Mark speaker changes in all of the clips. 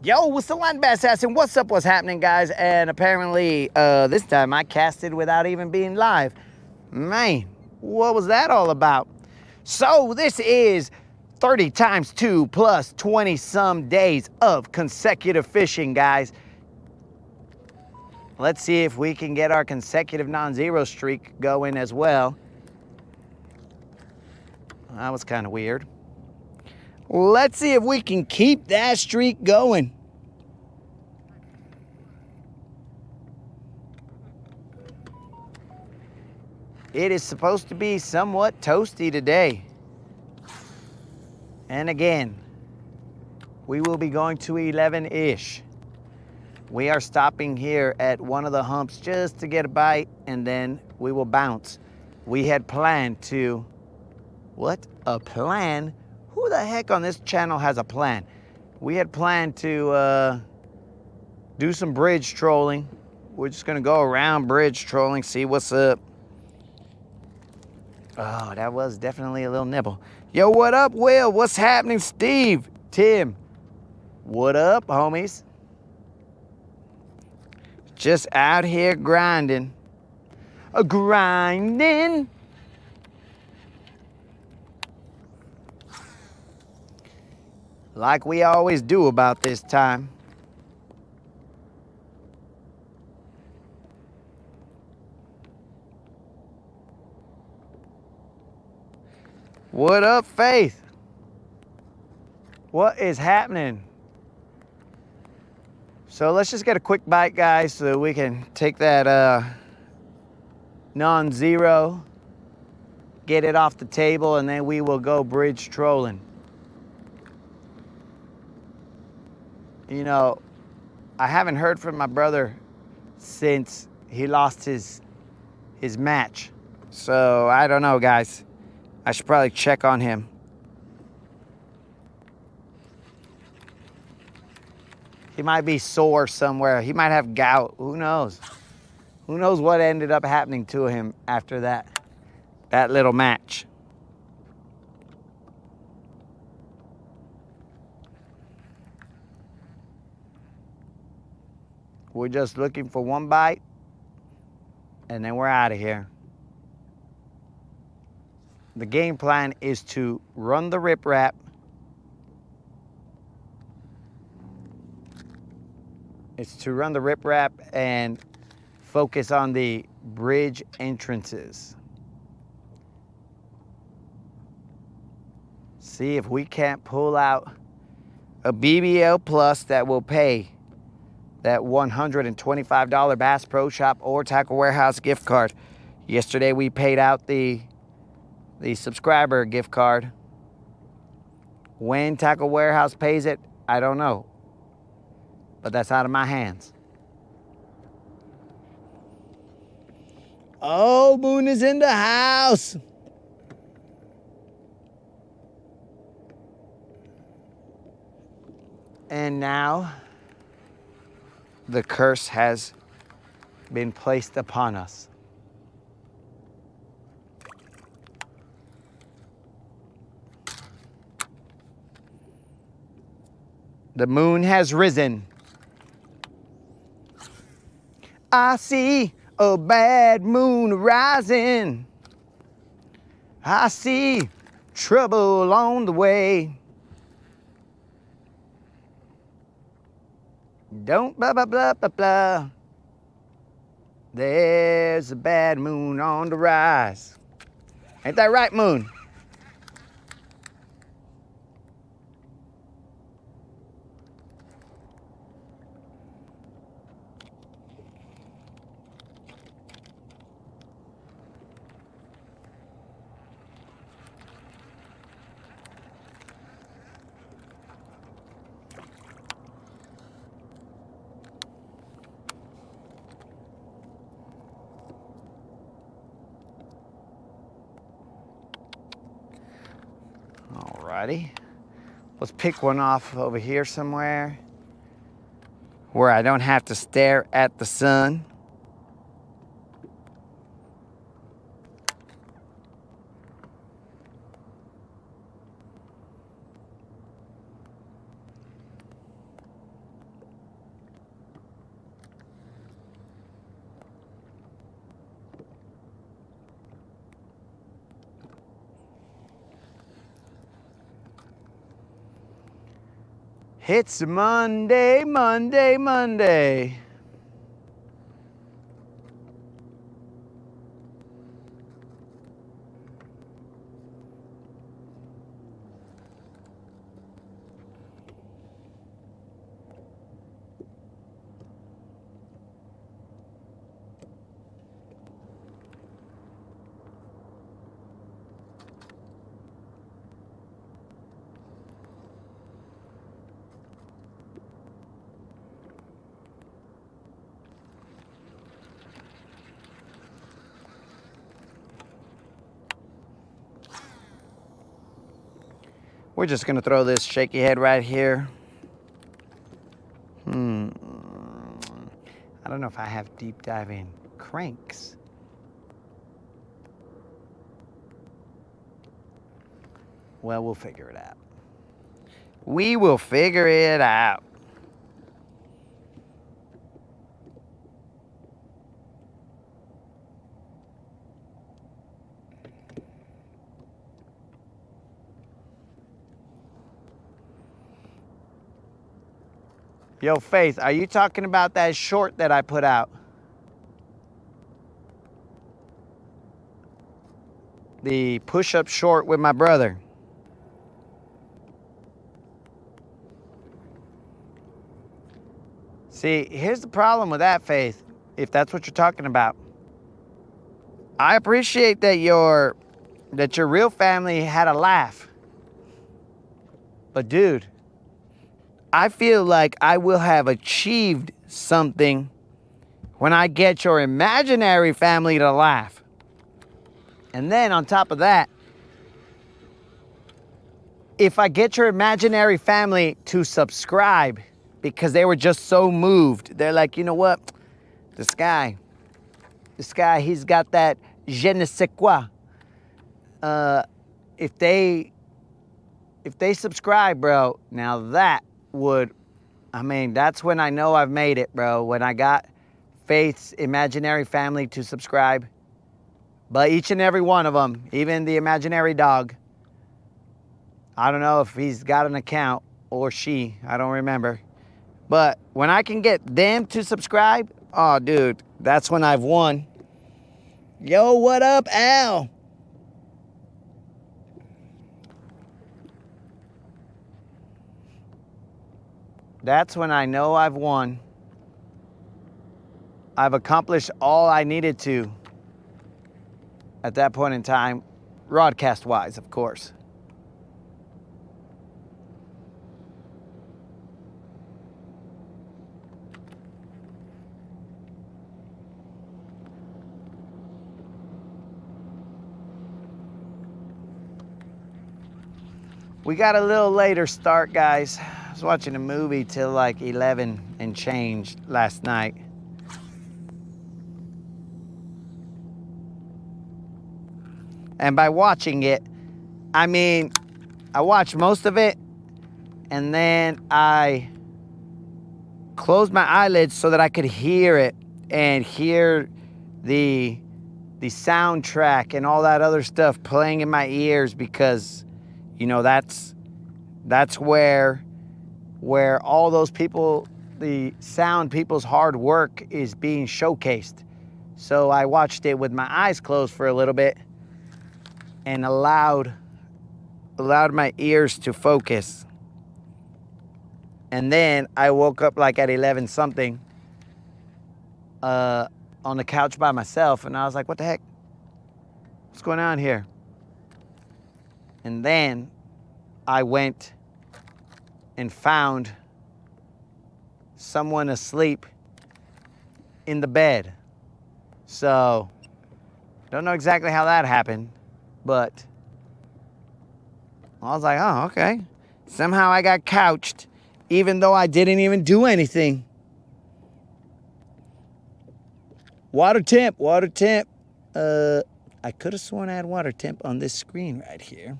Speaker 1: Yo, what's the line, Bass Assassin? What's up? What's happening, guys? And apparently, this time I casted without even being live. Man, what was that all about? So this is 30 times 2 plus 20 some days of consecutive fishing, guys. Let's see if we can get our consecutive non-zero streak going as well. That was kind of weird. Let's see if we can keep that streak going. It is supposed to be somewhat toasty today. And again, we will be going to 11-ish. We are stopping here at one of the humps just to get a bite, and then we will bounce. We had planned to, what? A plan? Who the heck on this channel has a plan? We had planned to do some bridge trolling. We're just gonna go around bridge trolling, see what's up. Oh, that was definitely a little nibble. Yo, what up, Will? What's happening, Steve? Tim? What up, homies? Just out here grinding. Grinding. Like we always do about this time. What up, Faith? What is happening? So let's just get a quick bite, guys, so we can take that non-zero, get it off the table, and then we will go bridge trolling. You know, I haven't heard from my brother since he lost his match. So I don't know, guys. I should probably check on him. He might be sore somewhere. He might have gout. Who knows? Who knows what ended up happening to him after that little match. We're just looking for one bite, and then we're out of here. The game plan is to run the riprap, and focus on the bridge entrances. See if we can't pull out a BBL Plus that will pay that $125 Bass Pro Shop or Tackle Warehouse gift card. Yesterday we paid out the subscriber gift card. When Tackle Warehouse pays it, I don't know. But that's out of my hands. Oh, Moon is in the house. And now the curse has been placed upon us. The moon has risen. I see a bad moon rising. I see trouble on the way. Don't blah, blah, blah, blah, blah. There's a bad moon on the rise. Ain't that right, Moon? Alrighty. Let's pick one off over here somewhere where I don't have to stare at the sun. It's Monday, Monday, Monday. We're just gonna throw this shaky head right here. I don't know if I have deep diving cranks. Well, we'll figure it out. We will figure it out. Yo, Faith, are you talking about that short that I put out? The push-up short with my brother. See, here's the problem with that, Faith, if that's what you're talking about. I appreciate that your real family had a laugh. But dude, I feel like I will have achieved something when I get your imaginary family to laugh. And then on top of that, if I get your imaginary family to subscribe because they were just so moved, they're like, you know what? This guy, he's got that je ne sais quoi. If they subscribe, bro, now that would, that's when I know I've made it, bro. When I got Faith's imaginary family to subscribe. But each and every one of them, even the imaginary dog, I don't know if he's got an account or she, I don't remember. But when I can get them to subscribe, oh, dude, that's when I've won. Yo, what up, Al? That's when I know I've won. I've accomplished all I needed to at that point in time, Rodcast-wise, of course. We got a little later start, guys. I was watching a movie till like 11 and change last night. And by watching it, I mean, I watched most of it and then I closed my eyelids so that I could hear it and hear the soundtrack and all that other stuff playing in my ears because, you know, that's where all those people, the sound people's hard work is being showcased. So I watched it with my eyes closed for a little bit and allowed my ears to focus. And then I woke up like at 11 something on the couch by myself and I was like, what the heck? What's going on here? And then I went and found someone asleep in the bed. So, don't know exactly how that happened, but I was like, oh, okay. Somehow I got couched, even though I didn't even do anything. Water temp. I could have sworn I had water temp on this screen right here.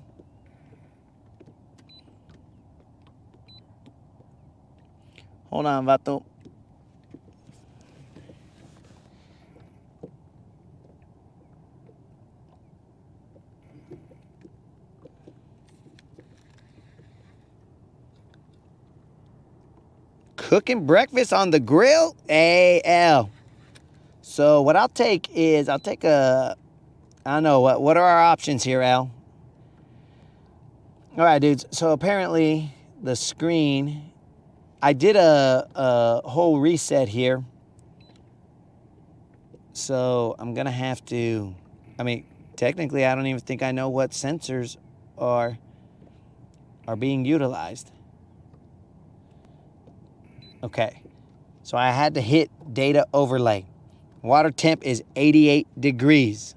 Speaker 1: Hold on, vato. Cooking breakfast on the grill? AL. So what I'll take is, I don't know, what are our options here, Al? All right, dudes. So apparently the screen, I did a whole reset here. So I'm going to have to, technically I don't even think I know what sensors are being utilized. Okay. So I had to hit data overlay. Water temp is 88 degrees.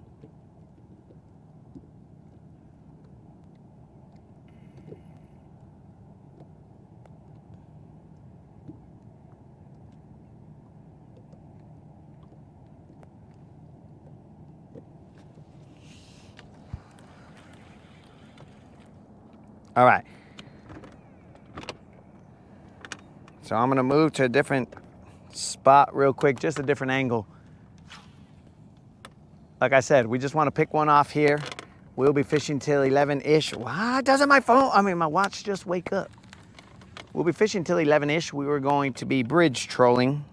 Speaker 1: All right. So I'm going to move to a different spot real quick, just a different angle. Like I said, we just want to pick one off here. We'll be fishing till 11-ish. Why doesn't my watch just wake up? We'll be fishing till 11-ish. We were going to be bridge trolling.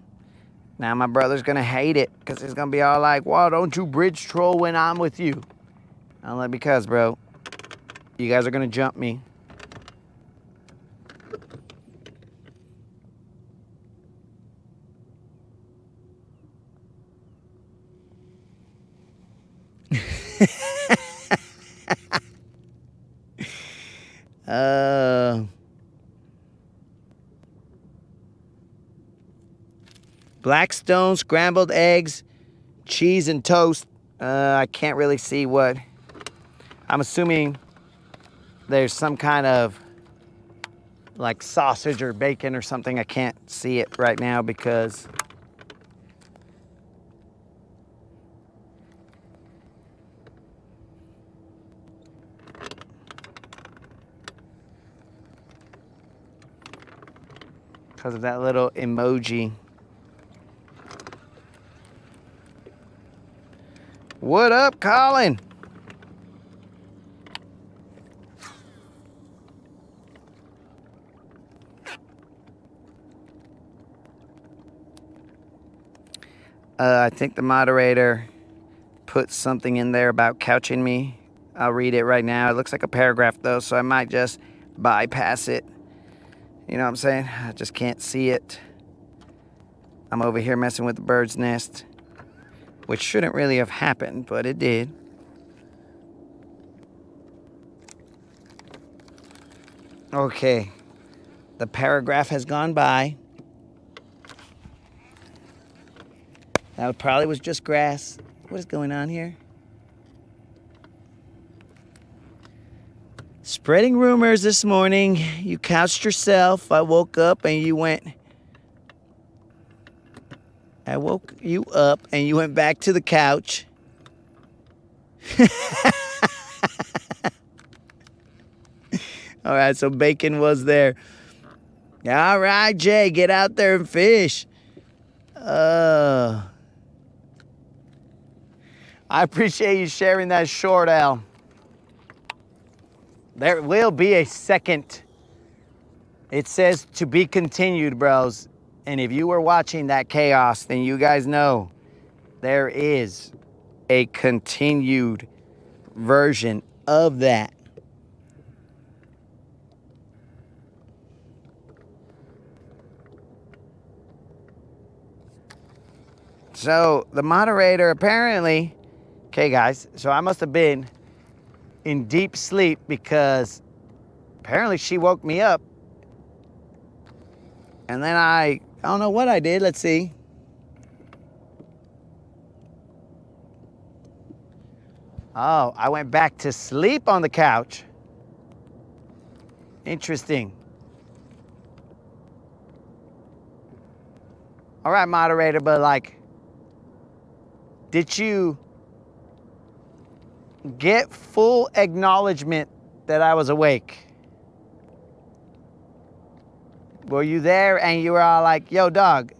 Speaker 1: Now my brother's going to hate it because he's going to be all like, "Why don't you bridge troll when I'm with you?" I'm like, because, bro, you guys are going to jump me. Blackstone, scrambled eggs, cheese and toast. I can't really see what. I'm assuming there's some kind of like sausage or bacon or something. I can't see it right now because of that little emoji. What up, Colin? I think the moderator put something in there about couching me. I'll read it right now. It looks like a paragraph though, so I might just bypass it. You know what I'm saying? I just can't see it. I'm over here messing with the bird's nest, which shouldn't really have happened, but it did. Okay. The paragraph has gone by. That probably was just grass. What is going on here? Spreading rumors this morning. You couched yourself. I woke up and you went. I woke you up and you went back to the couch. All right, so bacon was there. All right, Jay, get out there and fish. I appreciate you sharing that short, Al. There will be a second. It says to be continued, bros. And if you were watching that chaos, then you guys know there is a continued version of that. So the moderator apparently, okay guys, so I must have been in deep sleep because apparently she woke me up. And then I don't know what I did. Let's see. Oh, I went back to sleep on the couch. Interesting. All right, moderator, but like, did you get full acknowledgement that I was awake? Were you there and you were all like, "Yo, dog,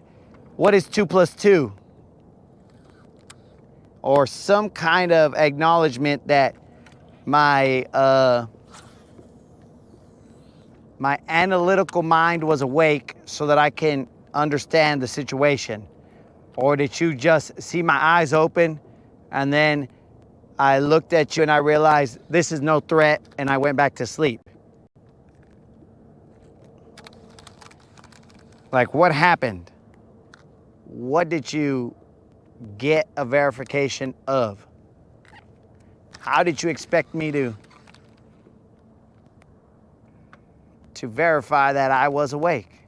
Speaker 1: what is 2 + 2? Or some kind of acknowledgement that my my analytical mind was awake so that I can understand the situation? Or did you just see my eyes open and then I looked at you and I realized this is no threat and I went back to sleep? Like, what happened? What did you get a verification of? How did you expect me to verify that I was awake?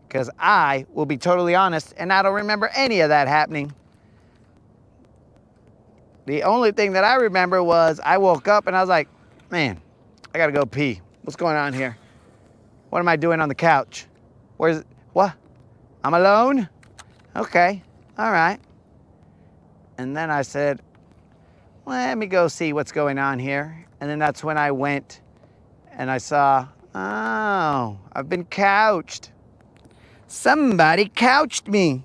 Speaker 1: Because I will be totally honest, and I don't remember any of that happening. The only thing that I remember was I woke up and I was like, man, I gotta go pee. What's going on here? What am I doing on the couch? What? I'm alone? Okay, all right. And then I said, let me go see what's going on here. And then that's when I went and I saw, oh, I've been couched. Somebody couched me.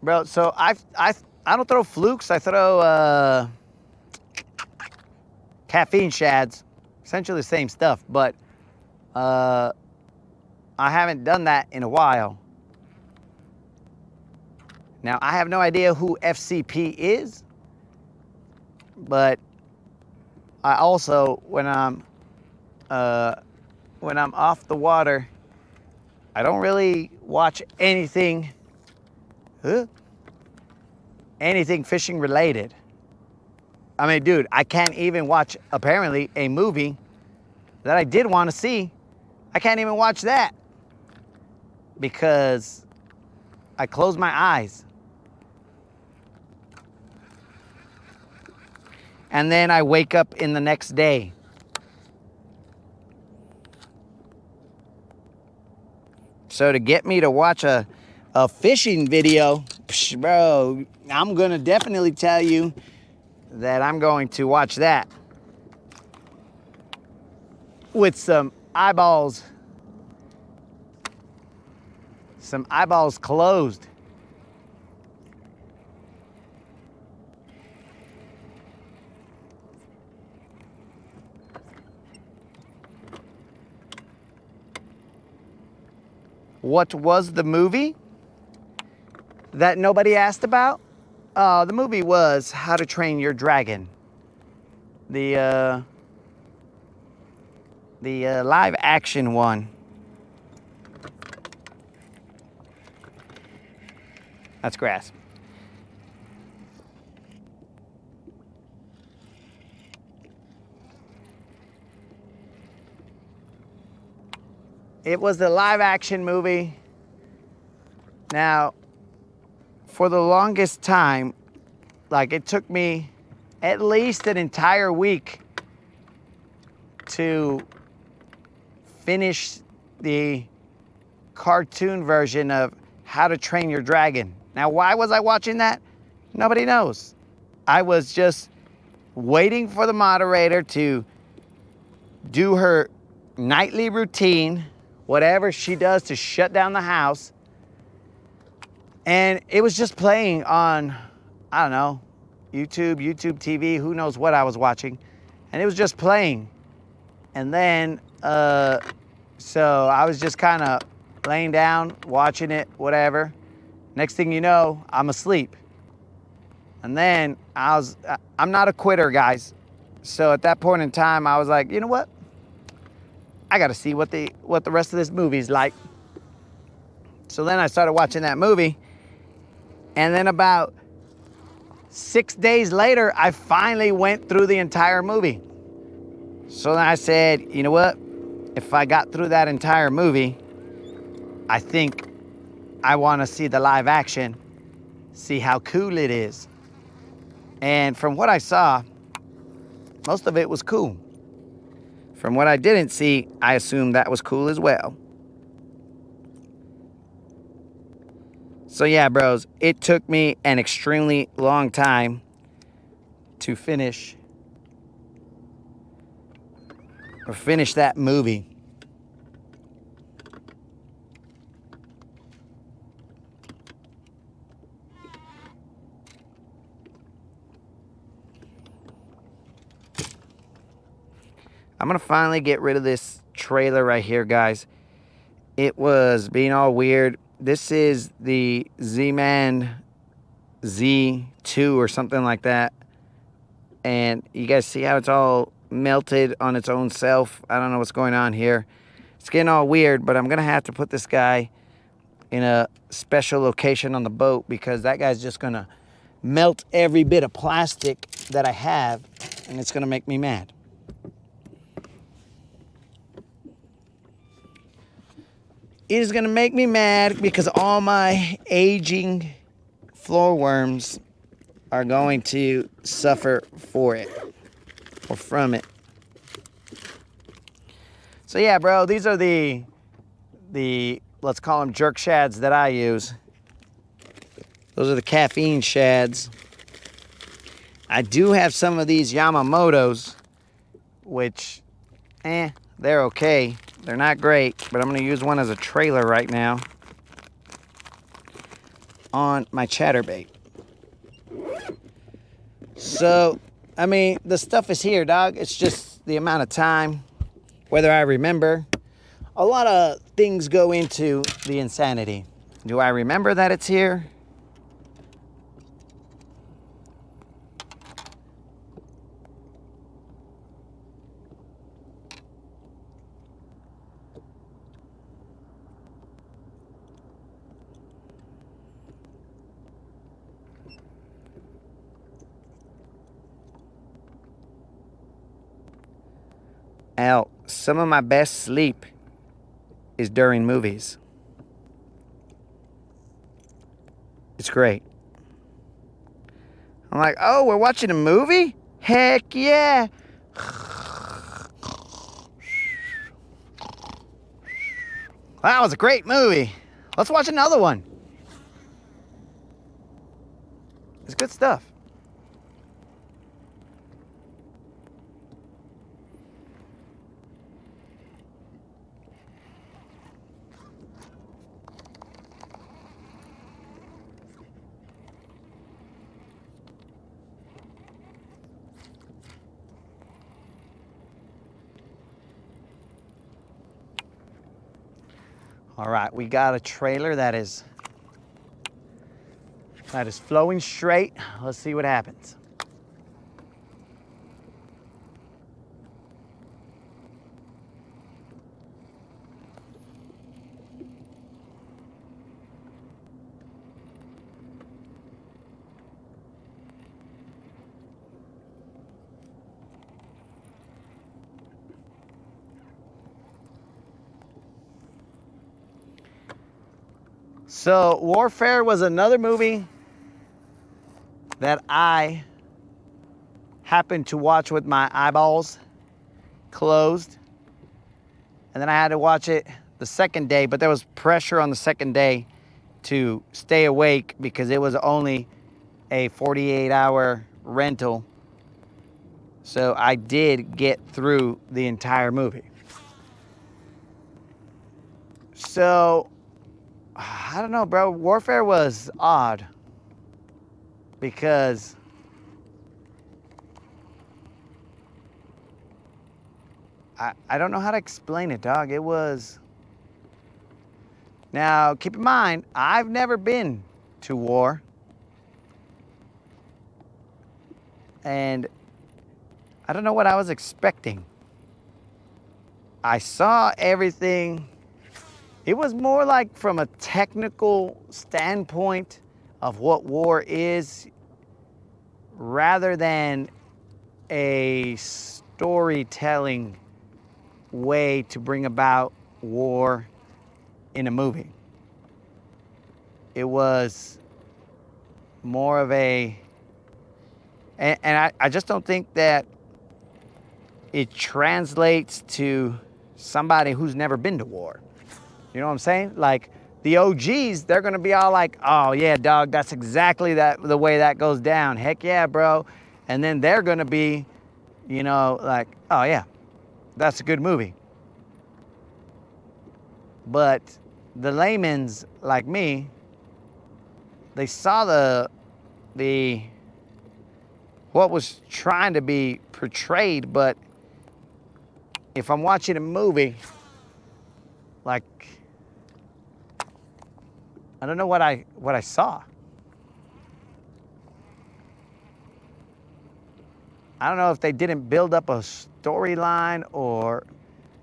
Speaker 1: Bro, so I don't throw flukes. I throw caffeine shads. Essentially the same stuff, but I haven't done that in a while. Now, I have no idea who FCP is, but I also, when I'm off the water, I don't really watch anything fishing related. I mean, dude, I can't even watch, apparently, a movie that I did want to see. I can't even watch that because I close my eyes. And then I wake up in the next day. So to get me to watch a fishing video, bro, I'm gonna definitely tell you that I'm going to watch that with some eyeballs closed. What was the movie that nobody asked about? The movie was How to Train Your Dragon. The live action one. That's grass. It was the live action movie. Now, for the longest time, like it took me at least an entire week to finish the cartoon version of How to Train Your Dragon. Now, why was I watching that? Nobody knows. I was just waiting for the moderator to do her nightly routine, whatever she does to shut down the house. And it was just playing on, I don't know, YouTube TV, who knows what I was watching. And it was just playing. And then, so I was just kind of laying down, watching it, whatever. Next thing you know, I'm asleep. And then I'm not a quitter, guys. So at that point in time, I was like, you know what? I got to see what the rest of this movie's like. So then I started watching that movie. And then about 6 days later, I finally went through the entire movie. So then I said, you know what? If I got through that entire movie, I think I want to see the live action, see how cool it is. And from what I saw, most of it was cool. From what I didn't see, I assumed that was cool as well. So yeah, bros, it took me an extremely long time to finish that movie. I'm going to finally get rid of this trailer right here, guys. It was being all weird. This is the Z-Man Z2 or something like that. And you guys see how it's all melted on its own self? I don't know what's going on here. It's getting all weird, but I'm going to have to put this guy in a special location on the boat because that guy's just going to melt every bit of plastic that I have, and it's going to make me mad. It is going to make me mad because all my aging floor worms are going to suffer for it or from it. So yeah, bro, these are the let's call them jerk shads that I use. Those are the caffeine shads. I do have some of these Yamamotos, which, they're okay. They're not great, but I'm going to use one as a trailer right now on my chatterbait. So, I mean, the stuff is here, dog. It's just the amount of time, whether I remember. A lot of things go into the insanity. Do I remember that it's here? Al, some of my best sleep is during movies. It's great. I'm like, oh, we're watching a movie? Heck yeah. That was a great movie. Let's watch another one. It's good stuff. All right, we got a trailer that is flowing straight. Let's see what happens. So, Warfare was another movie that I happened to watch with my eyeballs closed. And then I had to watch it the second day, but there was pressure on the second day to stay awake because it was only a 48-hour rental. So I did get through the entire movie. So, I don't know, bro. Warfare was odd because I don't know how to explain it, dog. It was... Now, keep in mind, I've never been to war. And I don't know what I was expecting. I saw everything. It was more like from a technical standpoint of what war is rather than a storytelling way to bring about war in a movie. It was more of a... And I just don't think that it translates to somebody who's never been to war. You know what I'm saying? Like, the OGs, they're going to be all like, oh, yeah, dog, that's exactly the way that goes down. Heck yeah, bro. And then they're going to be, you know, like, oh, yeah, that's a good movie. But the layman's like me, they saw the what was trying to be portrayed, but if I'm watching a movie, like, I don't know what I saw. I don't know if they didn't build up a storyline or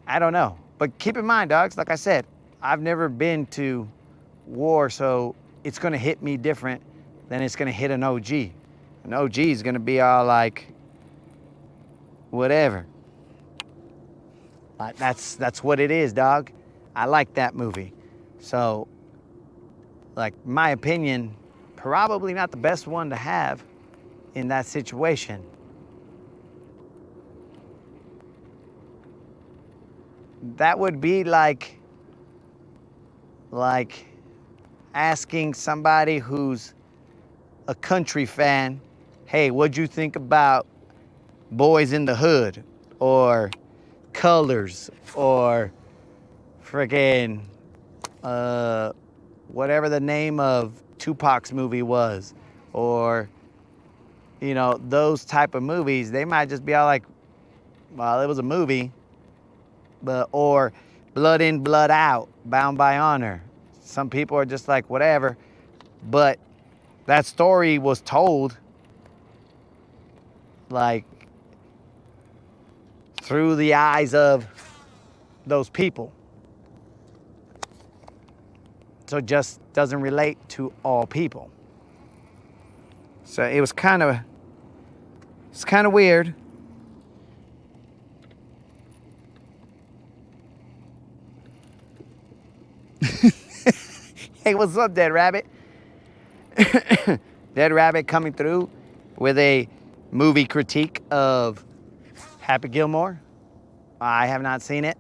Speaker 1: I don't know. But keep in mind, dogs, like I said, I've never been to war, so it's gonna hit me different than it's gonna hit an OG. An OG is gonna be all like, whatever. That's what it is, dog. I like that movie. So, like, my opinion, probably not the best one to have in that situation. That would be like asking somebody who's a country fan, hey, what'd you think about Boys in the Hood or Colors or friggin' whatever the name of Tupac's movie was, or you know, those type of movies. They might just be all like, well, it was a movie, but or Blood In, Blood Out, Bound by Honor. Some people are just like, whatever, but that story was told like through the eyes of those people. So it just doesn't relate to all people. So it's kind of weird. Hey, what's up, Dead Rabbit? Dead Rabbit coming through with a movie critique of Happy Gilmore. I have not seen it.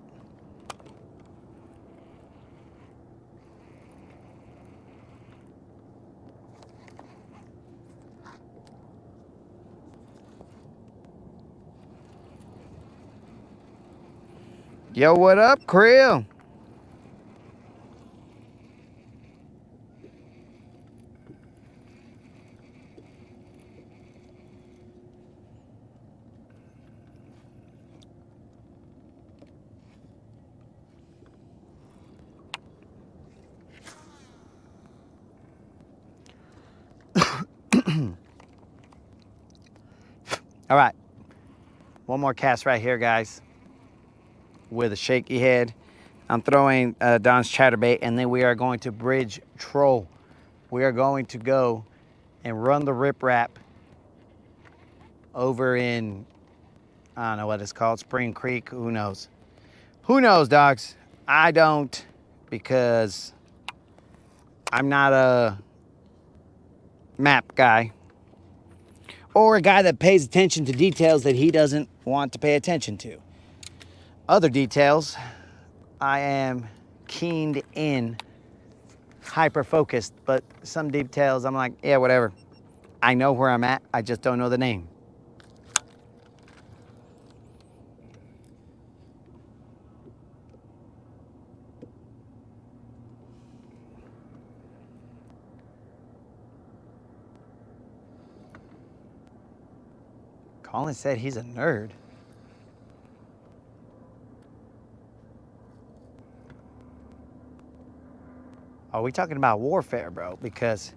Speaker 1: Yo, what up, Krill? All right, one more cast right here, guys, with a shaky head. I'm throwing Don's chatterbait, and then we are going to bridge troll. We are going to go and run the riprap over in, I don't know what it's called, Spring Creek, who knows? Who knows, dogs? I don't, because I'm not a map guy or a guy that pays attention to details that he doesn't want to pay attention to. Other details, I am keened in, hyper-focused, but some details I'm like, yeah, whatever. I know where I'm at, I just don't know the name. Colin said he's a nerd. Are we talking about warfare, bro? Because,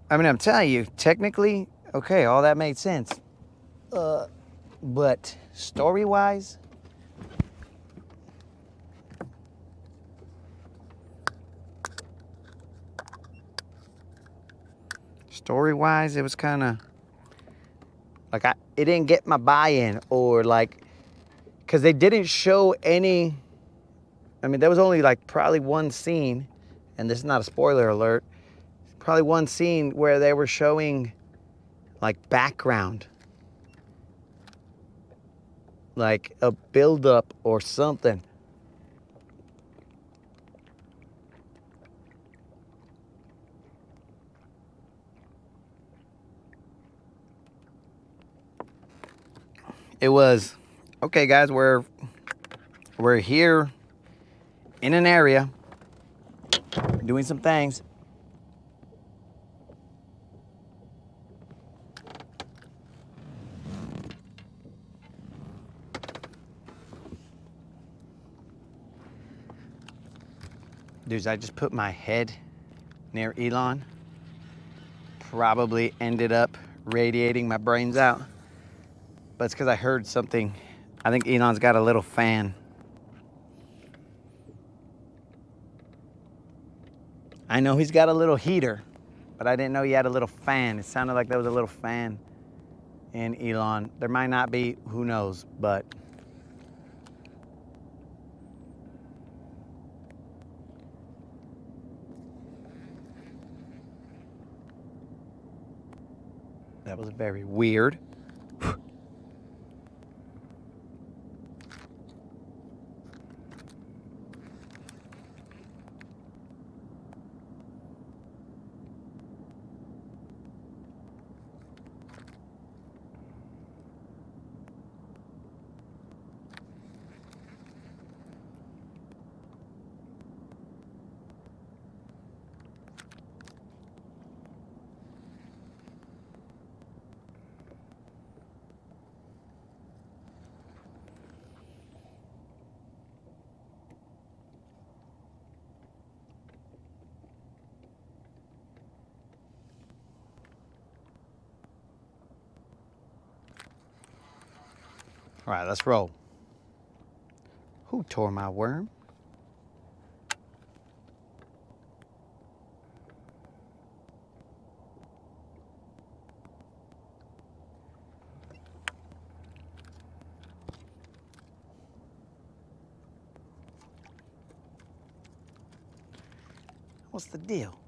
Speaker 1: I mean, I'm telling you, technically, okay, all that made sense. But story-wise, it was kind of like it didn't get my buy-in, or like, because they didn't show any. I mean, there was only like probably one scene, and this is not a spoiler alert. Probably one scene where they were showing like background, like a build-up or something. It was, okay, guys, we're here in an area doing some things. Dudes, I just put my head near Elon. Probably ended up radiating my brains out. But it's because I heard something. I think Elon's got a little fan. I know he's got a little heater, but I didn't know he had a little fan. It sounded like there was a little fan in Elon. There might not be, who knows, but that was very weird. All right, let's roll. Who tore my worm? What's the deal?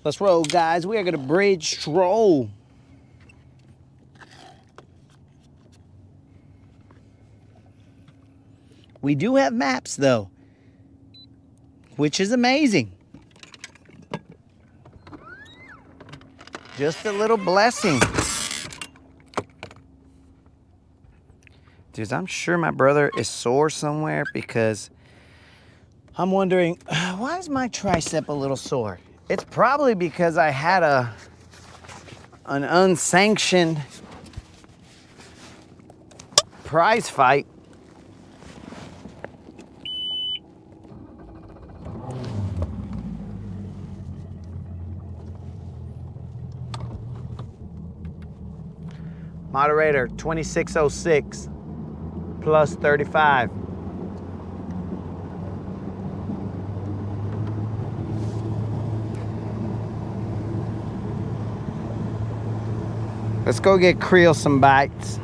Speaker 1: Let's roll, guys. We are going to bridge stroll. We do have maps, though, which is amazing. Just a little blessing. Dude, I'm sure my brother is sore somewhere because I'm wondering, why is my tricep a little sore? It's probably because I had an unsanctioned prize fight. Moderator, 2606 plus 35. Let's go get Creel some bites.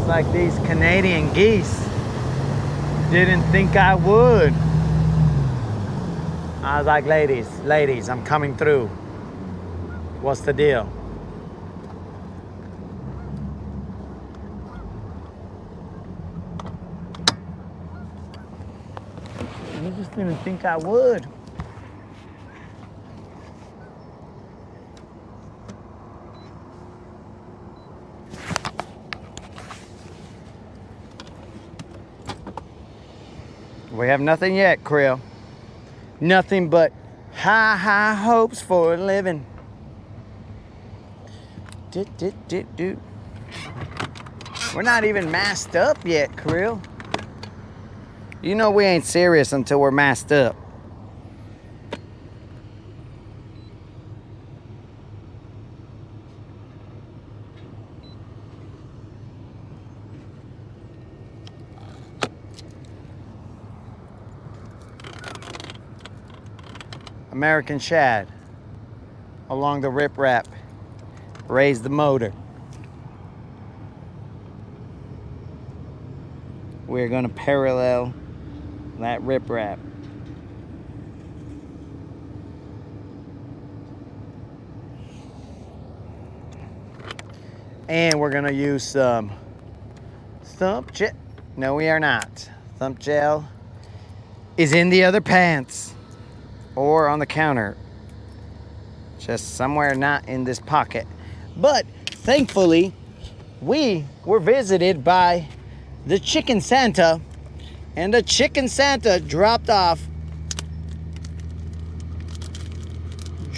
Speaker 1: It's like these Canadian geese didn't think I would. I was like, ladies, I'm coming through. What's the deal? You just didn't think I would. We have nothing yet, Krill. Nothing but high hopes for a living. We're not even masked up yet, Krill. You know we ain't serious until we're masked up. American shad along the riprap. Raise the motor. We're gonna parallel that riprap. And we're gonna use some thump gel. No, we are not. Thump gel is in the other pants or on the counter. Just somewhere not in this pocket. But thankfully, we were visited by the Chicken Santa, and the Chicken Santa dropped off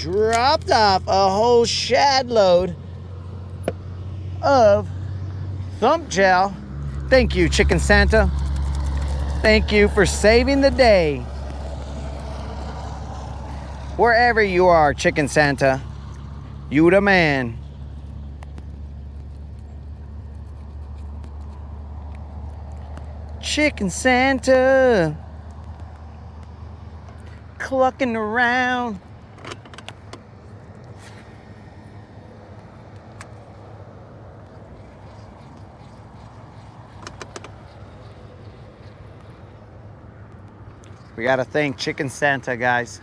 Speaker 1: a whole shad load of thump gel. Thank you, Chicken Santa. Thank you for saving the day. Wherever you are, Chicken Santa, you the man. Chicken Santa, clucking around. We gotta thank Chicken Santa, guys.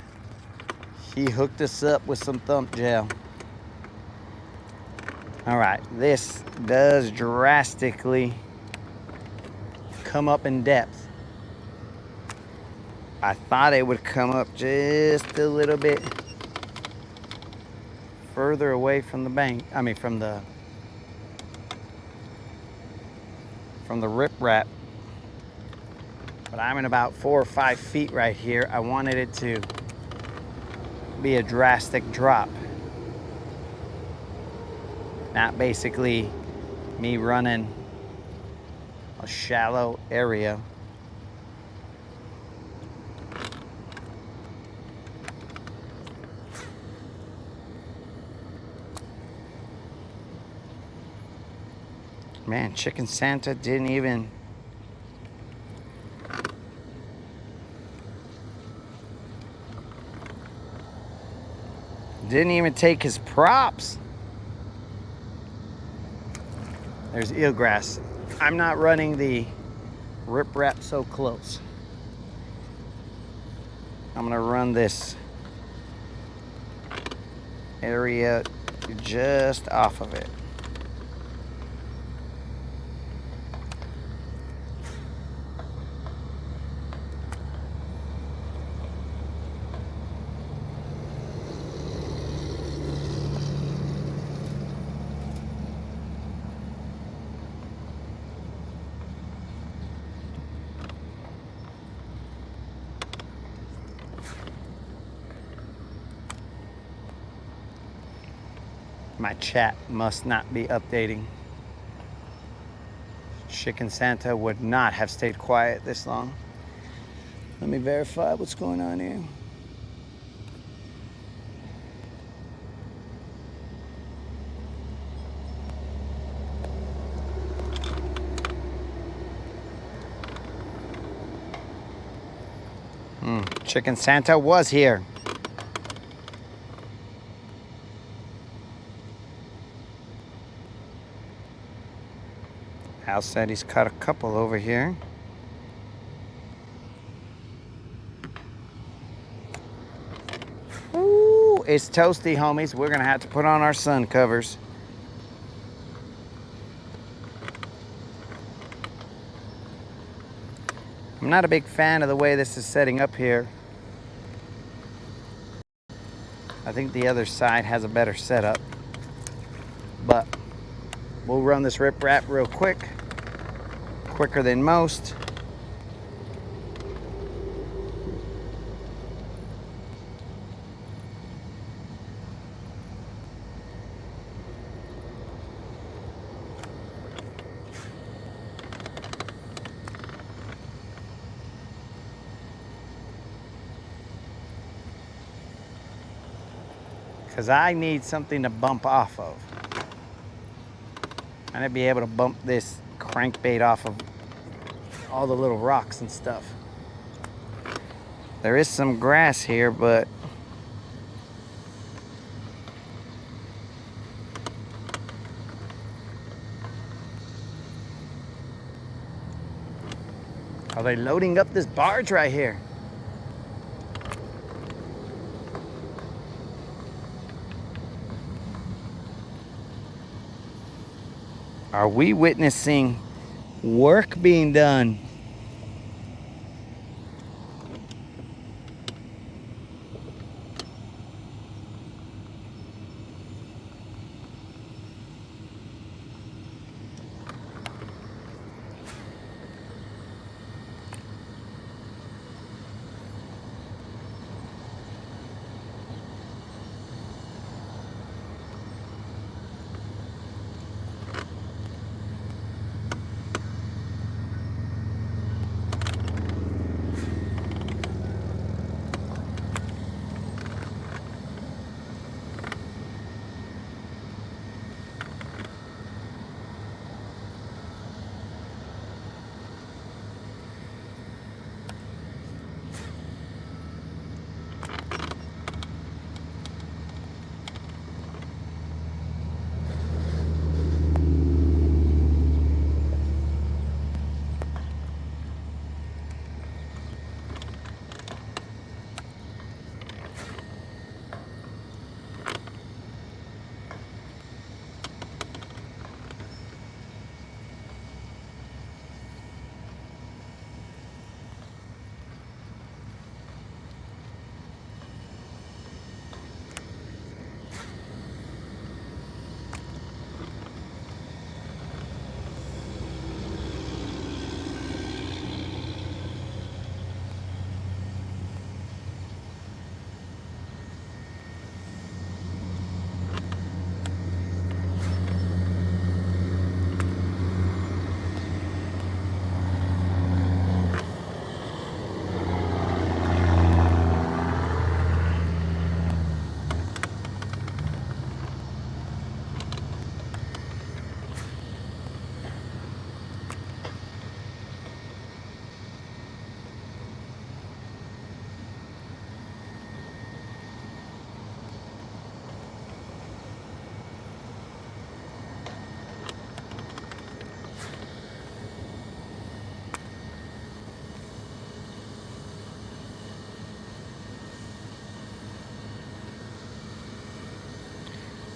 Speaker 1: He hooked us up with some thump gel. All right, this does drastically come up in depth. I thought it would come up just a little bit further away from the bank. I mean, from the riprap. But I'm in about 4 or 5 feet right here. I wanted it to be a drastic drop. Not basically me running a shallow area. Man, Chicken Santa didn't even take his props. There's eelgrass. I'm not running the riprap so close. I'm gonna run this area just off of it. My chat must not be updating. Chicken Santa would not have stayed quiet this long. Let me verify what's going on here. Chicken Santa was here. Al said he's caught a couple over here. Ooh, it's toasty, homies. We're gonna have to put on our sun covers. I'm not a big fan of the way this is setting up here. I think the other side has a better setup. But we'll run this riprap real quick. Quicker than most. Because I need something to bump off of. I need to be able to bump this crankbait off of all the little rocks and stuff. There is some grass here, but are they loading up this barge right here? Are we witnessing work being done?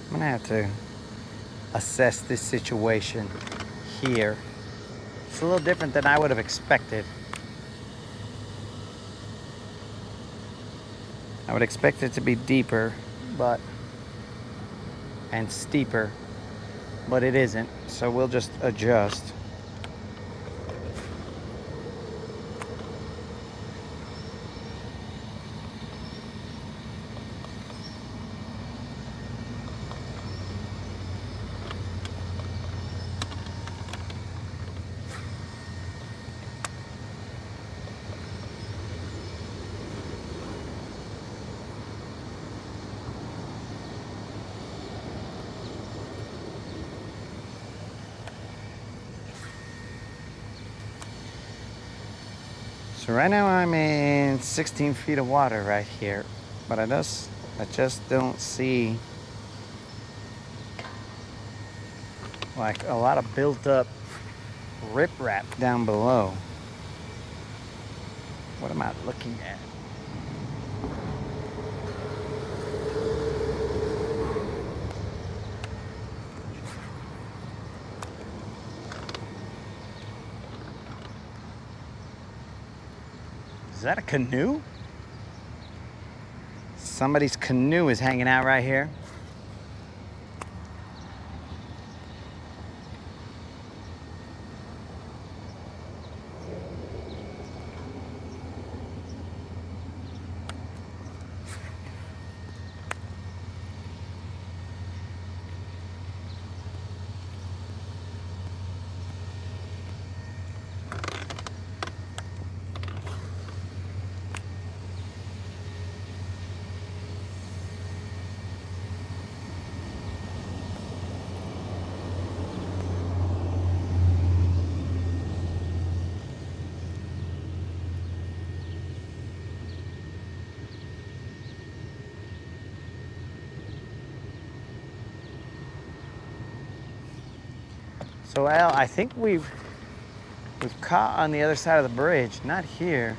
Speaker 1: I'm gonna have to assess this situation here. It's a little different than I would have expected. I would expect it to be deeper, and steeper, but it isn't, so we'll just adjust. So right now I'm in 16 feet of water right here, but I just don't see like a lot of built up riprap down below. What am I looking at? Is that a canoe? Somebody's canoe is hanging out right here. So Al, I think we've caught on the other side of the bridge, not here.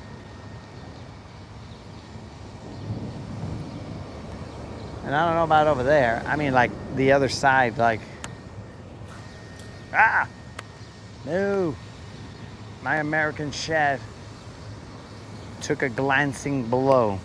Speaker 1: And I don't know about over there. I mean, like the other side, like, no. My American shad took a glancing blow.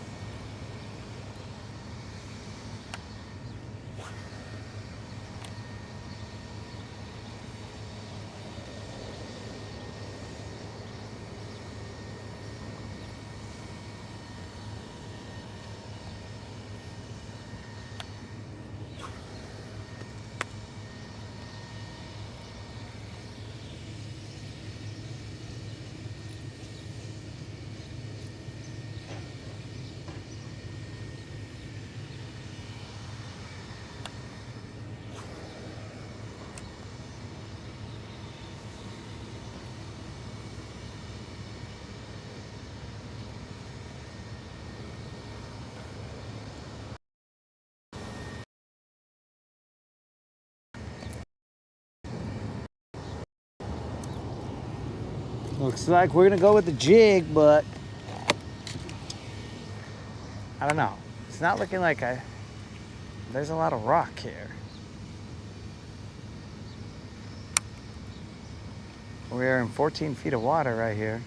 Speaker 1: Looks like we're gonna go with the jig, but I don't know. It's not looking like there's a lot of rock here. We're in 14 feet of water right here.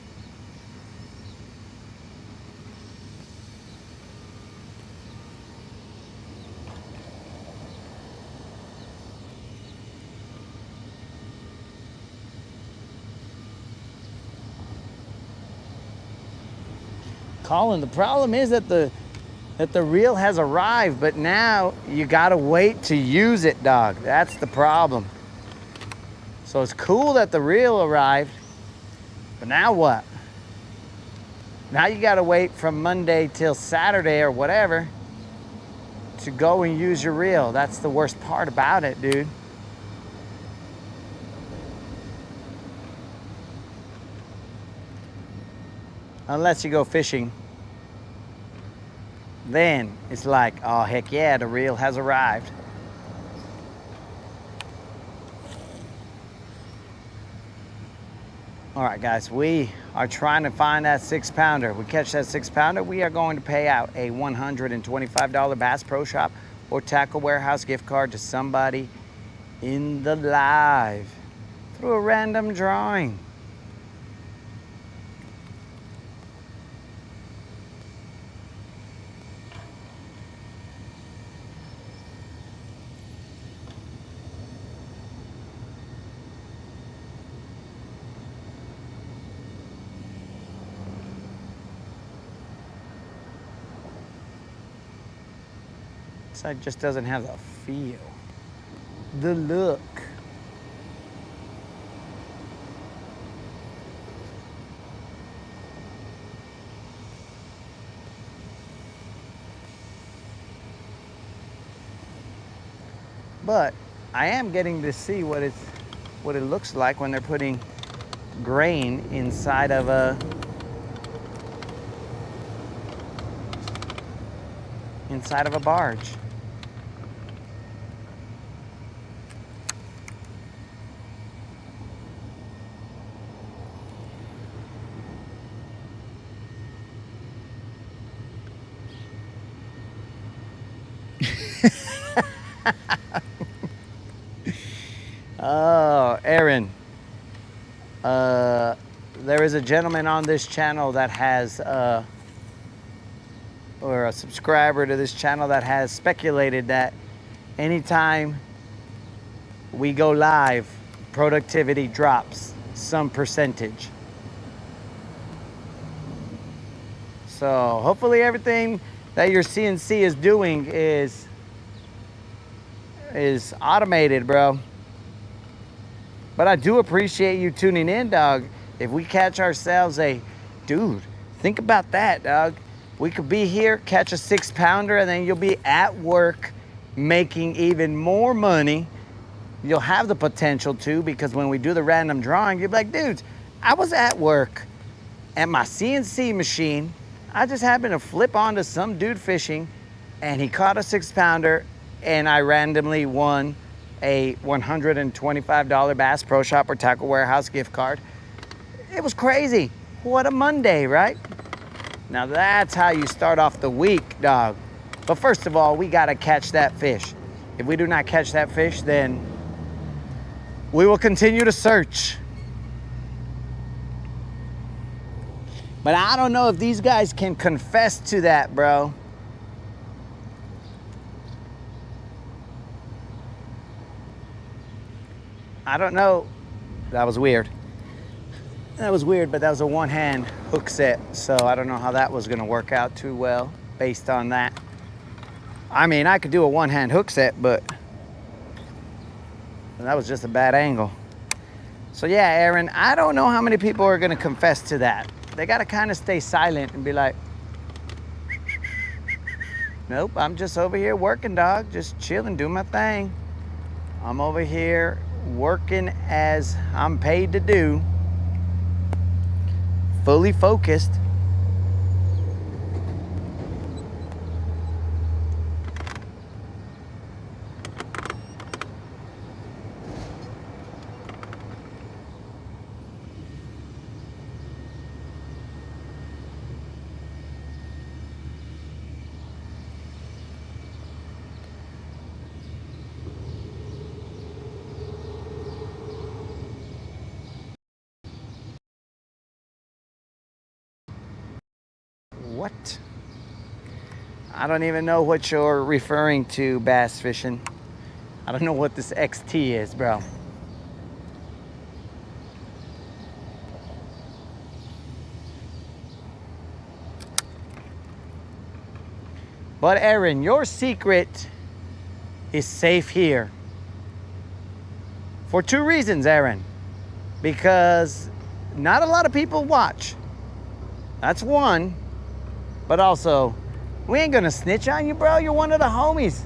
Speaker 1: Colin, the problem is that the reel has arrived, but now you gotta wait to use it, dog. That's the problem. So it's cool that the reel arrived, but now what? Now you gotta wait from Monday till Saturday or whatever to go and use your reel. That's the worst part about it, dude. Unless you go fishing. Then it's like, oh, heck yeah, the reel has arrived. All right, guys, we are trying to find that 6-pounder. We catch that 6-pounder, we are going to pay out a $125 Bass Pro Shop or Tackle Warehouse gift card to somebody in the live through a random drawing. Side just doesn't have the feel, the look. But I am getting to see what it looks like when they're putting grain inside of a barge. Oh, Aaron. There is a gentleman on this channel that has, or a subscriber to this channel that has speculated that anytime we go live, productivity drops some percentage. So hopefully everything that your CNC is doing is automated, bro. But I do appreciate you tuning in, dog. If we catch ourselves dude, think about that, dog. We could be here, catch a 6-pounder, and then you'll be at work making even more money. You'll have the potential to, because when we do the random drawing, you'll be like, dudes, I was at work at my CNC machine. I just happened to flip onto some dude fishing, and he caught a 6-pounder, and I randomly won a $125 Bass Pro Shop or Tackle Warehouse gift card. It was crazy. What a Monday, right? Now that's how you start off the week, dog. But first of all, we gotta catch that fish. If we do not catch that fish, then we will continue to search. But I don't know if these guys can confess to that, bro. I don't know. That was weird. That was weird, but that was a one-hand hook set, so I don't know how that was gonna work out too well based on that. I mean, I could do a one-hand hook set, but that was just a bad angle. So yeah, Aaron, I don't know how many people are gonna confess to that. They gotta kind of stay silent and be like, nope, I'm just over here working, dog, just chilling, doing my thing. I'm over here working as I'm paid to do. Fully focused. What? I don't even know what you're referring to, bass fishing. I don't know what this XT is, bro. But Aaron, your secret is safe here. For 2 reasons, Aaron. Because not a lot of people watch. That's one. But also, we ain't gonna snitch on you, bro. You're one of the homies.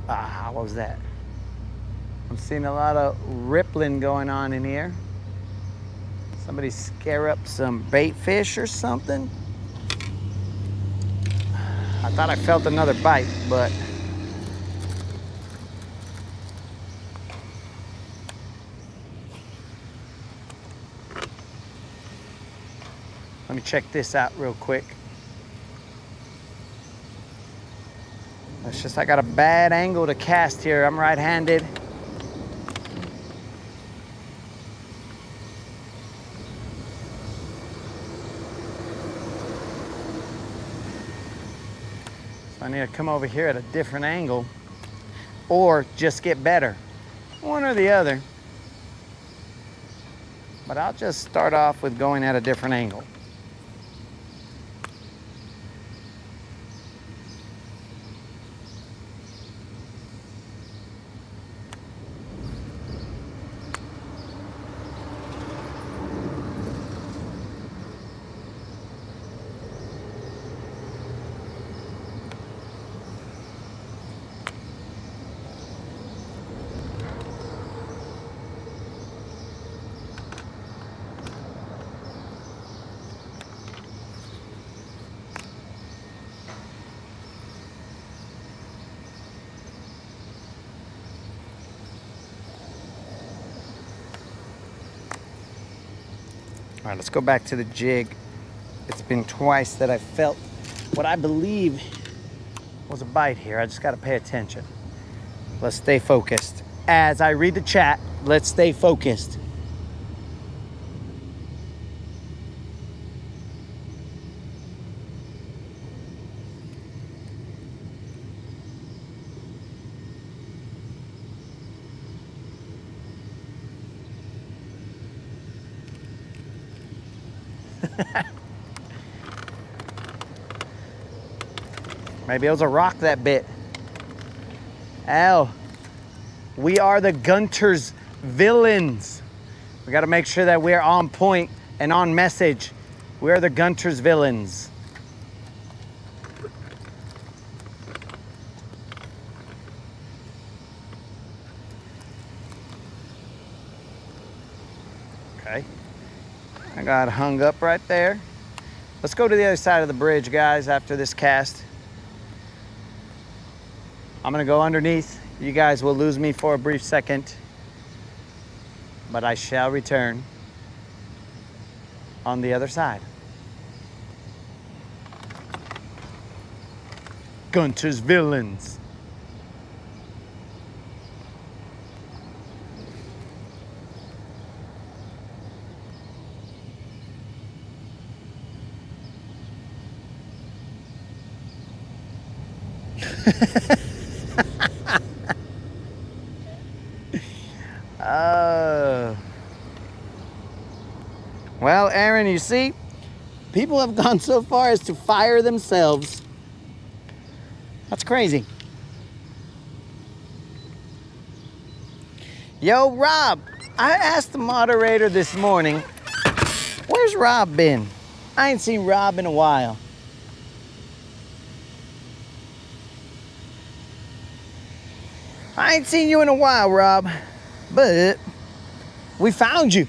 Speaker 1: Ah, what was that? I'm seeing a lot of rippling going on in here. Somebody scare up some bait fish or something. I thought I felt another bite, but let me check this out real quick. It's just I got a bad angle to cast here. I'm right-handed. So I need to come over here at a different angle or just get better. One or the other. But I'll just start off with going at a different angle. All right, let's go back to the jig. It's been twice that I felt what I believe was a bite here. I just got to pay attention. Let's stay focused. As I read the chat, let's stay focused. Maybe it was a rock that bit. Al, we are the Gunter's villains. We got to make sure that we're on point and on message. We are the Gunter's villains. Okay. I got hung up right there. Let's go to the other side of the bridge, guys, after this cast. I'm gonna go underneath. You guys will lose me for a brief second, but I shall return on the other side. Gunter's villains. Well, Aaron, you see, people have gone so far as to fire themselves. That's crazy. Yo, Rob, I asked the moderator this morning, where's Rob been? I ain't seen Rob in a while. I ain't seen you in a while, Rob, but we found you.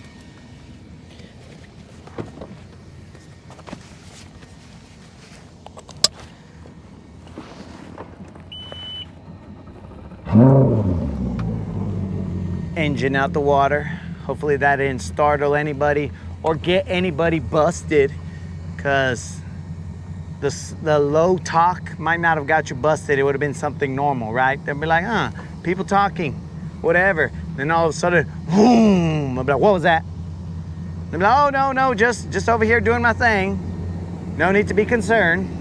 Speaker 1: Engine out the water. Hopefully that didn't startle anybody or get anybody busted, because the low talk might not have got you busted. It would have been something normal, right? They'd be like, huh, people talking, whatever. Then all of a sudden, boom, I'd be like, what was that? They'd be like, oh, no, just over here doing my thing. No need to be concerned.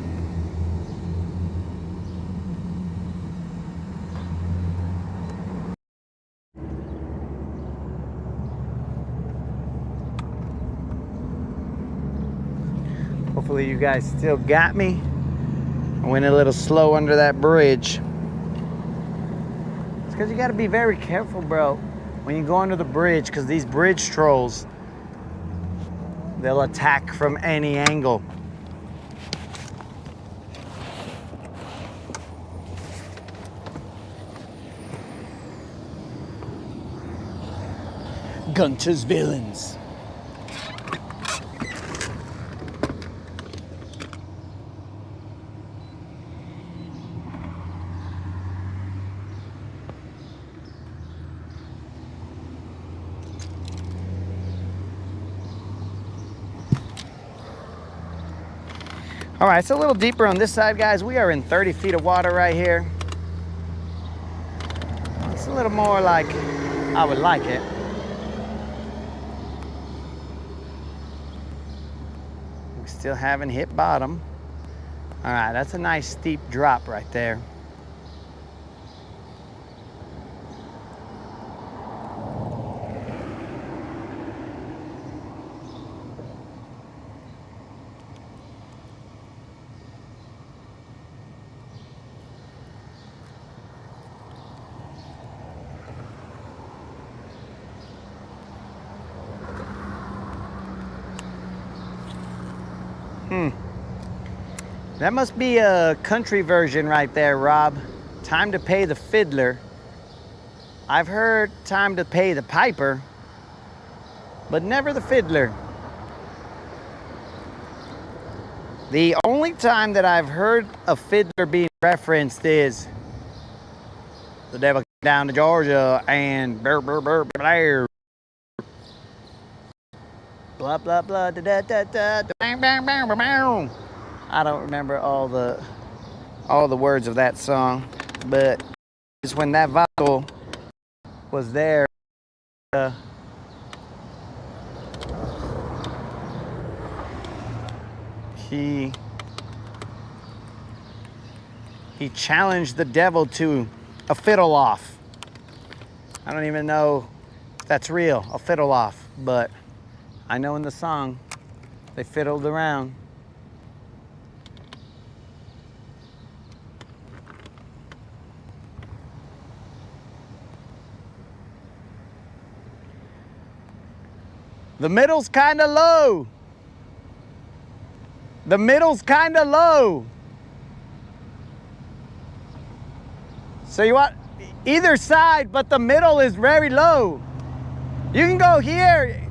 Speaker 1: Hopefully you guys still got me. I went a little slow under that bridge. It's because you got to be very careful, bro, when you go under the bridge, because these bridge trolls, they'll attack from any angle. Gunter's villains. All right, it's a little deeper on this side, guys. We are in 30 feet of water right here. It's a little more like I would like it. We still haven't hit bottom. All right, that's a nice steep drop right there. That must be a country version right there, Rob. Time to pay the fiddler. I've heard time to pay the piper, but never the fiddler. The only time that I've heard a fiddler being referenced is the devil came down to Georgia and blah, blah, blah, blah, blah, blah, blah, da, da, da, da, bang, bang, bang, bang, bang. I don't remember all all the words of that song, but it's when that vocal was there. He challenged the devil to a fiddle off. I don't even know if that's real, a fiddle off, but I know in the song they fiddled around. The middle's kind of low. The middle's kind of low. So you want either side, but the middle is very low. You can go here.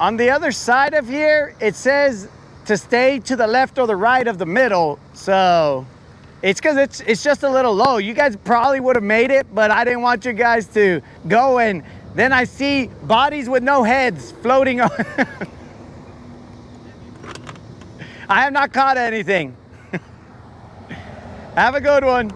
Speaker 1: On the other side of here, it says to stay to the left or the right of the middle. So it's because it's just a little low. You guys probably would have made it, but I didn't want you guys to go and then I see bodies with no heads floating on. I have not caught anything. Have a good one.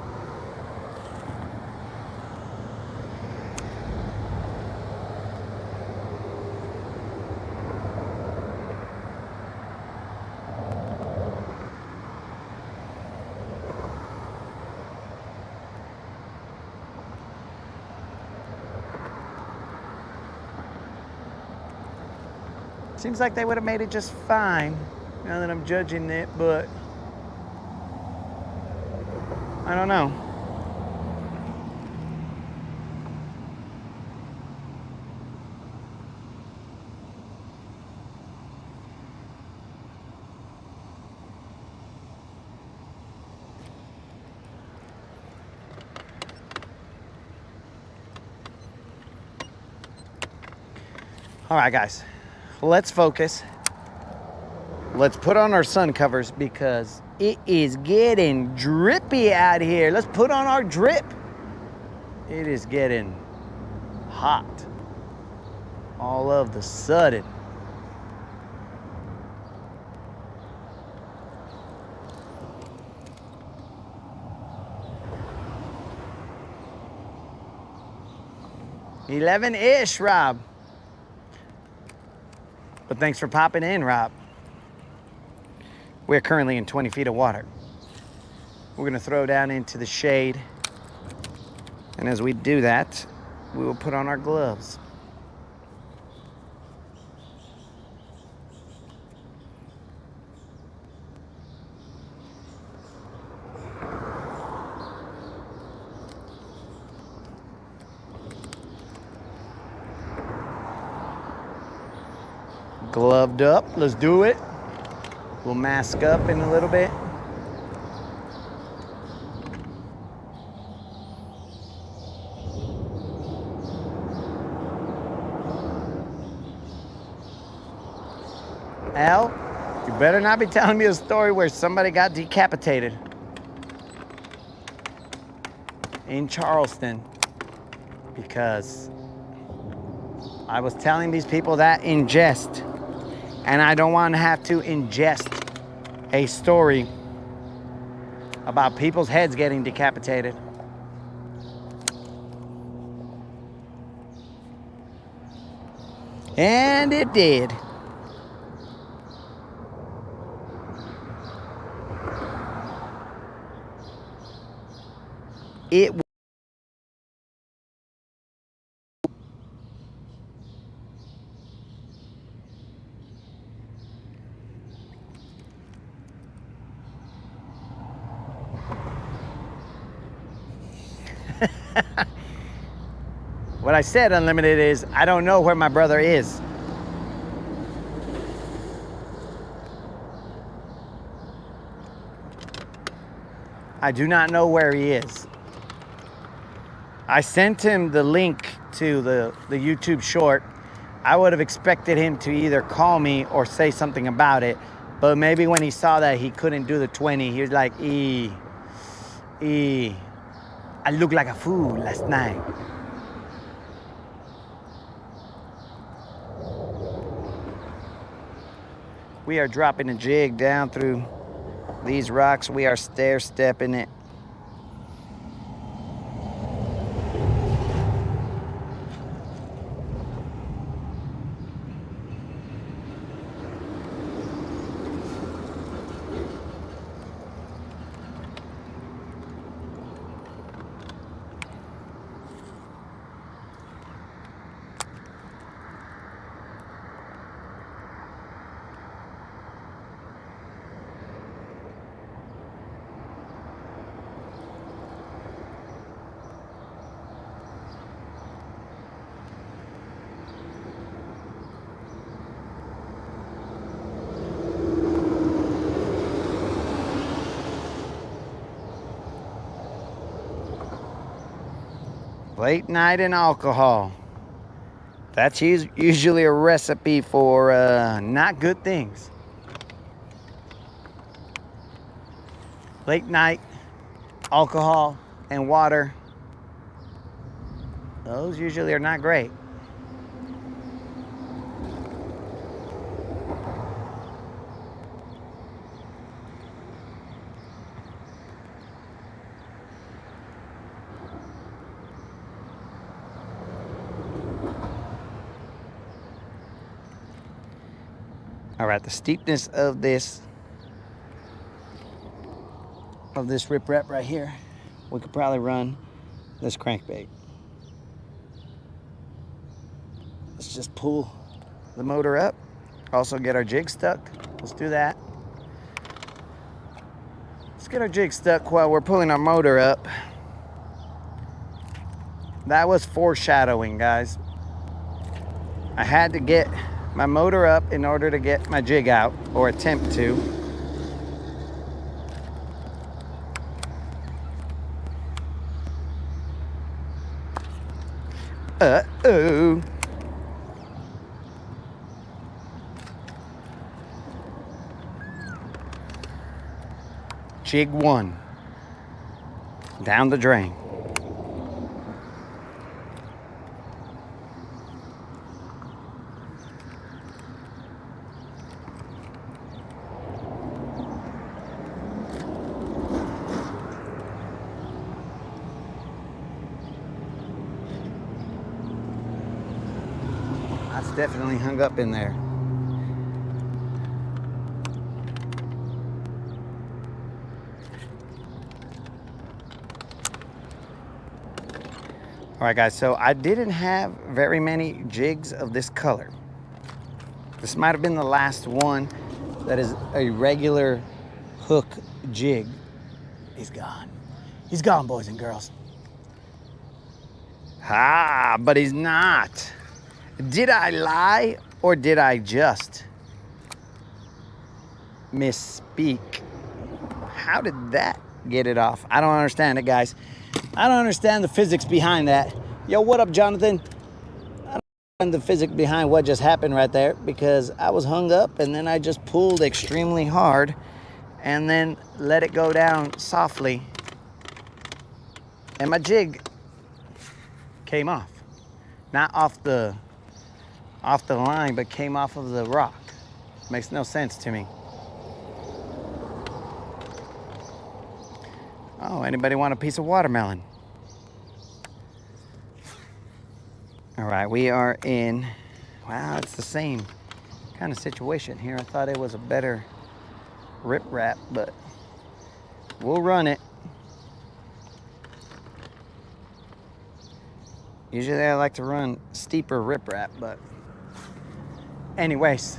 Speaker 1: Seems like they would have made it just fine now that I'm judging it, but I don't know. All right, guys. Let's focus. Let's put on our sun covers because it is getting drippy out here. Let's put on our drip. It is getting hot all of the sudden. $11-ish, Rob. But thanks for popping in, Rob. We're currently in 20 feet of water. We're gonna throw down into the shade. And as we do that, we will put on our gloves. Gloved up, let's do it. We'll mask up in a little bit. Al, you better not be telling me a story where somebody got decapitated in Charleston, because I was telling these people that in jest. And I don't want to have to ingest a story about people's heads getting decapitated. And it did. It What I said, Unlimited, is I don't know where my brother is. I do not know where he is. I sent him the link to the YouTube short. I would have expected him to either call me or say something about it, but maybe when he saw that he couldn't do the 20, he was like, I looked like a fool last night. We are dropping a jig down through these rocks. We are stair-stepping it. Late night and alcohol. That's usually a recipe for not good things. Late night, alcohol, and water. Those usually are not great. All right, the steepness of this riprap right here, we could probably run this crankbait. Let's just pull the motor up. Also get our jig stuck. Let's do that. Let's get our jig stuck while we're pulling our motor up. That was foreshadowing, guys. I had to get my motor up in order to get my jig out, or attempt to. Uh-oh. Jig 1. Down the drain. That's definitely hung up in there. All right, guys, so I didn't have very many jigs of this color. This might have been the last one that is a regular hook jig. He's gone. He's gone, boys and girls. Ah, but he's not. Did I lie or did I just misspeak? How did that get it off? I don't understand it, guys. I don't understand the physics behind that. Yo, what up, Jonathan? I don't understand the physics behind what just happened right there, because I was hung up and then I just pulled extremely hard and then let it go down softly. And my jig came off. Not off the line, but came off of the rock. Makes no sense to me. Oh, anybody want a piece of watermelon? All right, we are in, wow, it's the same kind of situation here. I thought it was a better rip wrap, but we'll run it. Usually I like to run steeper riprap, but anyways.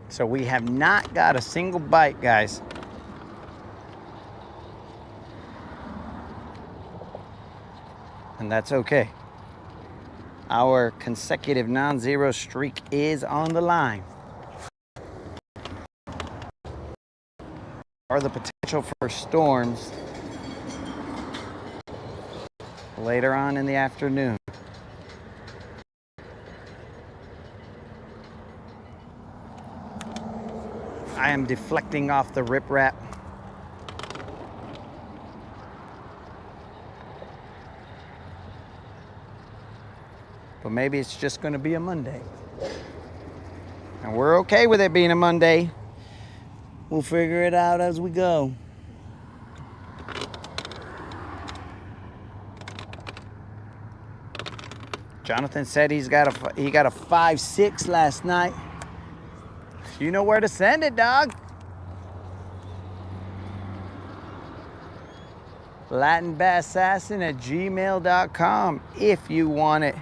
Speaker 1: So we have not got a single bite, guys. And that's okay. Our consecutive non-zero streak is on the line. Or the potential for storms later on in the afternoon. I am deflecting off the riprap. But maybe it's just going to be a Monday. And we're okay with it being a Monday. We'll figure it out as we go. Jonathan said he got a 5.6 last night. You know where to send it, dog. LatinBassAssassin@gmail.com if you want it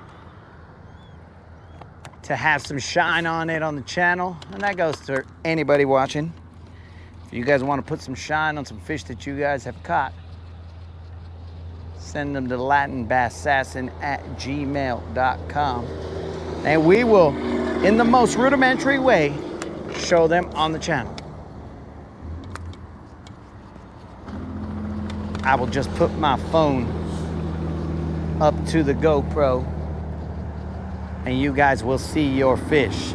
Speaker 1: to have some shine on it on the channel. And that goes to anybody watching. If you guys want to put some shine on some fish that you guys have caught, send them to LatinBassAssassin@gmail.com. And we will, in the most rudimentary way, show them on the channel. I will just put my phone up to the GoPro and you guys will see your fish.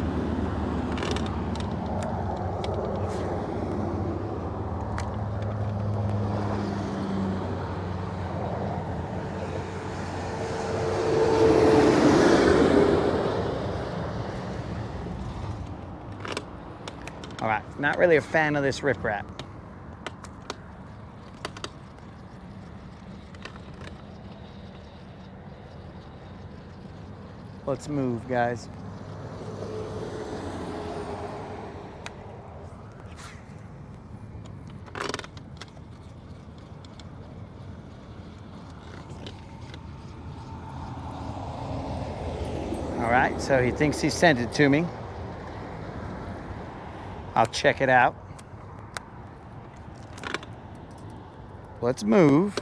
Speaker 1: All right, not really a fan of this riprap. Let's move, guys. All right, so he thinks he sent it to me. I'll check it out. Let's move.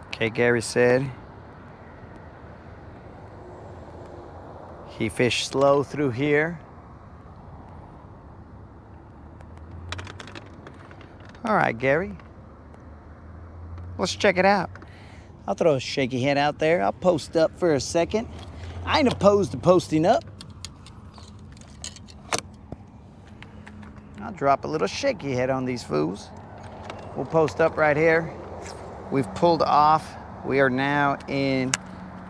Speaker 1: Okay, Gary said he fished slow through here. All right, Gary. Let's check it out. I'll throw a shaky head out there. I'll post up for a second. I ain't opposed to posting up. I'll drop a little shaky head on these fools. We'll post up right here. We've pulled off. We are now in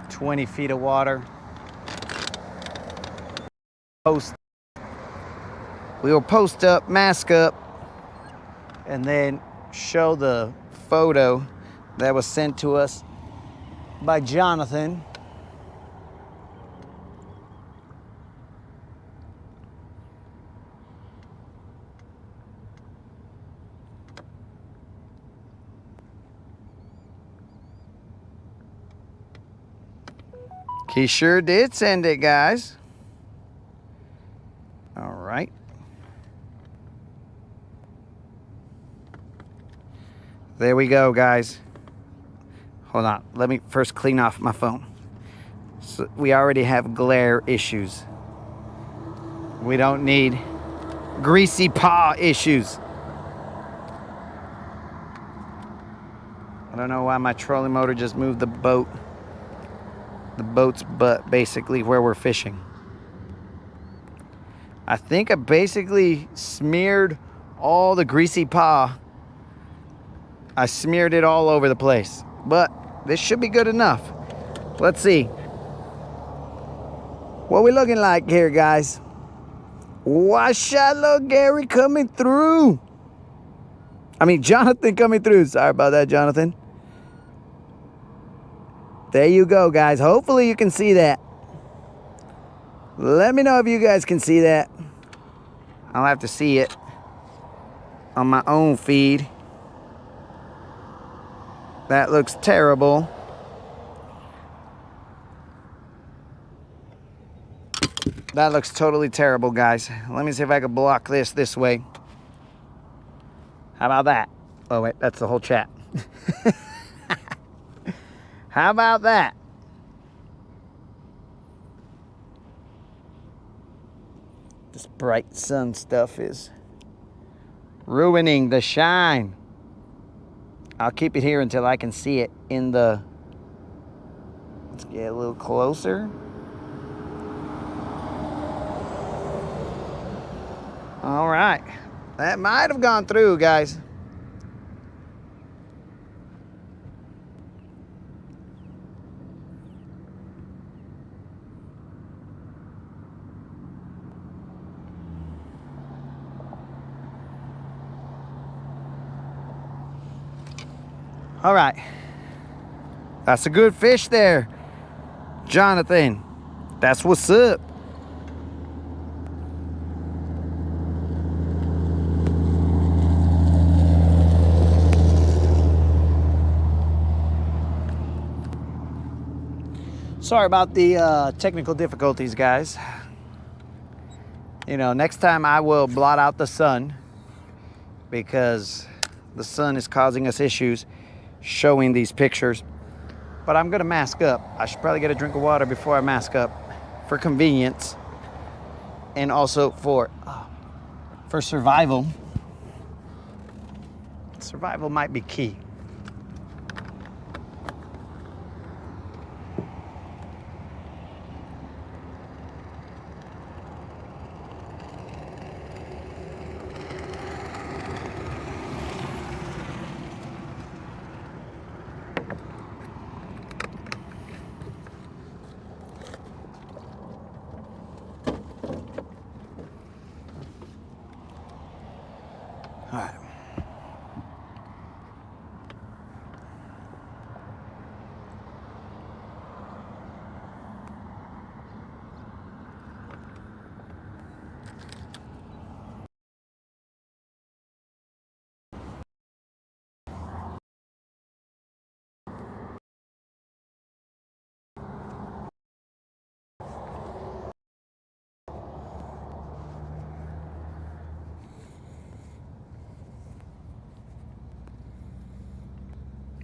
Speaker 1: 20 feet of water. We will post up, mask up, and then show the photo that was sent to us by Jonathan. He sure did send it, guys. All right. There we go, guys. Hold on. Let me first clean off my phone. So we already have glare issues. We don't need greasy paw issues. I don't know why my trolling motor just moved the boat. The boat's butt, basically, where we're fishing. I think I basically smeared all the greasy paw. I smeared it all over the place. But this should be good enough. Let's see. What we looking like here, guys? Wash out, little Gary coming through. I mean, Jonathan coming through. Sorry about that, Jonathan. There you go, guys. Hopefully you can see that. Let me know if you guys can see that. I'll have to see it on my own feed. That looks terrible. That looks totally terrible, guys. Let me see if I can block this way. How about that? Oh, wait, that's the whole chat. How about that? This bright sun stuff is ruining the shine. I'll keep it here until I can see it in the... Let's get a little closer. All right. That might have gone through, guys. All right. That's a good fish there, Jonathan. That's what's up. Sorry about the technical difficulties, guys. You know, next time I will blot out the sun because the sun is causing us issues showing these pictures. But I'm gonna mask up. I should probably get a drink of water before I mask up for convenience and also for survival. Survival might be key. All right.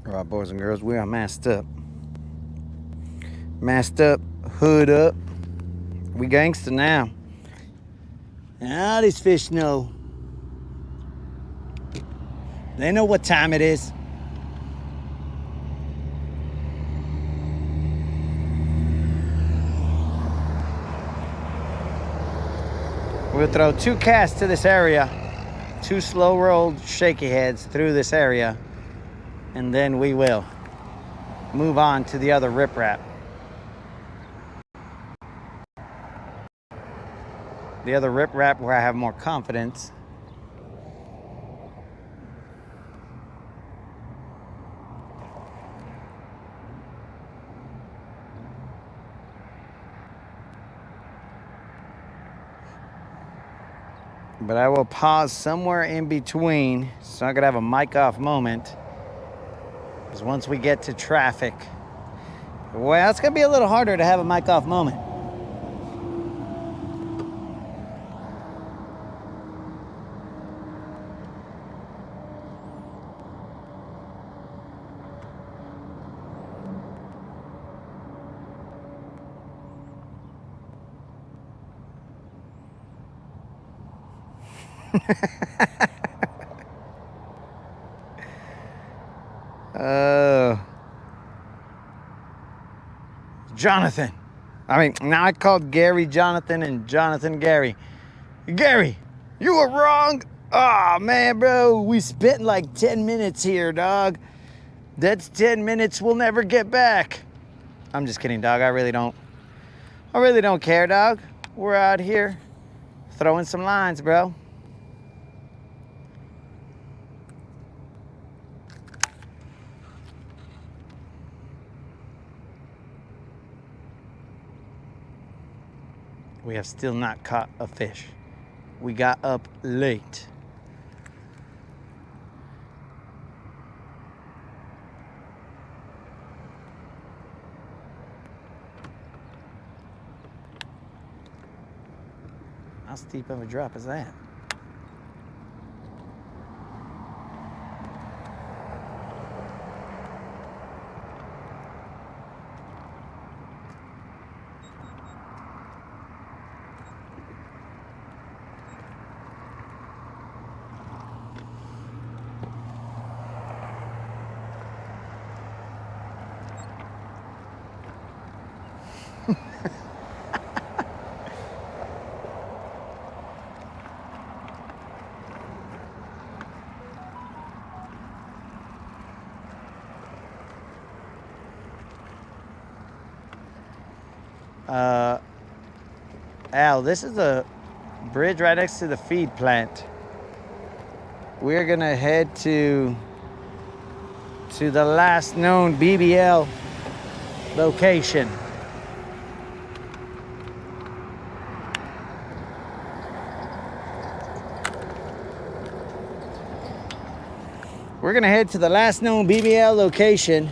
Speaker 1: All right, boys and girls, we are masked up. Masked up, hood up. We gangsta now. Now these fish know. They know what time it is. We'll throw 2 casts to this area. 2 slow-rolled shaky heads through this area. And then we will move on to the other riprap. The other riprap where I have more confidence. But I will pause somewhere in between, so I'm gonna have a mic off moment. Because once we get to traffic, well, it's gonna be a little harder to have a mic off moment. Jonathan. I mean, now I called Gary Jonathan and Jonathan Gary. Gary, you were wrong. Oh man, bro, we spent like 10 minutes here, dog. That's 10 minutes we'll never get back. I'm just kidding, dog. I really don't care, dog. We're out here throwing some lines, bro. We have still not caught a fish. We got up late. How steep of a drop is that? Al, this is a bridge right next to the feed plant. We're gonna head to the last known BBL location. We're gonna head to the last known BBL location.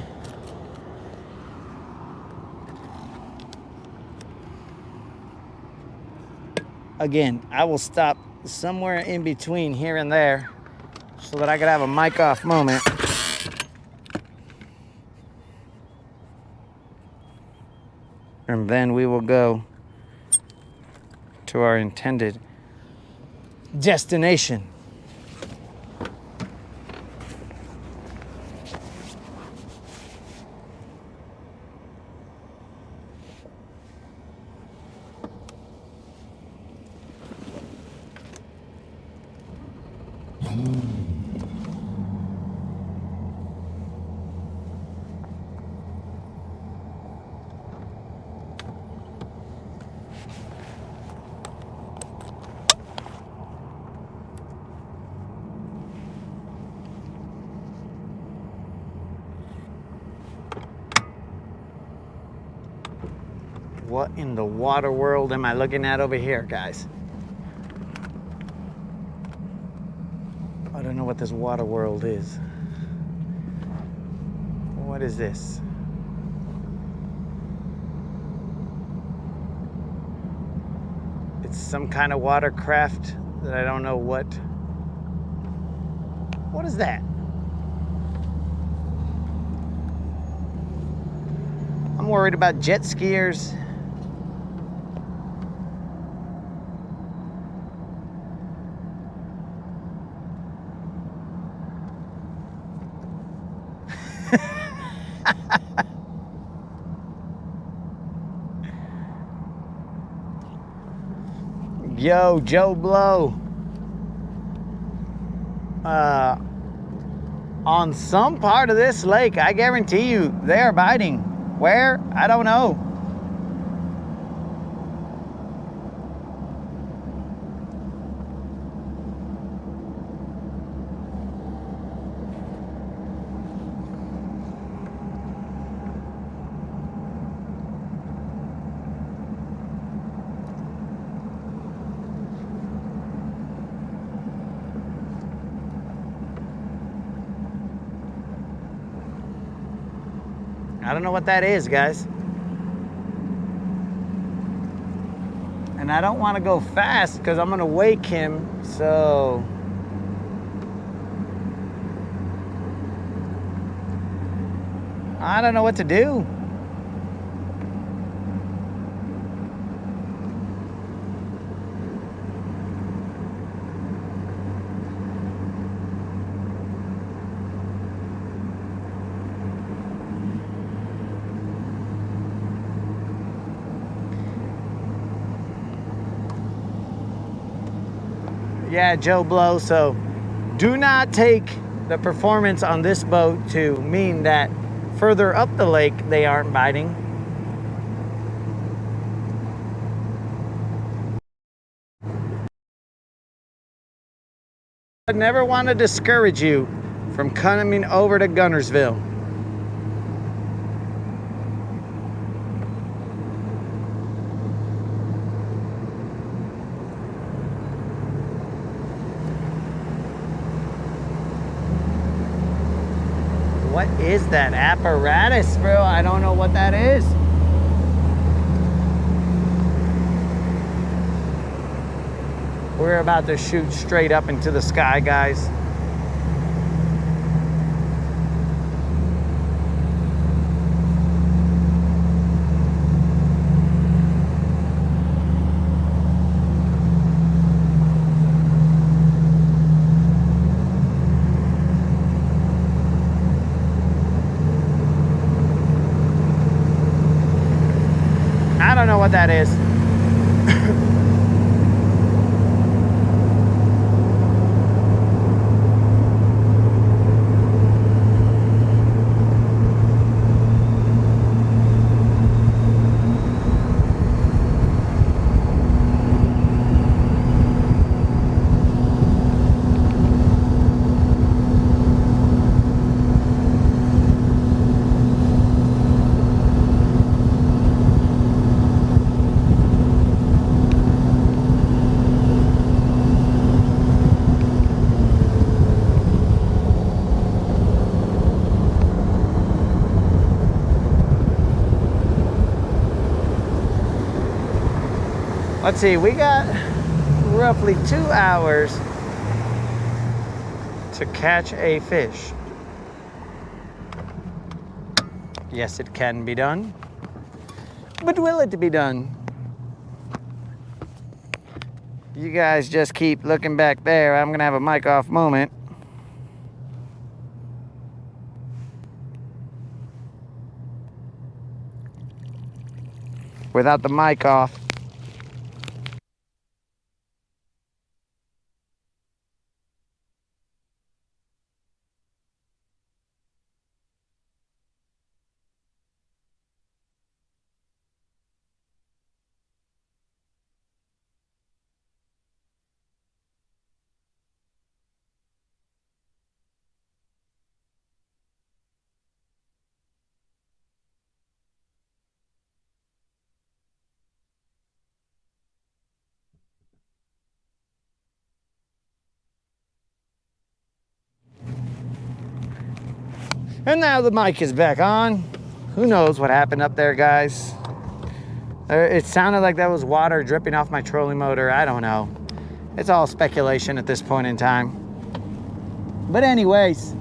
Speaker 1: Again, I will stop somewhere in between here and there so that I could have a mic off moment. And then we will go to our intended destination. What in the water world am I looking at over here, guys? I don't know what this water world is. What is this? It's some kind of watercraft that I don't know what. What is that? I'm worried about jet skiers. Yo, Joe Blow. On some part of this lake, I guarantee you, they are biting. Where? I don't know. I don't know what that is, guys. And I don't want to go fast because I'm going to wake him, so... I don't know what to do. Yeah, Joe Blow. So do not take the performance on this boat to mean that further up the lake they aren't biting. I never want to discourage you from coming over to Guntersville. What is that apparatus, bro? I don't know what that is. We're about to shoot straight up into the sky, guys. I don't know what that is. Let's see, we got roughly 2 hours to catch a fish. Yes, it can be done, but will it be done? You guys just keep looking back there. I'm gonna have a mic off moment. Without the mic off. And now the mic is back on. Who knows what happened up there, guys? It sounded like that was water dripping off my trolling motor. I don't know. It's all speculation at this point in time. But anyways,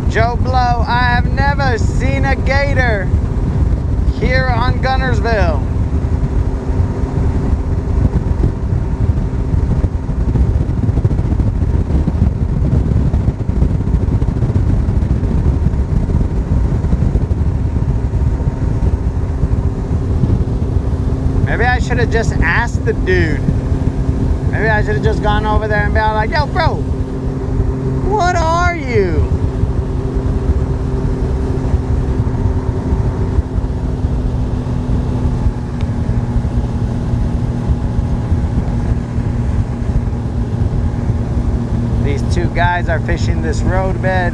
Speaker 1: Joe Blow, I have never seen a gator here on Guntersville. Maybe I should have just asked the dude. Maybe I should have just gone over there and been like, yo, bro, what are you? These two guys are fishing this roadbed.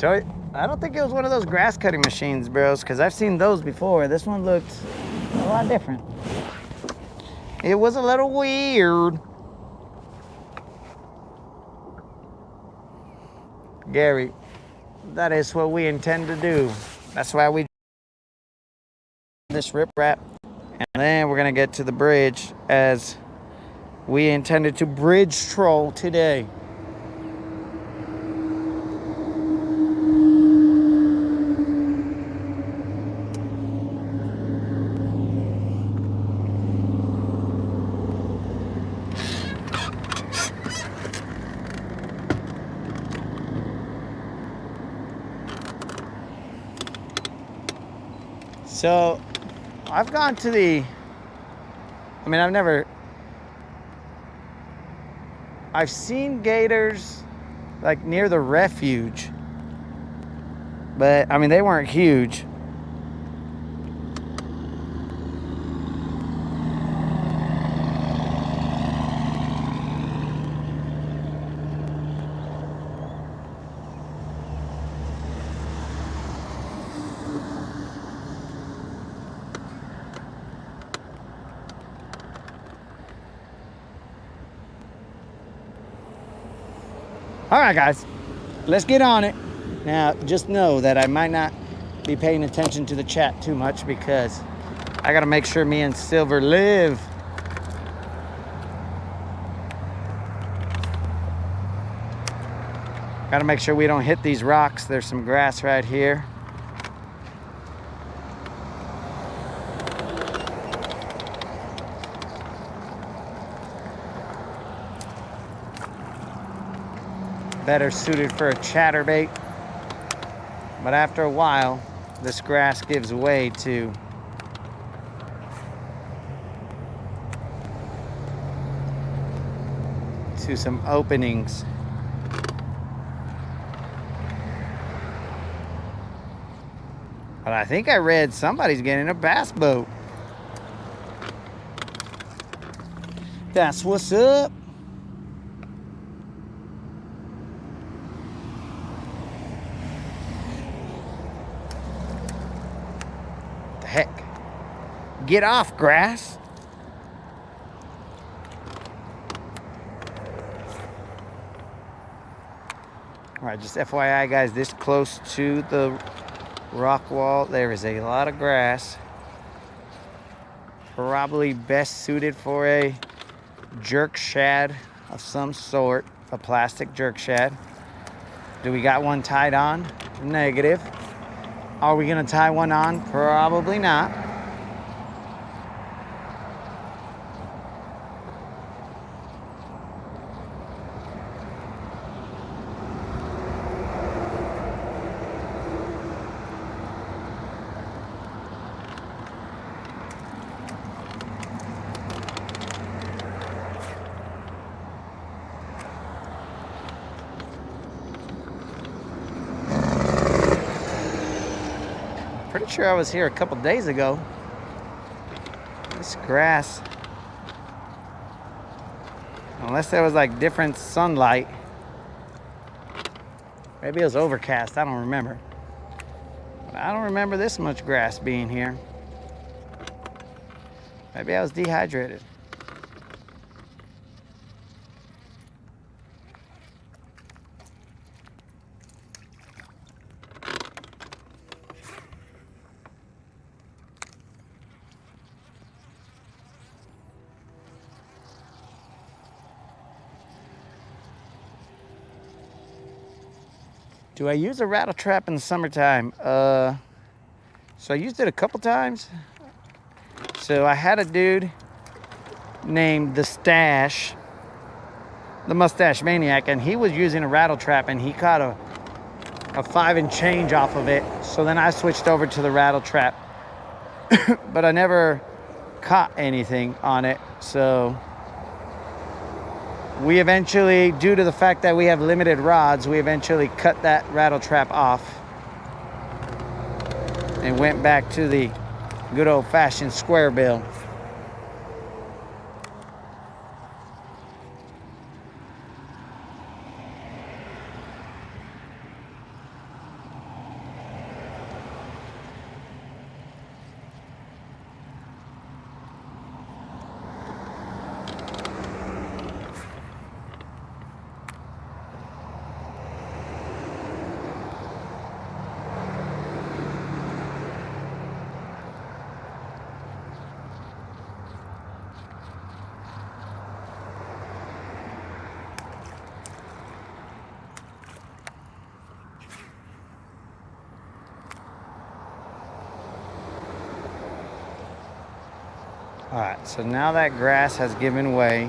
Speaker 1: So I don't think it was one of those grass cutting machines, bros, because I've seen those before. This one looked a lot different. It was a little weird. Gary, that is what we intend to do. That's why we this riprap. And then we're going to get to the bridge as we intended to bridge troll today. So I've gone to I've seen gators like near the refuge, but I mean, they weren't huge. All right, guys, let's get on it. Now, just know that I might not be paying attention to the chat too much because I got to make sure me and Silver live. Got to make sure we don't hit these rocks. There's some grass right here. Better suited for a chatterbait, but after a while this grass gives way to some openings. But I think I read somebody's getting a bass boat. That's what's up. Heck, get off, grass. All right, just FYI, guys, this close to the rock wall, there is a lot of grass. Probably best suited for a jerk shad of some sort, a plastic jerk shad. Do we got one tied on? Negative. Are we gonna tie one on? Probably not. Pretty sure I was here a couple days ago. This grass, unless there was like different sunlight, maybe it was overcast, I don't remember. But I don't remember this much grass being here. Maybe I was dehydrated. Do I use a rattle trap in the summertime? So I used it a couple times. So I had a dude named the Mustache Maniac, and he was using a rattle trap, and he caught a 5 and change off of it. So then I switched over to the rattle trap, but I never caught anything on it. So we eventually, due to the fact that we have limited rods, we eventually cut that rattle trap off and went back to the good old-fashioned square bill. All right, so now that grass has given way.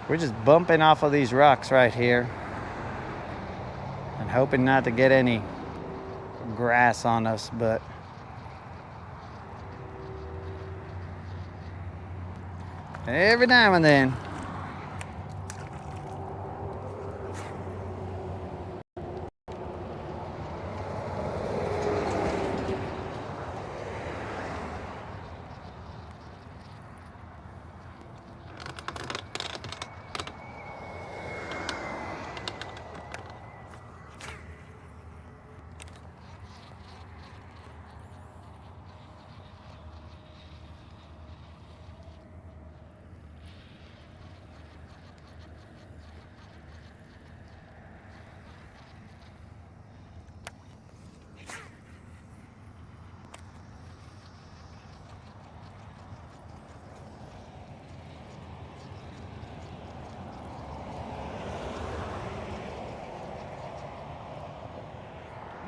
Speaker 1: We're just bumping off of these rocks right here and hoping not to get any grass on us, but every now and then.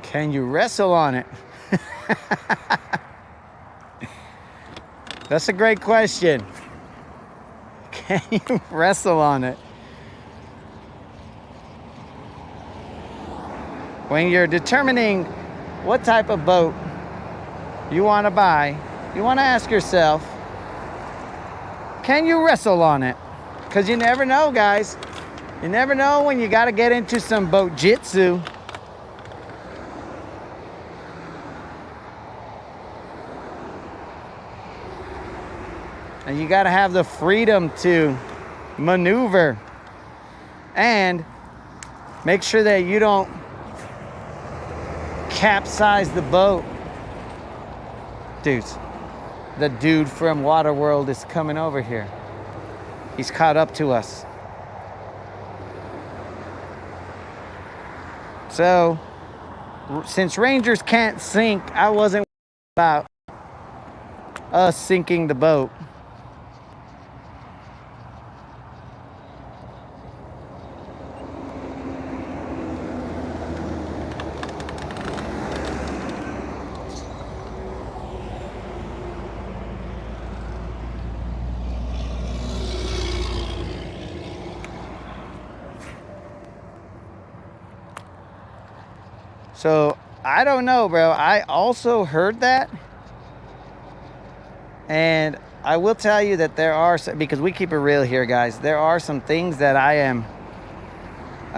Speaker 1: Can you wrestle on it? That's a great question. Can you wrestle on it? When you're determining what type of boat you want to buy, you want to ask yourself, can you wrestle on it? Because you never know, guys. You never know when you got to get into some boat jitsu. And you got to have the freedom to maneuver and make sure that you don't capsize the boat. Dudes, the dude from Waterworld is coming over here. He's caught up to us. So, since Rangers can't sink, I wasn't about us sinking the boat. So, I don't know, bro. I also heard that. And I will tell you that there are, because we keep it real here, guys, there are some things that I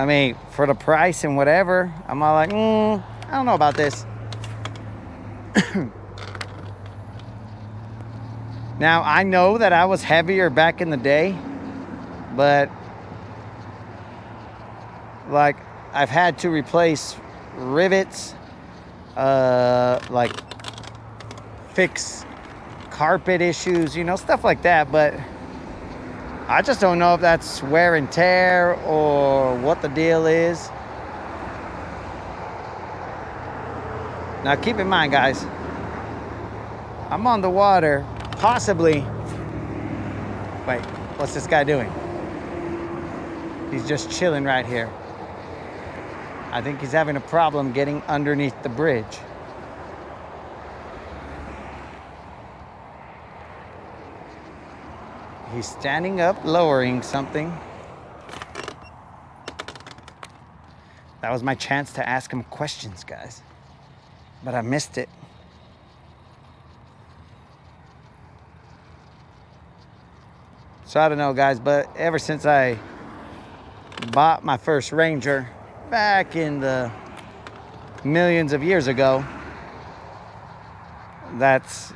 Speaker 1: mean, for the price and whatever, I'm all like, I don't know about this. Now, I know that I was heavier back in the day, but like, I've had to replace rivets, like fix carpet issues, you know, stuff like that. But I just don't know if that's wear and tear or what the deal is. Now keep in mind, guys, I'm on the water, possibly, wait, What's this guy doing? He's just chilling right here. I think he's having a problem getting underneath the bridge. He's standing up, lowering something. That was my chance to ask him questions, guys. But I missed it. So I don't know, guys, but ever since I bought my first Ranger back in the millions of years ago, that's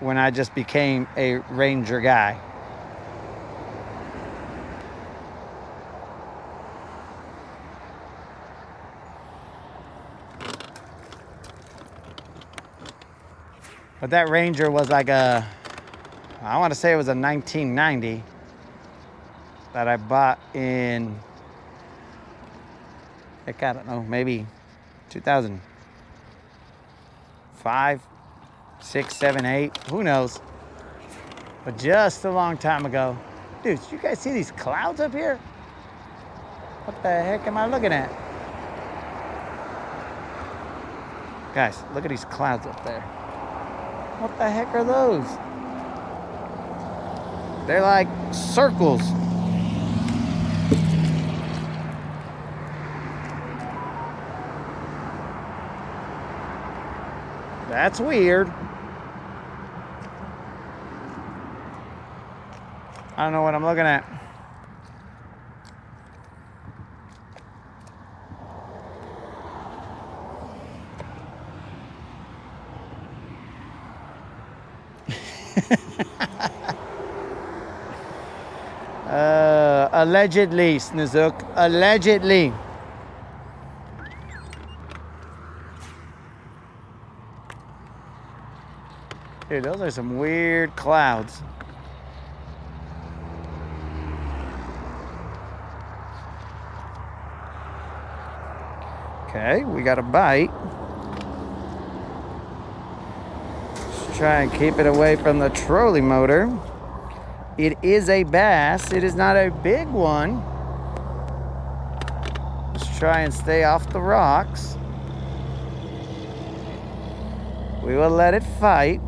Speaker 1: when I just became a Ranger guy. But that Ranger was like I want to say it was a 1990 that I bought in, heck, I don't know, maybe 2005, 6, 7, 8, who knows? But just a long time ago. Dude, you guys see these clouds up here? What the heck am I looking at? Guys, look at these clouds up there. What the heck are those? They're like circles. That's weird. I don't know what I'm looking at. Allegedly, Snozook. Allegedly. Dude, those are some weird clouds. Okay, we got a bite. Let's try and keep it away from the trolling motor. It is a bass. It is not a big one. Let's try and stay off the rocks. We will let it fight.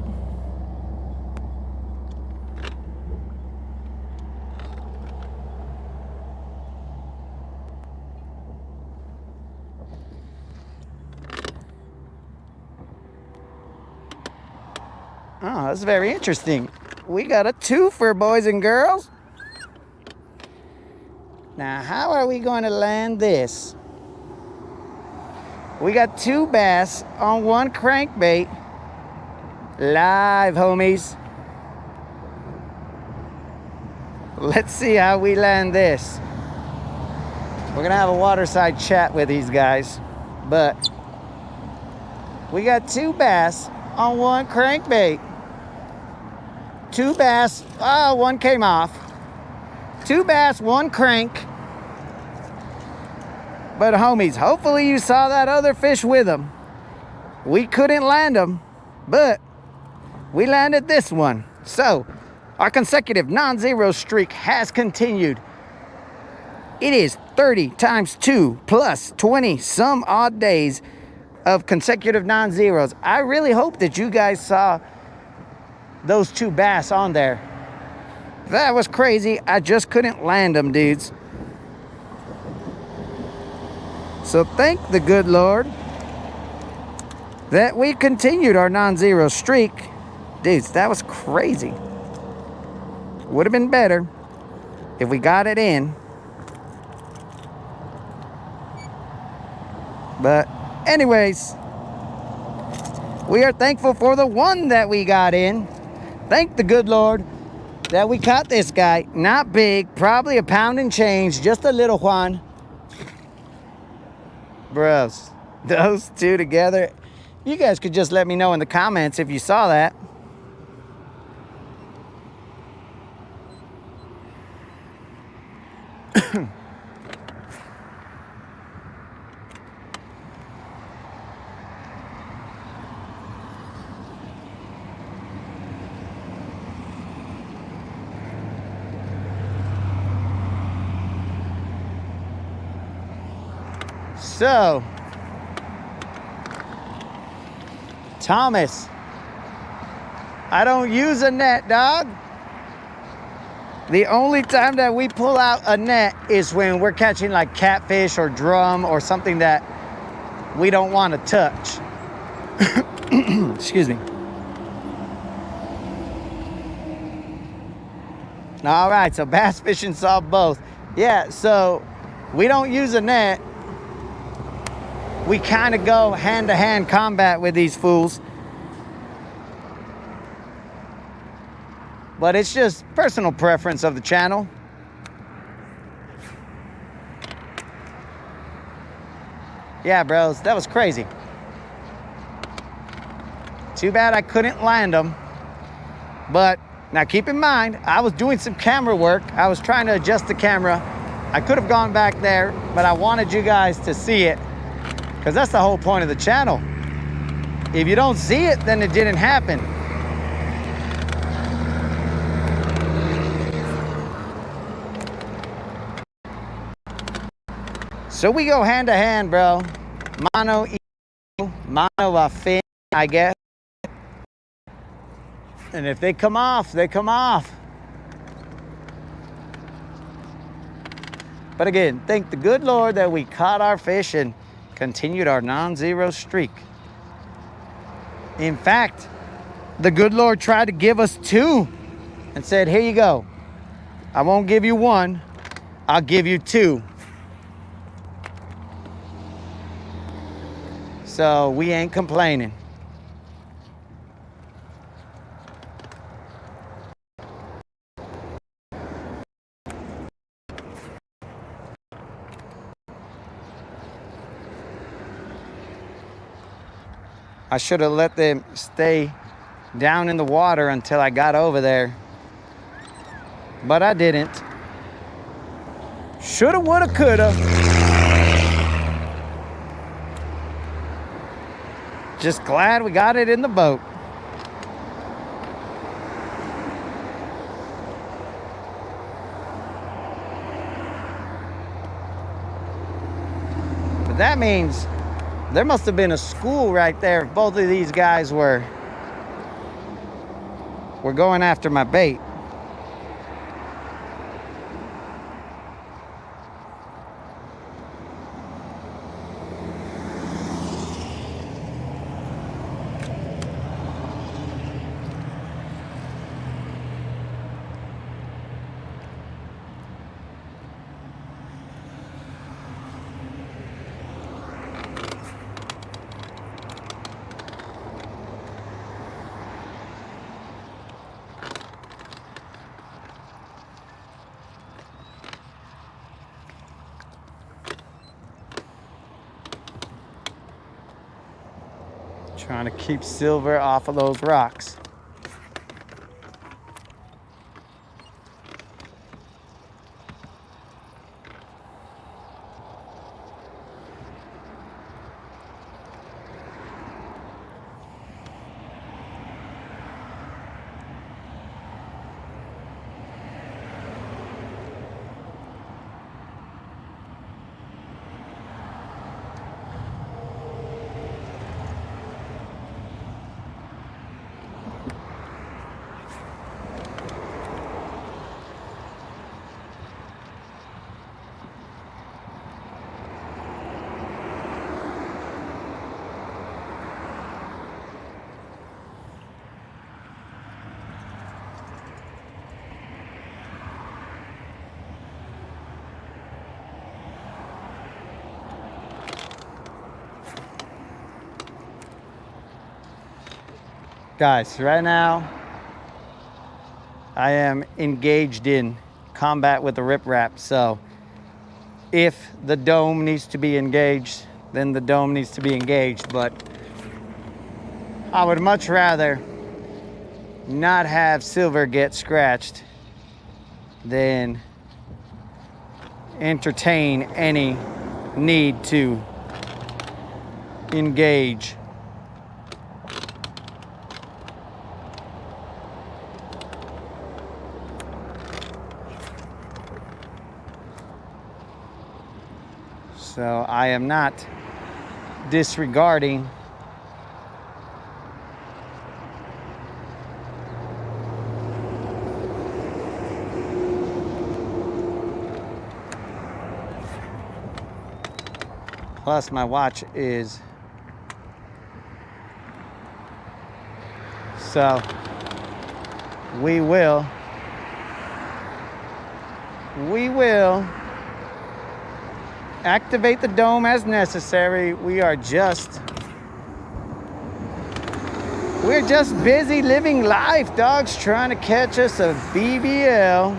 Speaker 1: Oh, that's very interesting. We got a twofer, boys and girls. Now, how are we going to land this? We got two bass on one crankbait. Live, homies. Let's see how we land this. We're going to have a waterside chat with these guys. But we got two bass on one crankbait. Two bass, one came off. Two bass, one crank. But homies, hopefully you saw that other fish with them. We couldn't land them, but we landed this one. So, our consecutive non-zero streak has continued. It is 30 times 2 plus 20 some odd days of consecutive non-zeros. I really hope that you guys saw those two bass on there. That was crazy. I just couldn't land them, dudes. So thank the good Lord that we continued our non-zero streak. Dudes, that was crazy. Would have been better if we got it in. But anyways, we are thankful for the one that we got in. Thank the good Lord that we caught this guy. Not big, probably a pound and change, just a little one. Bros, those two together. You guys could just let me know in the comments if you saw that. So, Thomas, I don't use a net, dog. The only time that we pull out a net is when we're catching like catfish or drum or something that we don't want to touch. Excuse me. All right, so bass fishing solved both. Yeah, so we don't use a net. We kind of go hand-to-hand combat with these fools. But it's just personal preference of the channel. Yeah, bros, that was crazy. Too bad I couldn't land them. But now keep in mind, I was doing some camera work. I was trying to adjust the camera. I could have gone back there, but I wanted you guys to see it, because that's the whole point of the channel. If you don't see it, then it didn't happen. So we go hand to hand, bro. Mano a fin, I guess. And if they come off, they come off. But again, thank the good Lord that we caught our fish and continued our non-zero streak. In fact, the good Lord tried to give us 2 and said, here you go. I won't give you 1, I'll give you 2. So we ain't complaining. I should have let them stay down in the water until I got over there, but I didn't. Shoulda, woulda, coulda. Just glad we got it in the boat. But that means there must have been a school right there if both of these guys were going after my bait. Trying to keep silver off of those rocks. Guys, right now, I am engaged in combat with the riprap. So if the dome needs to be engaged, then the dome needs to be engaged. But I would much rather not have silver get scratched than entertain any need to engage. So I am not disregarding plus my watch is so we will activate the dome as necessary. We're just busy living life, dogs, trying to catch us a BBL.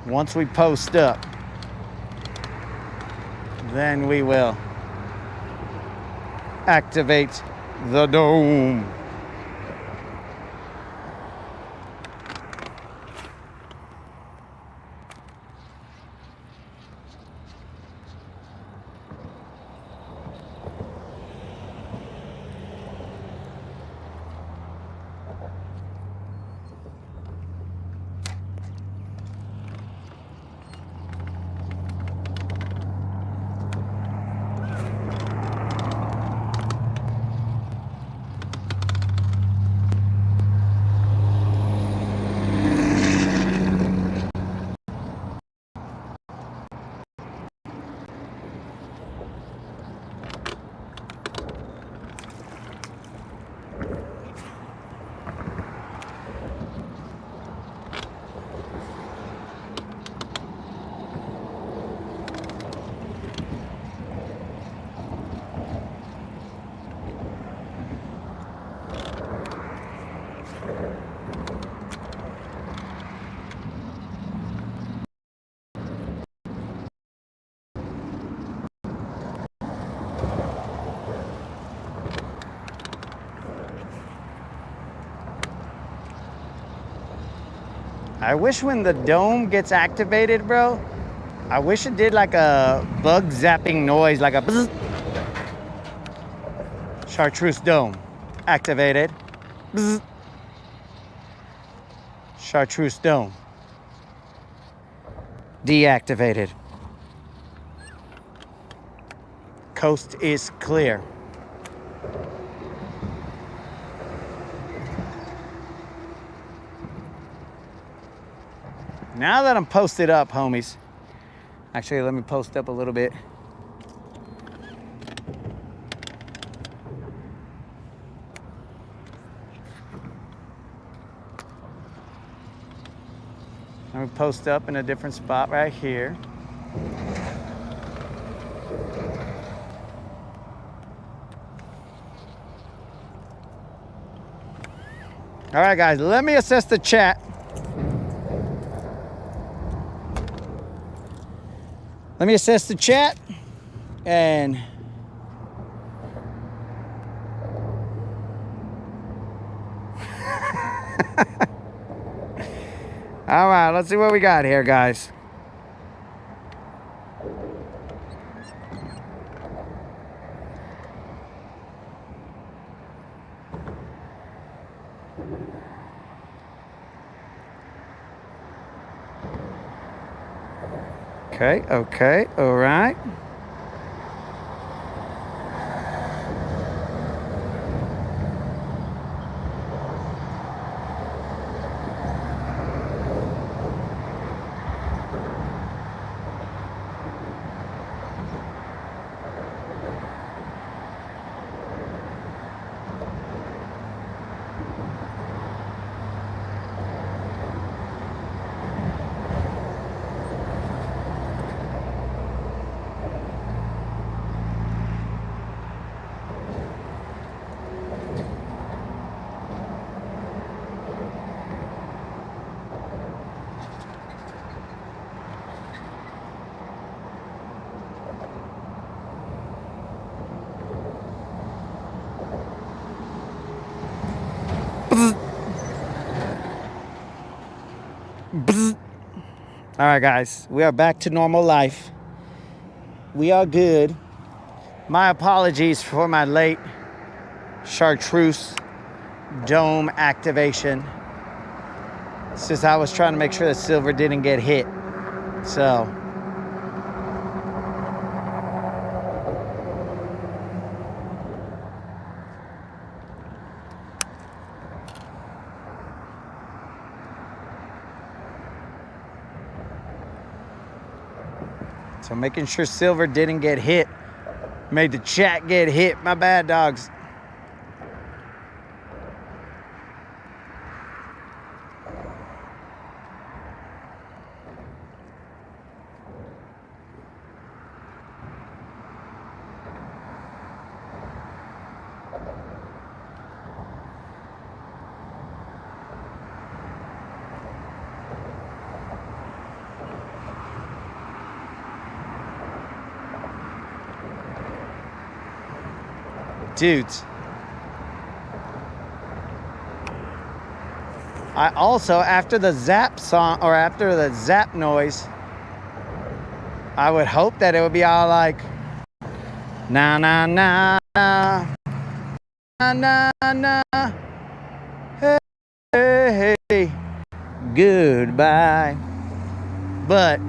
Speaker 1: Once we post up, then we will activate the dome. I wish when the dome gets activated, bro, I wish it did like a bug zapping noise, like a bzz. Chartreuse dome activated. Bzz. Chartreuse dome deactivated. Coast is clear. Now that I'm posted up, homies, actually let me post up a little bit. Let me post up in a different spot right here. All right, guys, let me assess the chat. Let me assess the chat and all right, let's see what we got here, guys. Okay, all right. Bzz. All right, guys, we are back to normal life. We are good. My apologies for my late chartreuse dome activation. It's just I was trying to make sure the silver didn't get hit. So making sure silver didn't get hit. Made the chat get hit. My bad, dogs. Dudes, I also, after the zap song, or after the zap noise, I would hope that it would be all like, na na na na na na, hey, hey, hey, goodbye. But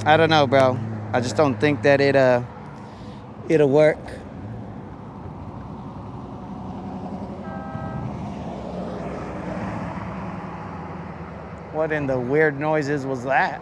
Speaker 1: I don't know, bro. I just don't think that it'll work. What in the weird noises was that?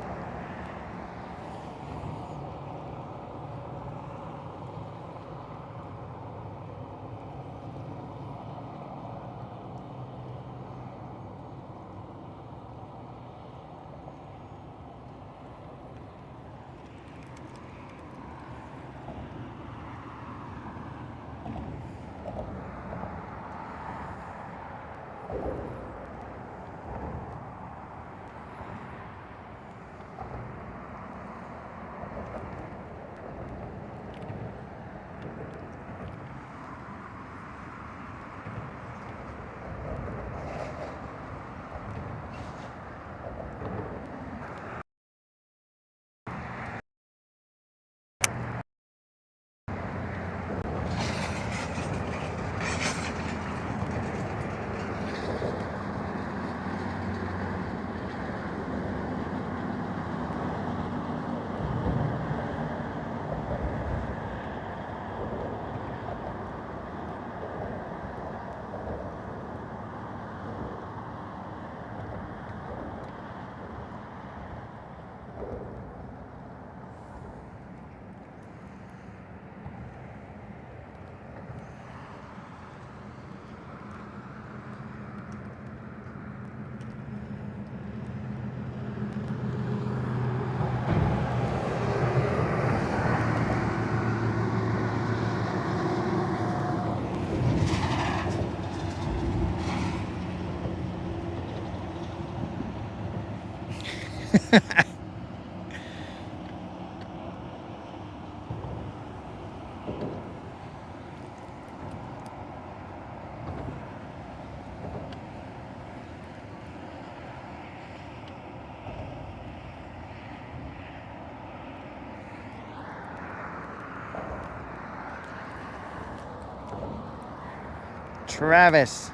Speaker 1: Travis,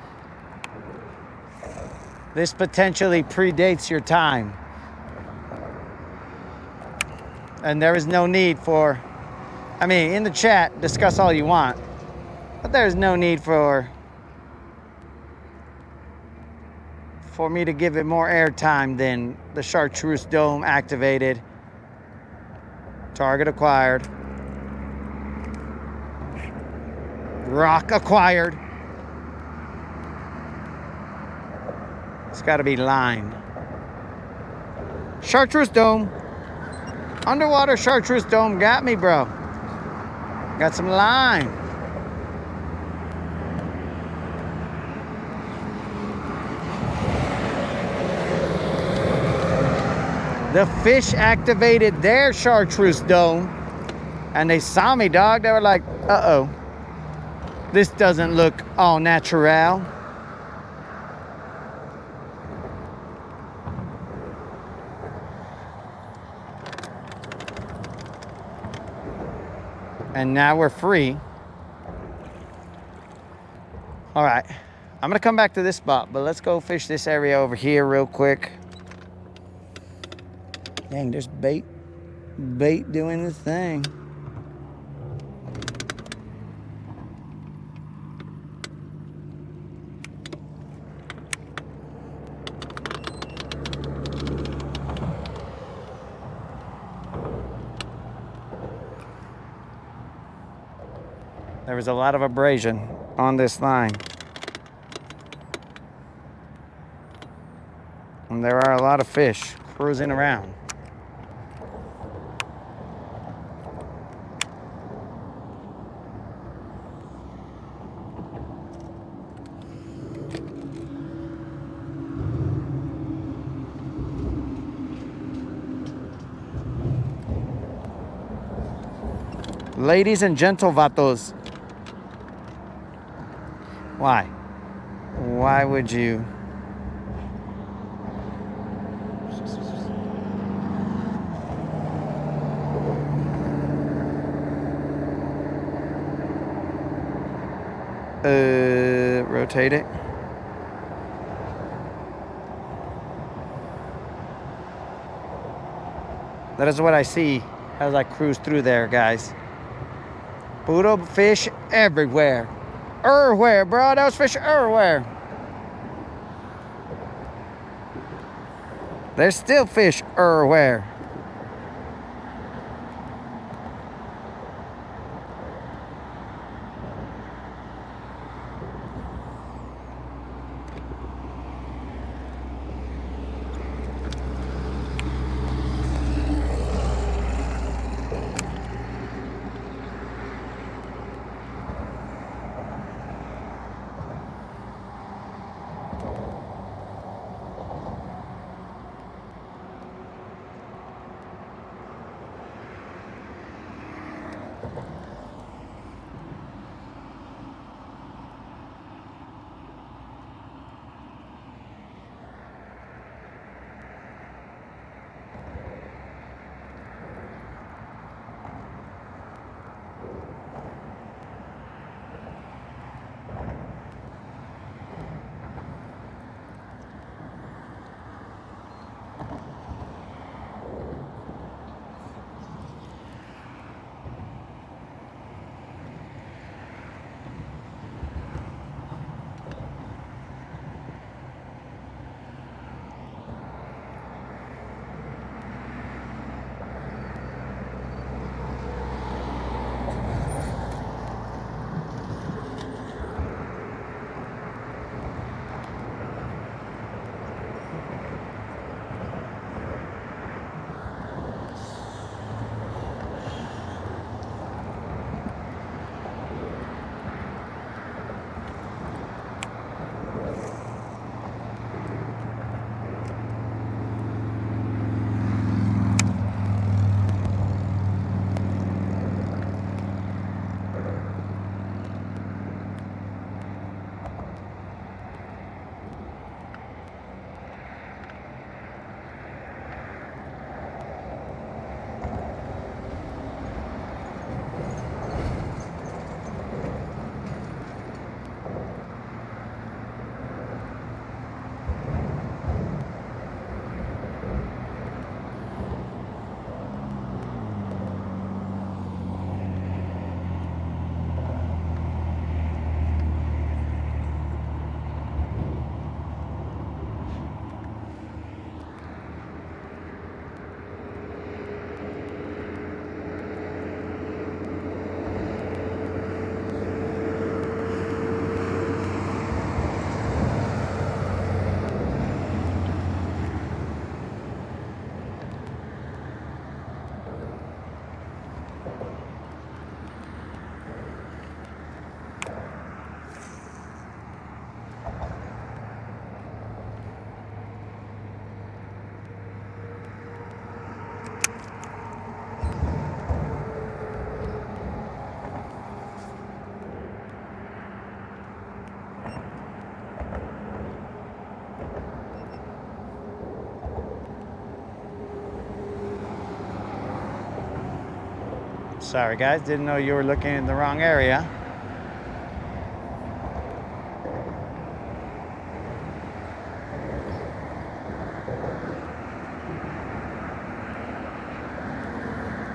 Speaker 1: this potentially predates your time. And there is no need for, I mean, in the chat, discuss all you want, but there's no need for me to give it more airtime than the chartreuse dome activated. Target acquired. Rock acquired. It's got to be line. Chartreuse dome. Underwater chartreuse dome got me, bro. Got some line. The fish activated their chartreuse dome and they saw me, dog. They were like, uh-oh. This doesn't look all natural. And now we're free. All right, I'm gonna come back to this spot, but let's go fish this area over here real quick. Dang, there's bait doing the thing. There was a lot of abrasion on this line. And there are a lot of fish cruising around. Ladies and gentle vatos. Why? Why would you? Rotate it. That is what I see as I cruise through there, guys. Puro fish everywhere. Everywhere, bro. Those fish everywhere. There's still fish everywhere. Sorry guys, didn't know you were looking in the wrong area.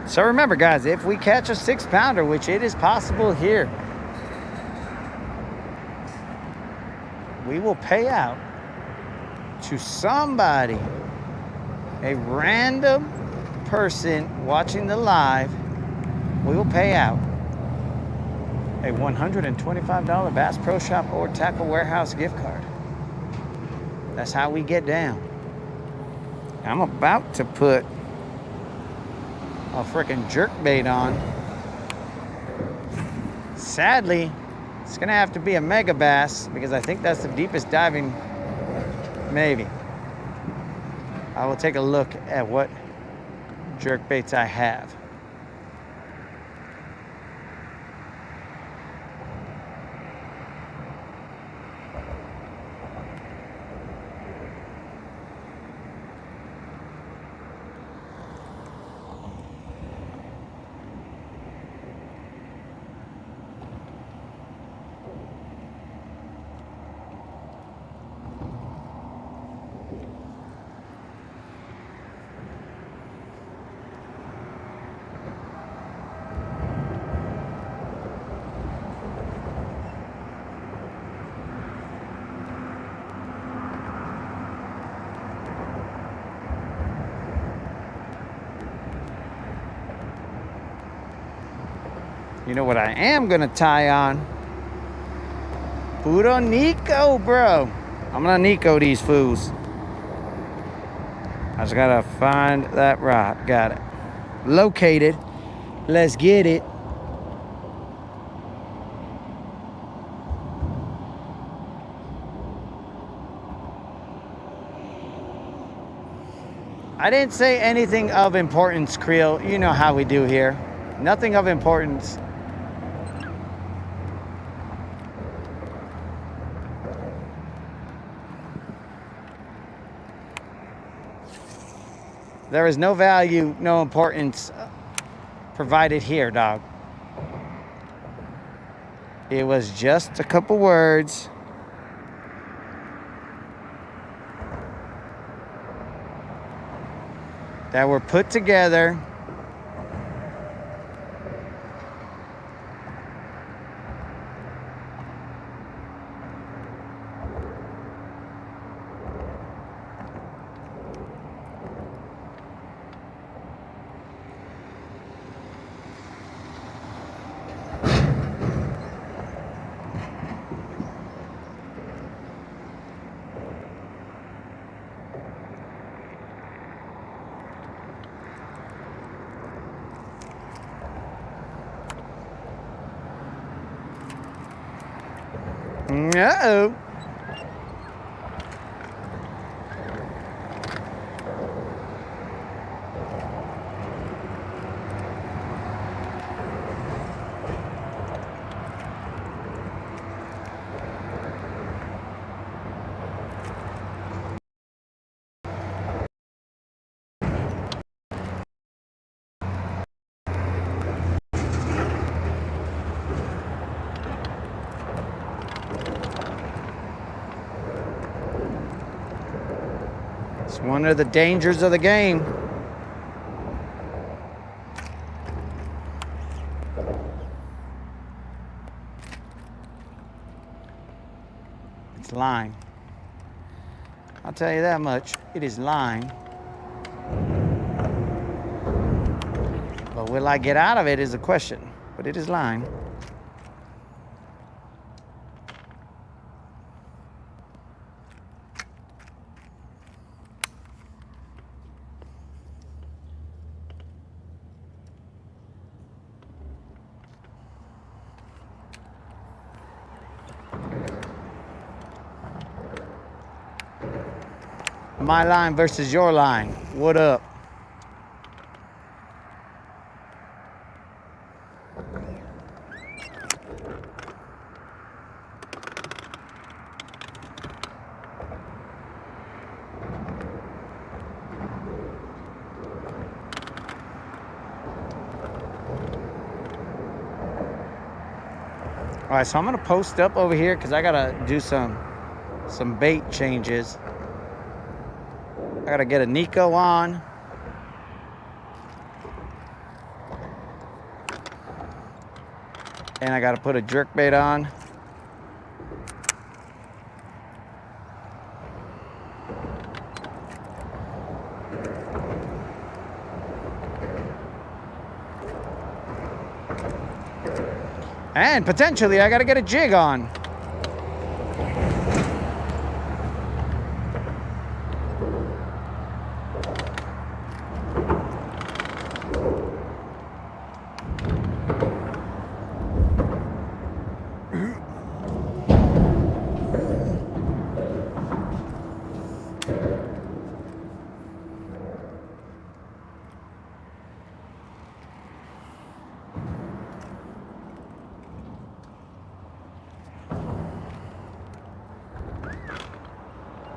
Speaker 1: So remember guys, if we catch a 6-pounder, which it is possible here, we will pay out to somebody, a random person watching the live. We will pay out a $125 Bass Pro Shop or Tackle Warehouse gift card. That's how we get down. I'm about to put a freaking jerkbait on. Sadly, it's gonna have to be a mega bass because I think that's the deepest diving, maybe. I will take a look at what jerkbaits I have. You know what I am gonna tie on? Puro Nico, bro. I'm gonna Nico these fools. I just gotta find that rod. Got it. Located. Let's get it. I didn't say anything of importance, Creel. You know how we do here. Nothing of importance. There is no value, no importance provided here, dog. It was just a couple words. That were put together. Uh-oh. It's one of the dangers of the game. It's line. I'll tell you that much. It is line. But will I get out of it is a question. But it is line. My line versus your line. What up? All right, so I'm gonna post up over here because I gotta do some bait changes. I gotta get a Nico on. And I gotta put a jerkbait on. And potentially I gotta get a jig on.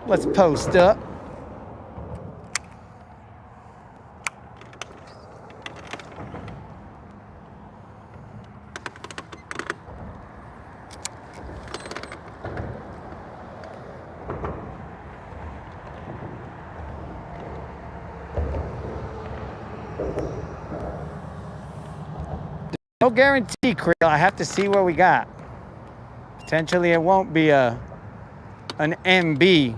Speaker 1: Let's post up. No guarantee, Krill. I have to see what we got. Potentially it won't be an MB.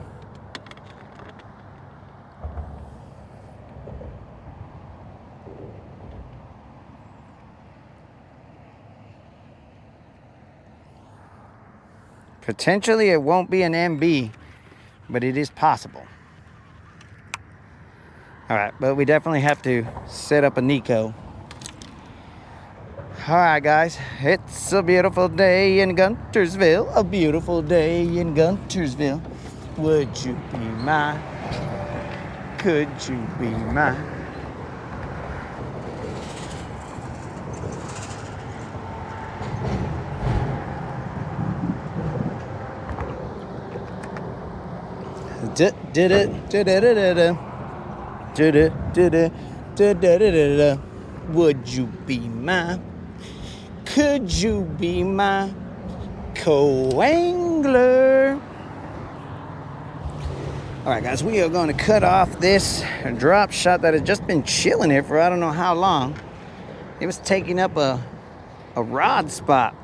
Speaker 1: Potentially it won't be an MB, but it is possible. All right, but we definitely have to set up a Nico. All right, guys, it's a beautiful day in Guntersville. A beautiful day in Guntersville. Would you be mine? Could you be mine? Would you be mine? Could you be my co-angler? All right, guys, we are going to cut off this drop shot that has just been chilling here for I don't know how long. It was taking up a rod spot.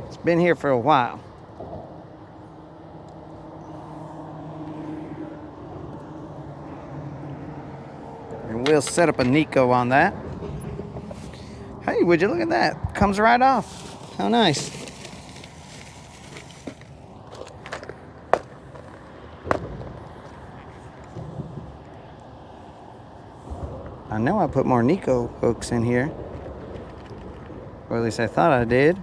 Speaker 1: It's been here for a while. And we'll set up a Nico on that. Hey, would you look at that? Comes right off. How nice. I know I put more Nico hooks in here. Or at least I thought I did.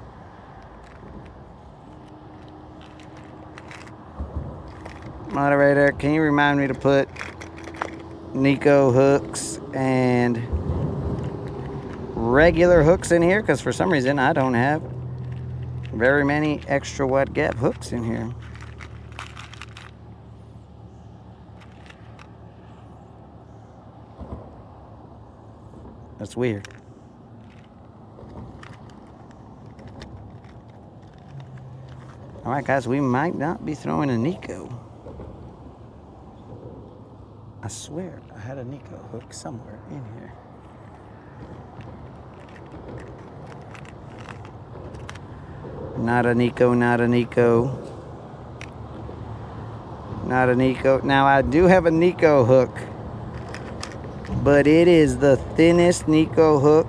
Speaker 1: Moderator, can you remind me to put Nico hooks and regular hooks in here? Because for some reason I don't have very many extra wet gap hooks in here. That's weird. All right, guys, we might not be throwing a Nico. I swear I had a Nico hook somewhere in here. Not a Nico, not a Nico. Not a Nico. Now I do have a Nico hook, but it is the thinnest Nico hook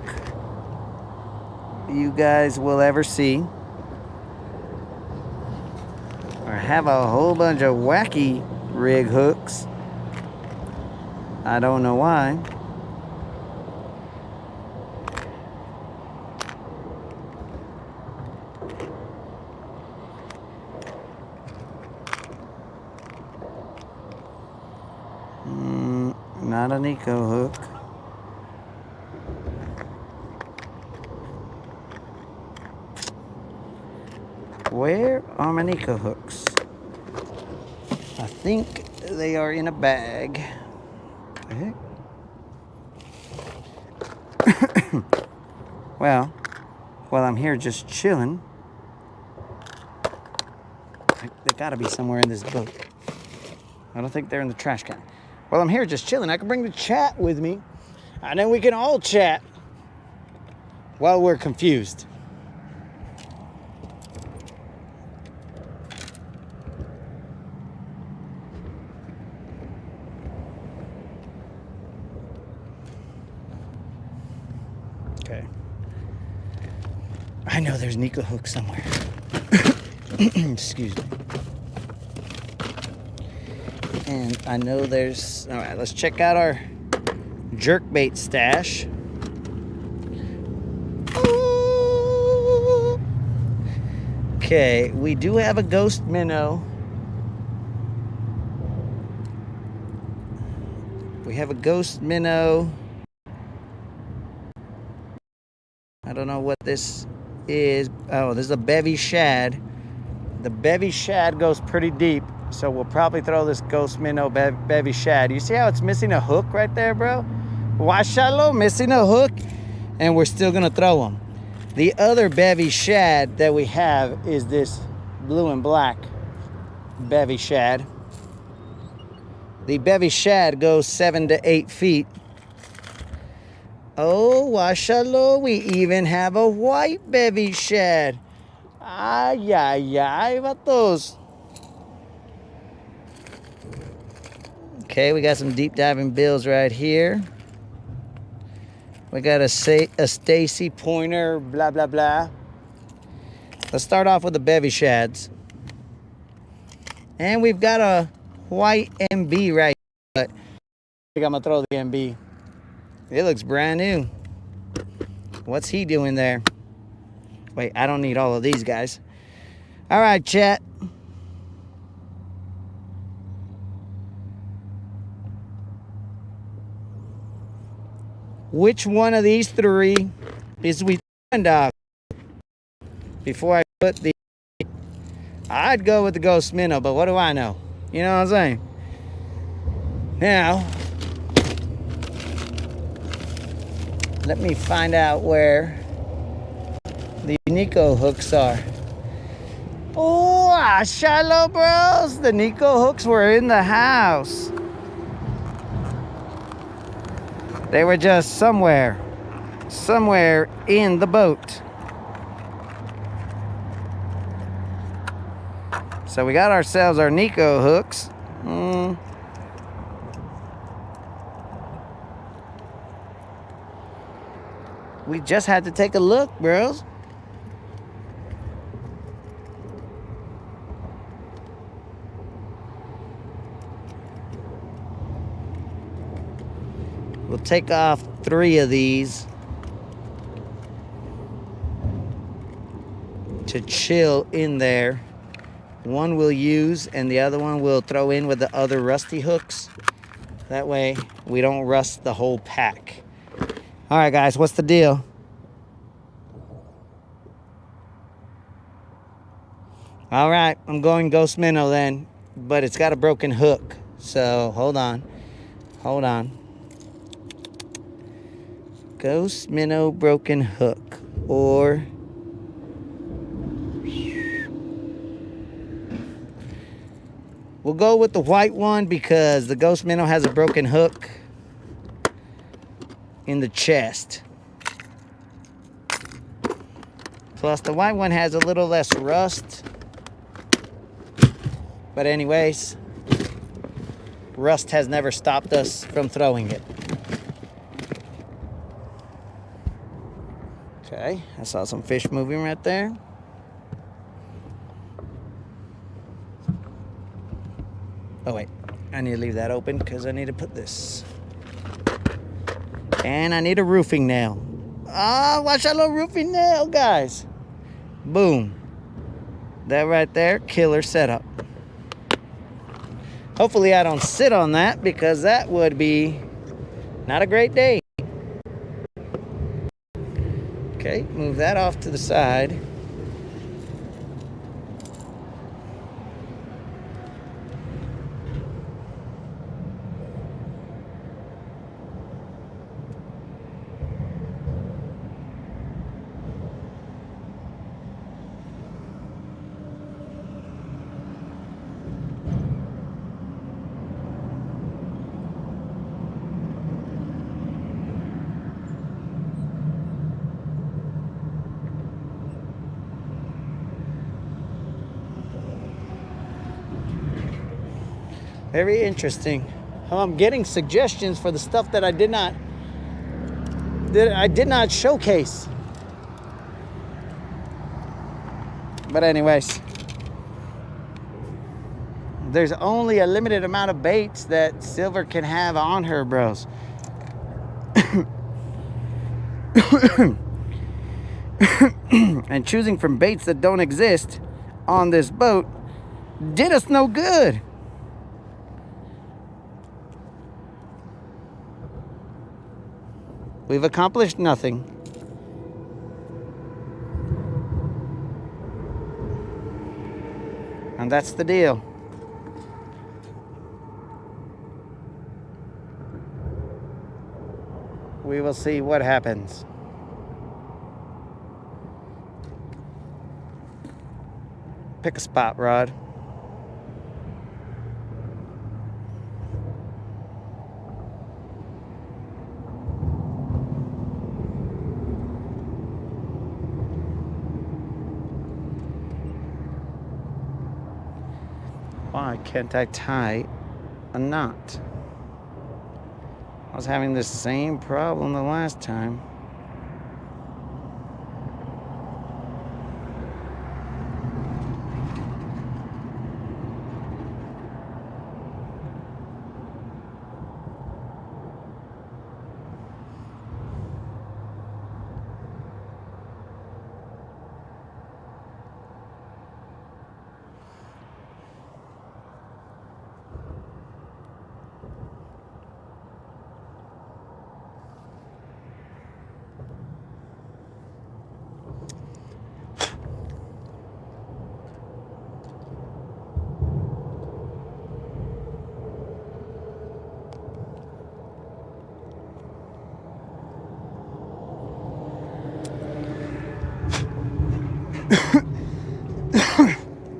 Speaker 1: you guys will ever see. I have a whole bunch of wacky rig hooks. I don't know why. Not a Nico hook. Where are my Nico hooks? I think they are in a bag. Well, while I'm here just chilling. They gotta be somewhere in this boat. I don't think they're in the trash can. While I'm here just chilling, I can bring the chat with me, and then we can all chat while we're confused. Okay. I know there's Nico Hook somewhere. Excuse me. And I know there's... All right, let's check out our jerkbait stash. Okay, we do have a ghost minnow. We have a ghost minnow. I don't know what this is. Oh, this is a bevy shad. The bevy shad goes pretty deep, so we'll probably throw this ghost minnow bevy shad. You see how it's missing a hook right there, bro? Why shallow? Missing a hook, and we're still gonna throw them. The other bevy shad that we have is this blue and black bevy shad. The bevy shad goes 7 to 8 feet. Oh, washallow, we even have a white bevy shad. Ay, ay, ay, vatos. Okay, we got some deep diving bills right here. We got a Stacy Pointer, blah, blah, blah. Let's start off with the bevy shads. And we've got a white MB right here, but I think I'm gonna throw the MB. It looks brand new. What's he doing there? Wait, I don't need all of these guys. All right, chat. Which one of these three is we throwing, dog? Before I put the... I'd go with the ghost minnow, but what do I know? You know what I'm saying? Now, let me find out where the Nico hooks are. Oh, shallow bros. The Nico hooks were in the house. They were just somewhere in the boat. So we got ourselves our Nico hooks. We just had to take a look, bros. We'll take off 3 of these to chill in there. One we'll use and the other one we'll throw in with the other rusty hooks. That way we don't rust the whole pack. All right, guys, what's the deal? All right, I'm going ghost minnow then, but it's got a broken hook. So hold on. Ghost minnow broken hook, or we'll go with the white one because the ghost minnow has a broken hook in the chest. Plus the white one has a little less rust. But anyways, rust has never stopped us from throwing it. Okay, I saw some fish moving right there. Oh wait, I need to leave that open because I need to put this. And I need a roofing nail. Watch that little roofing nail, guys. Boom. That right there, killer setup. Hopefully I don't sit on that because that would be not a great day. Okay, move that off to the side. Very interesting. I'm getting suggestions for the stuff that I did not showcase. But anyways, there's only a limited amount of baits that Silver can have on her, bros. And choosing from baits that don't exist on this boat did us no good. We've accomplished nothing. And that's the deal. We will see what happens. Pick a spot, Rod. Why can't I tie a knot? I was having the same problem the last time.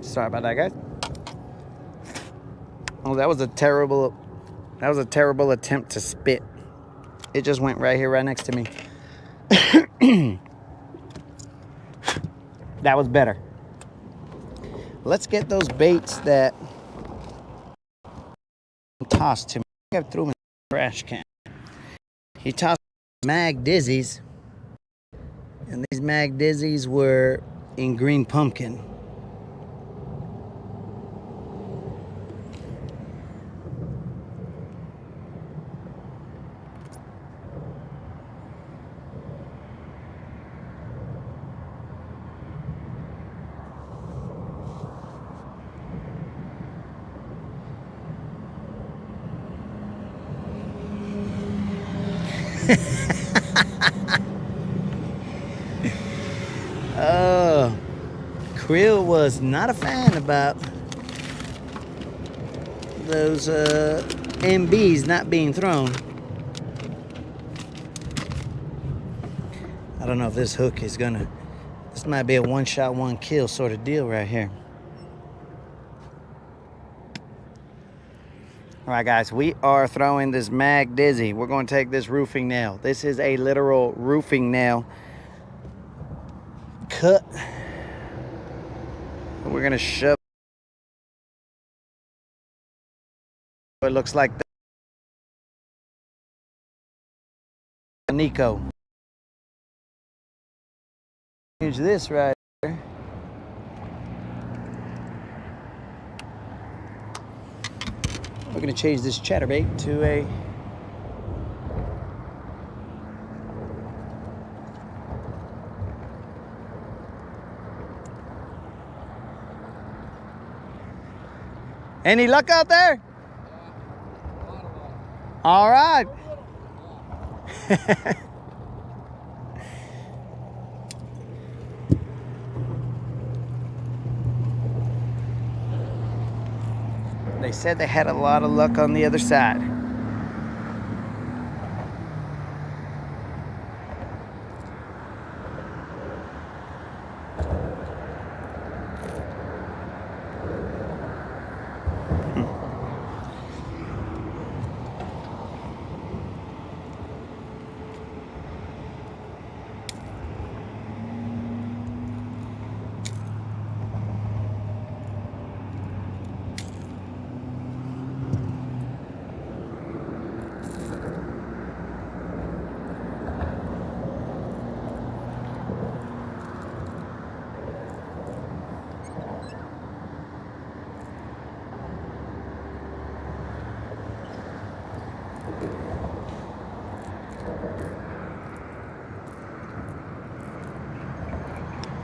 Speaker 1: Sorry about that, guys. Oh, that was a terrible attempt to spit. It just went right here, right next to me. That was better. Let's get those baits that tossed to me. I threw them in the trash can. He tossed mag dizzies, and these mag dizzies were in green pumpkin. Oh, Creel was not a fan about those MBs not being thrown. I don't know if this hook is gonna, this might be a one shot, one kill sort of deal right here. All right, guys, we are throwing this mag dizzy. We're going to take this roofing nail. This is a literal roofing nail cut. And we're going to shove. It looks like the Nico. Change this right here. We're going to change this chatterbait to a Any luck out there? All right. They said they had a lot of luck on the other side.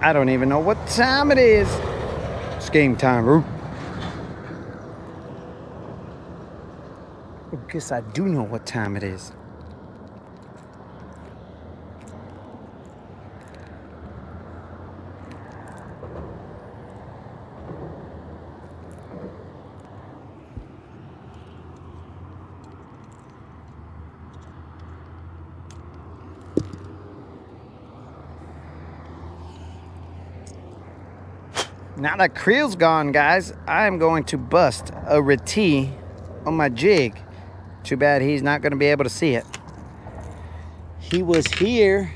Speaker 1: I don't even know what time it is. It's game time. Ooh. I guess I do know what time it is. Now that creel's gone, guys, I'm going to bust a retee on my jig. Too bad he's not going to be able to see it. He was here,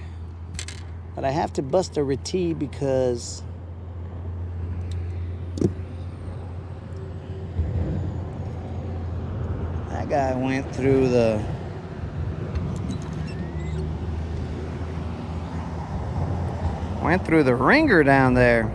Speaker 1: but I have to bust a retee because that guy went through the ringer down there.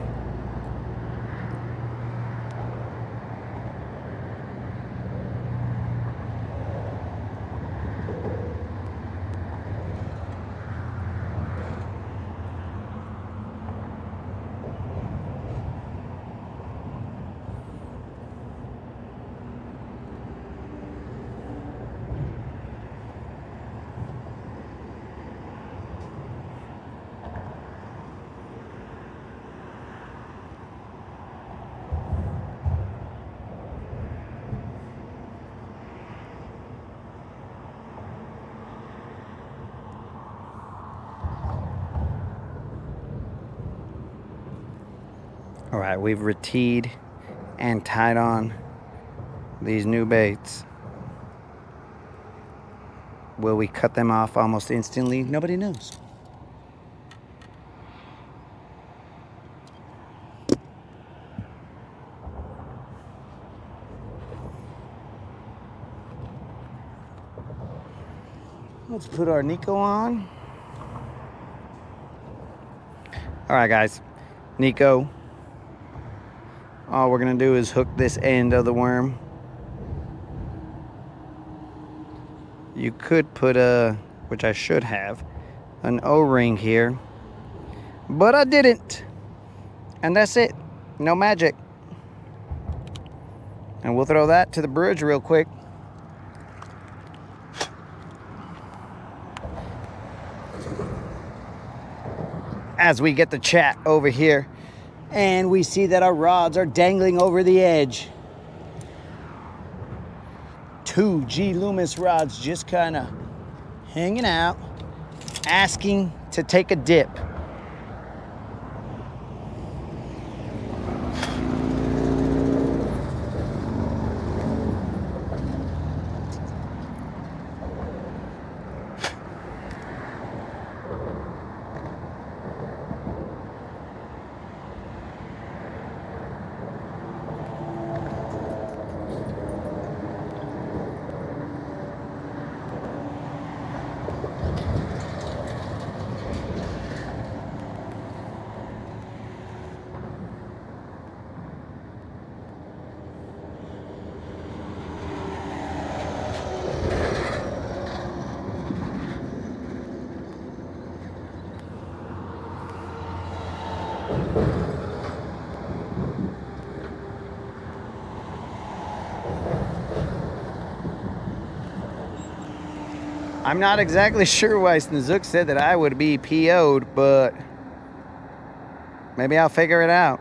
Speaker 1: All right, we've reteed and tied on these new baits. Will we cut them off almost instantly? Nobody knows. Let's put our Nico on. All right, guys, Nico. All we're gonna do is hook this end of the worm. You could put which I should have, an O-ring here, but I didn't. And that's it, no magic. And we'll throw that to the bridge real quick. As we get the chat over here, and we see that our rods are dangling over the edge. 2 G Loomis rods just kind of hanging out, asking to take a dip. I'm not exactly sure why Snazook said that I would be PO'd, but maybe I'll figure it out.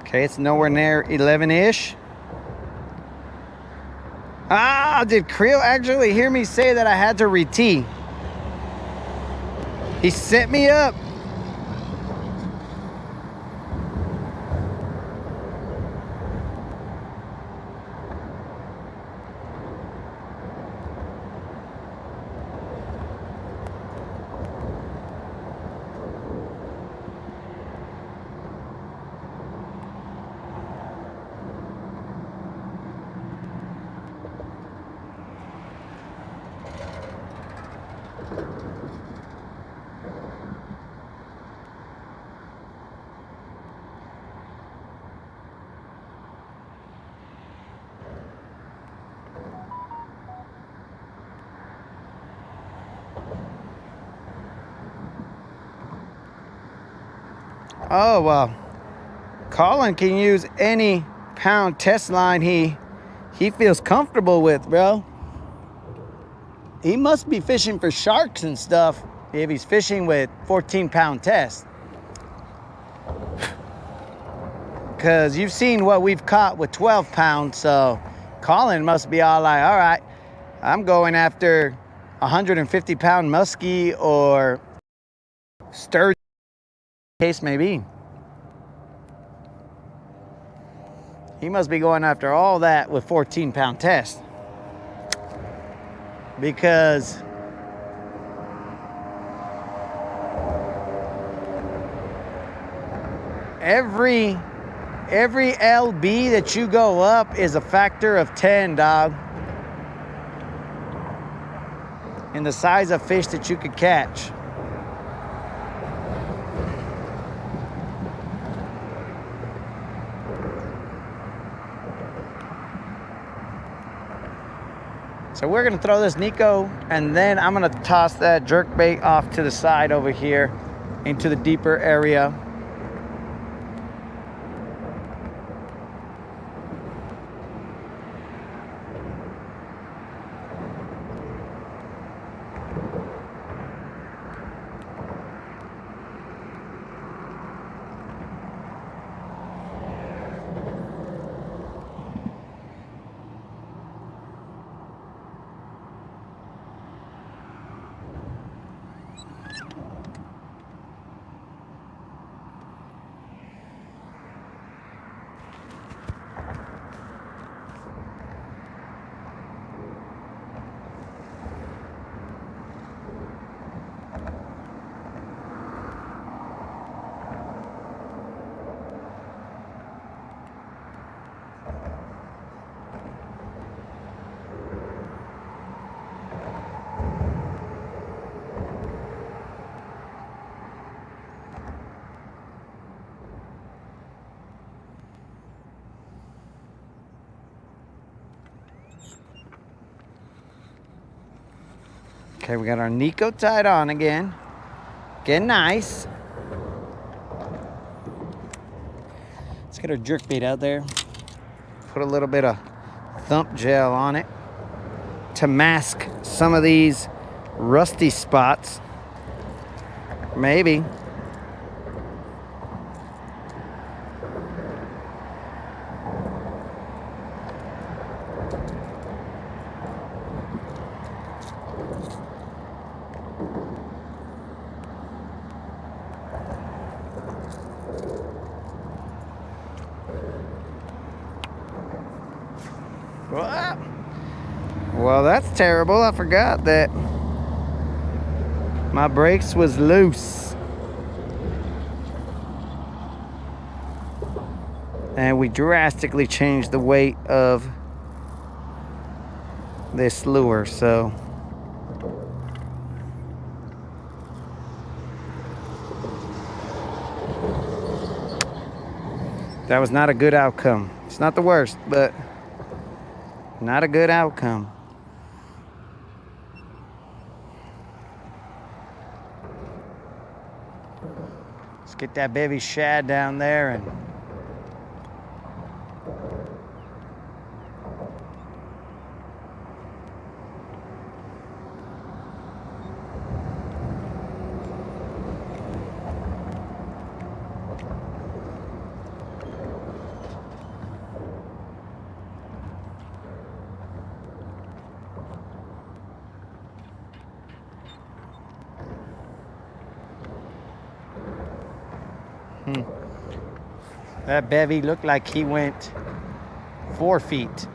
Speaker 1: Okay, it's nowhere near 11-ish. Ah, did Creel actually hear me say that I had to retee? He set me up. Oh, well, Colin can use any pound test line he feels comfortable with, bro. He must be fishing for sharks and stuff if he's fishing with 14-pound test. Because you've seen what we've caught with 12 pounds, so Colin must be all like, all right, I'm going after 150-pound muskie or sturgeon, case may be. He must be going after all that with 14-pound test. Because every LB that you go up is a factor of 10, dog, in the size of fish that you could catch. So we're gonna throw this Nico, and then I'm gonna toss that jerkbait off to the side over here into the deeper area. Okay, we got our Nico tied on again. Getting nice. Let's get our jerkbait out there. Put a little bit of thump gel on it to mask some of these rusty spots. Maybe. Well, that's terrible. I forgot that my brakes was loose. And we drastically changed the weight of this lure, so that was not a good outcome. It's not the worst, but not a good outcome. Let's get that baby shad down there and that bevy looked like he went 4 feet.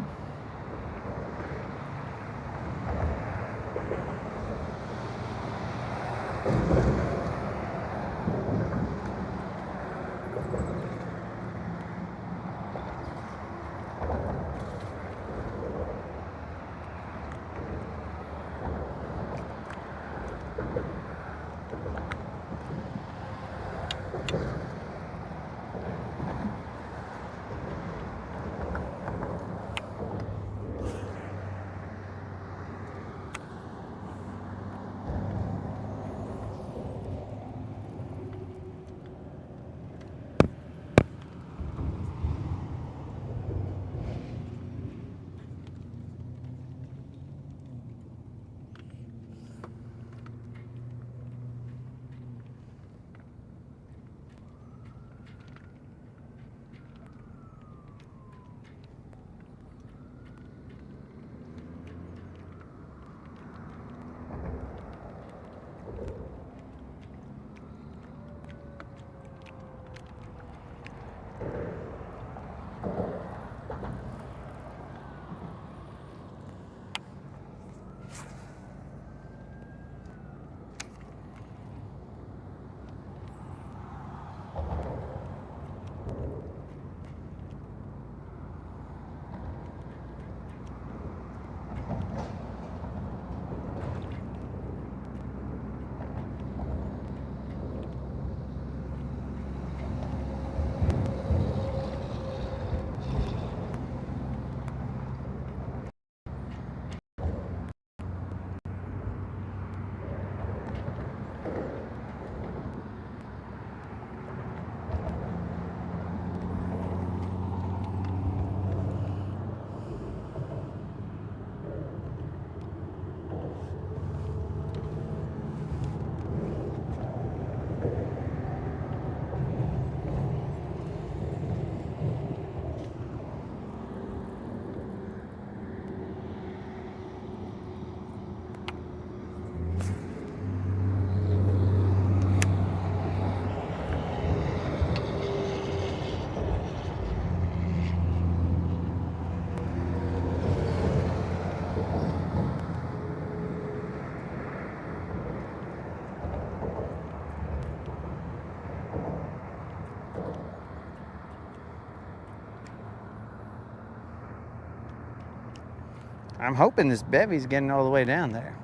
Speaker 1: I'm hoping this bevy's getting all the way down there.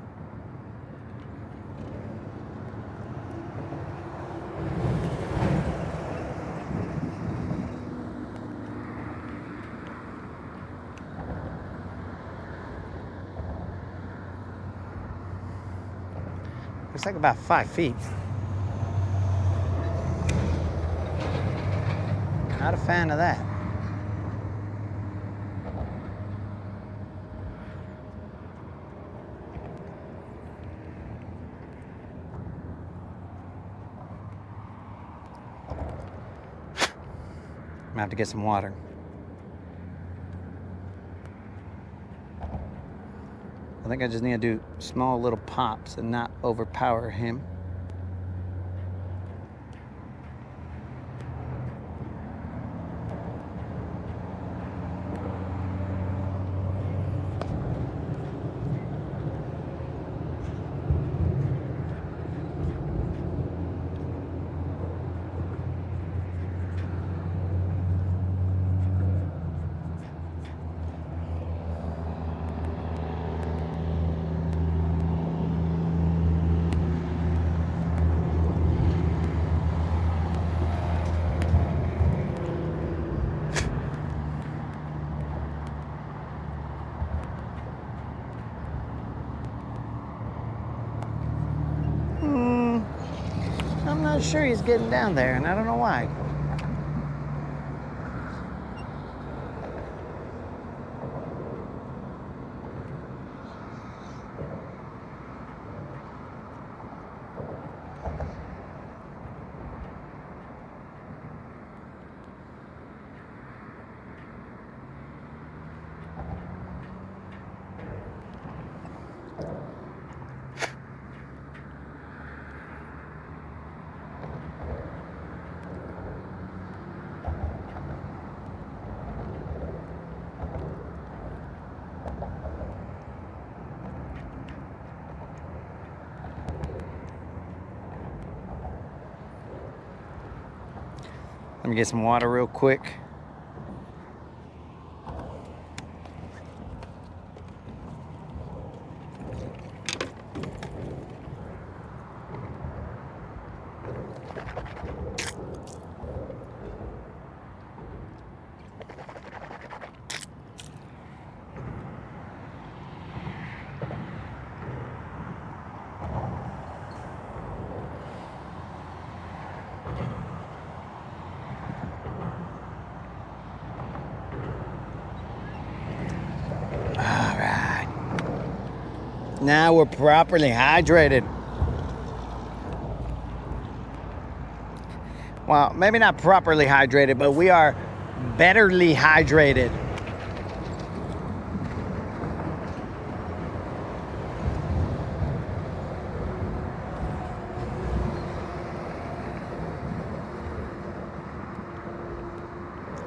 Speaker 1: Looks like about 5 feet. Not a fan of that. I'm gonna have to get some water. I think I just need to do small little pops and not overpower him. I'm not sure he's getting down there, and I don't know why. Let me get some water real quick. Now we're properly hydrated. Well, maybe not properly hydrated, but we are betterly hydrated.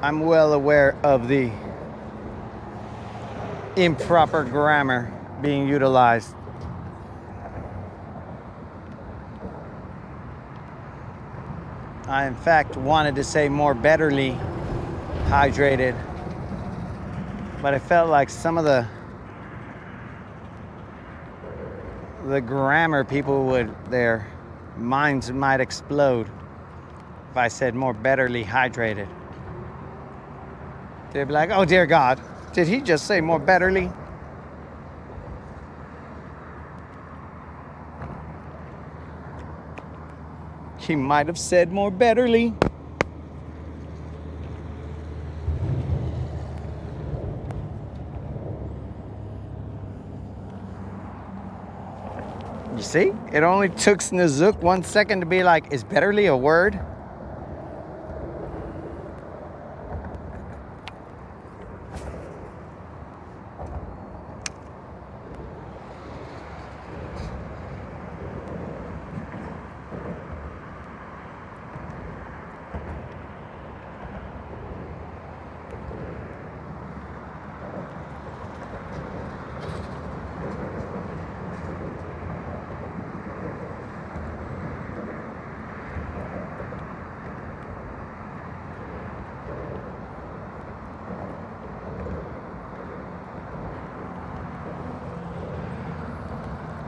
Speaker 1: I'm well aware of the improper grammar being utilized. I, in fact, wanted to say more betterly hydrated, but I felt like some of the grammar people their minds might explode if I said more betterly hydrated. They'd be like, oh dear God, did he just say more betterly? He might have said more betterly. You see? It only took Snozook 1 second to be like, is betterly a word?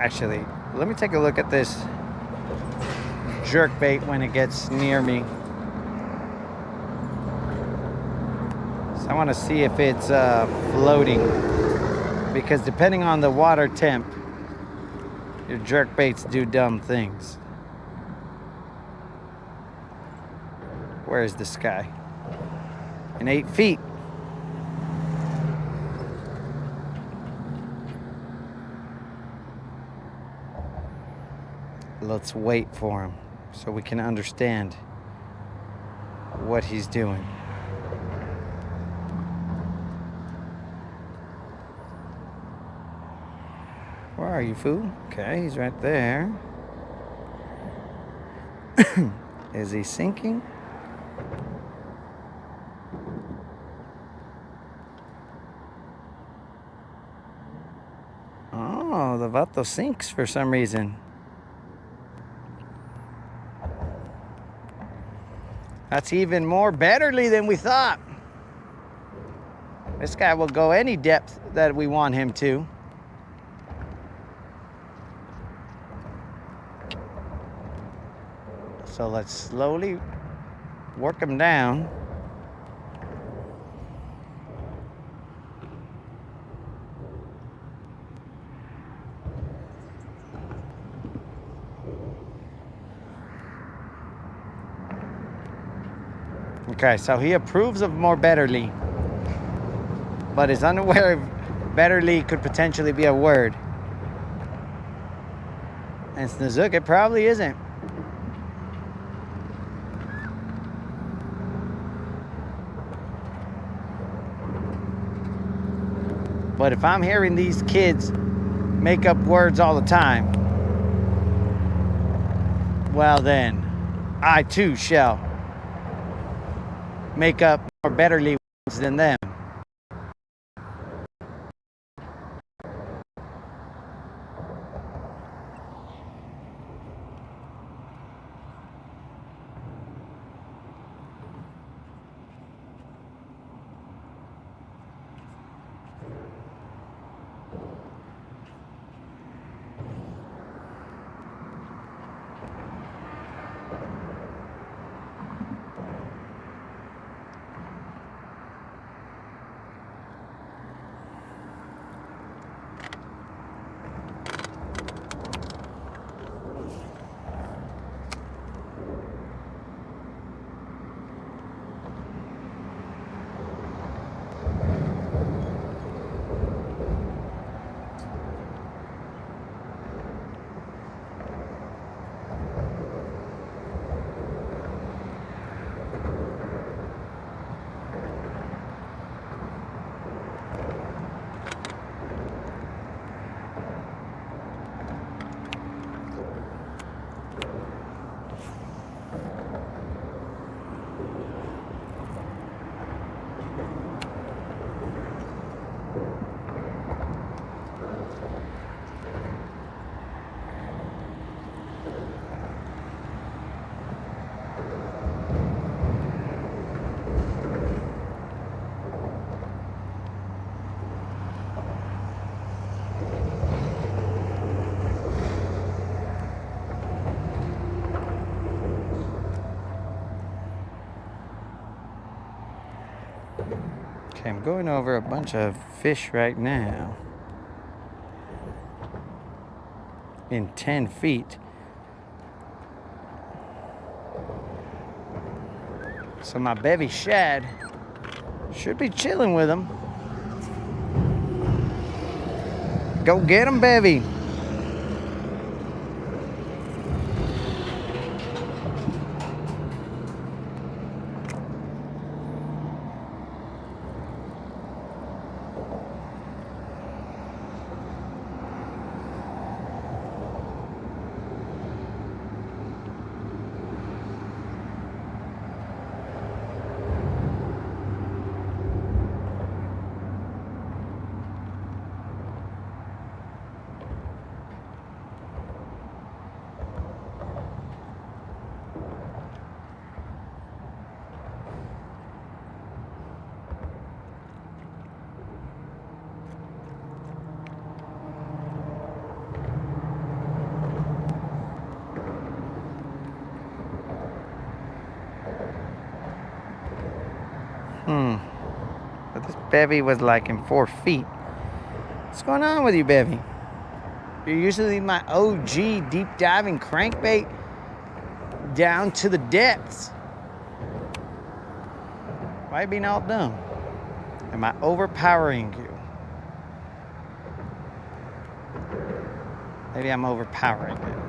Speaker 1: Actually, let me take a look at this jerkbait when it gets near me. So I want to see if it's floating, because depending on the water temp, your jerkbaits do dumb things. Where is this guy? In 8 feet. Let's wait for him so we can understand what he's doing. Where are you, fool? Okay, he's right there. Is he sinking? Oh, the vato sinks for some reason. That's even more betterly than we thought. This guy will go any depth that we want him to. So let's slowly work him down. Okay, so he approves of more betterly, but is unaware if betterly could potentially be a word. And Snazook, it probably isn't. But if I'm hearing these kids make up words all the time, well then, I too shall make up more betterly words than them. Okay, I'm going over a bunch of fish right now in 10 feet. So my bevy shad should be chilling with them. Go get them, bevy. But this bevy was like in 4 feet. What's going on with you, bevy? You're usually my OG deep diving crankbait down to the depths. Why are you being all dumb? Am I overpowering you? Maybe I'm overpowering you.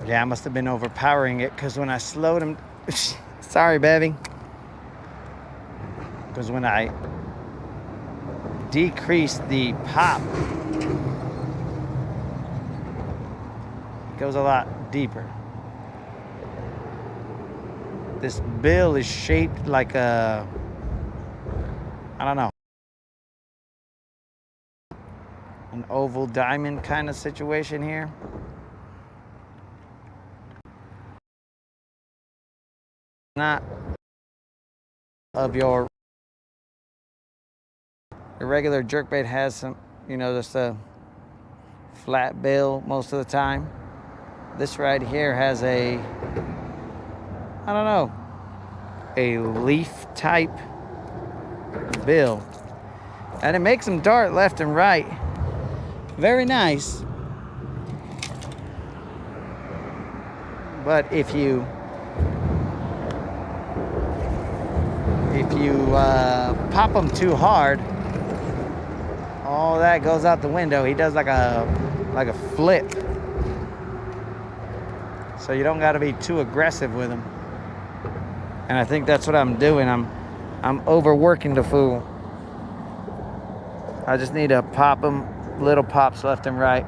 Speaker 1: Yeah, I must have been overpowering it because when I slowed him, sorry, Bevy. Because when I decreased the pop, it goes a lot deeper. This bill is shaped like a, I don't know, an oval diamond kind of situation here. Not of your regular jerkbait has some, you know, just a flat bill most of the time. This right here has a, I don't know, a leaf type bill. And it makes them dart left and right. Very nice. But if you pop them too hard, all that goes out the window. He does like a flip. So you don't got to be too aggressive with him. And I think that's what I'm doing. I'm overworking the fool. I just need to pop him, little pops left and right.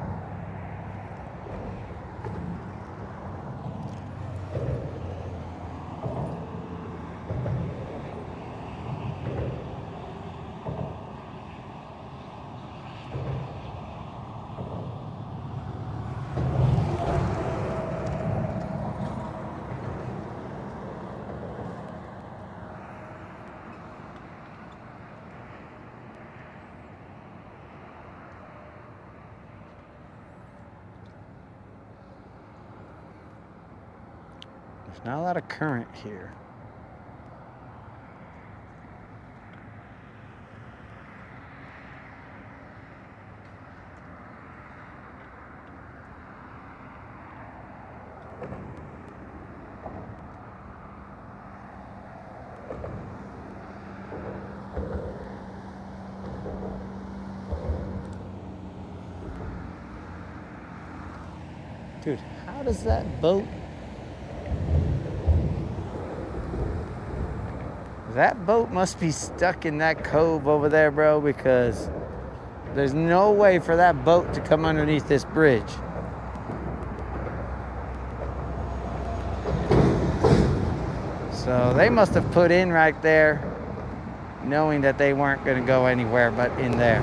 Speaker 1: There's not a lot of current here. Dude, how does that boat... That boat must be stuck in that cove over there, bro, because there's no way for that boat to come underneath this bridge. So they must have put in right there, knowing that they weren't going to go anywhere but in there.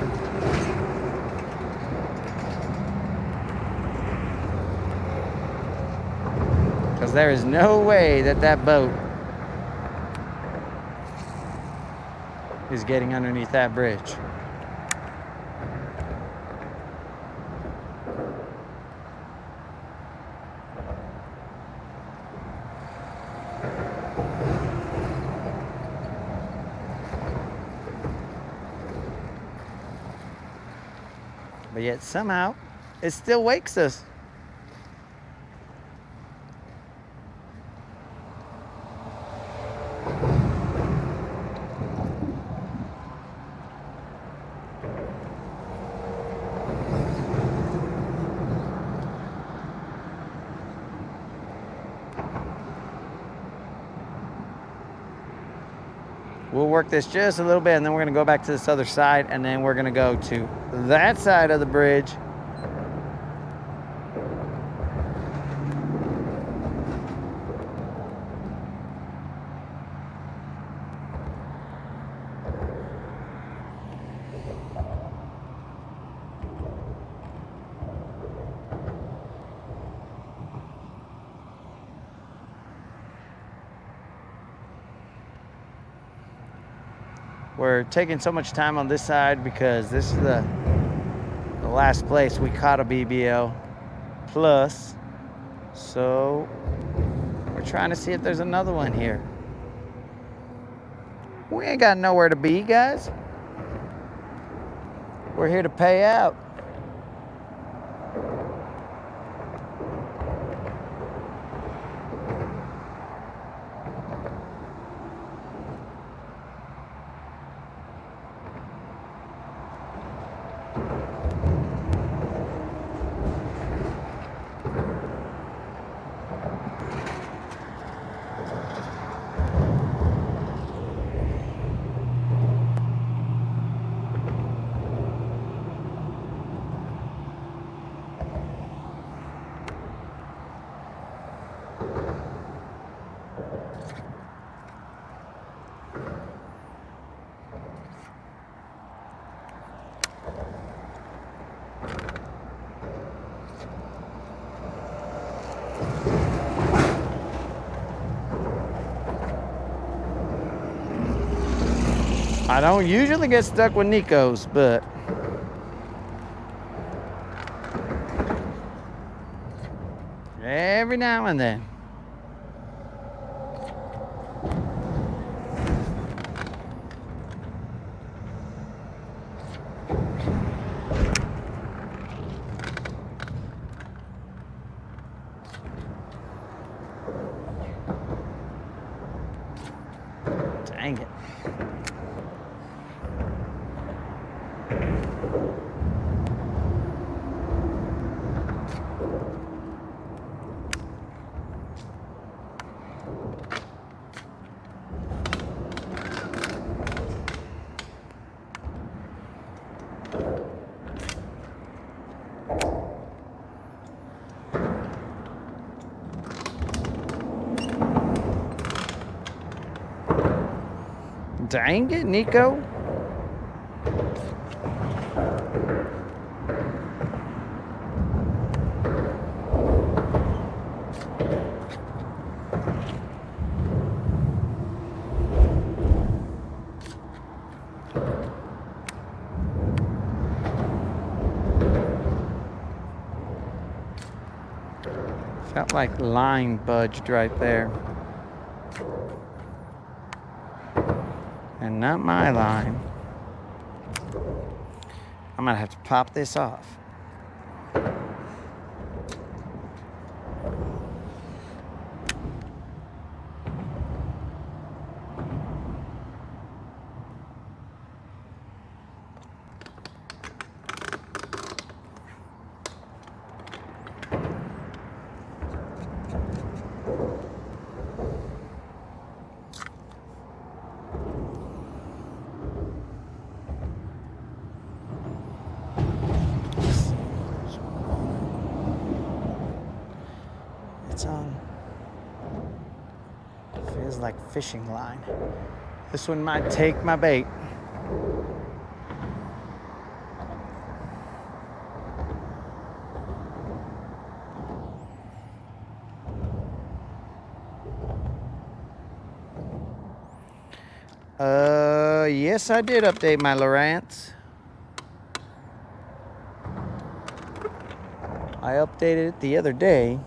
Speaker 1: Because there is no way that that boat is getting underneath that bridge. But yet somehow it still wakes us. We'll work this just a little bit, and then we're going to go back to this other side, and then we're going to go to that side of the bridge. We're taking so much time on this side because this is the last place we caught a BBL plus. So we're trying to see if there's another one here. We ain't got nowhere to be, guys. We're here to pay out. I don't usually get stuck with Nikos, but every now and then. Dang it. Dang it, Nico. Felt like line budged right there. And not my line. I'm gonna have to pop this off. It's on. Feels like fishing line. This one might take my bait. Yes, I did update my Lowrance. I updated it the other day.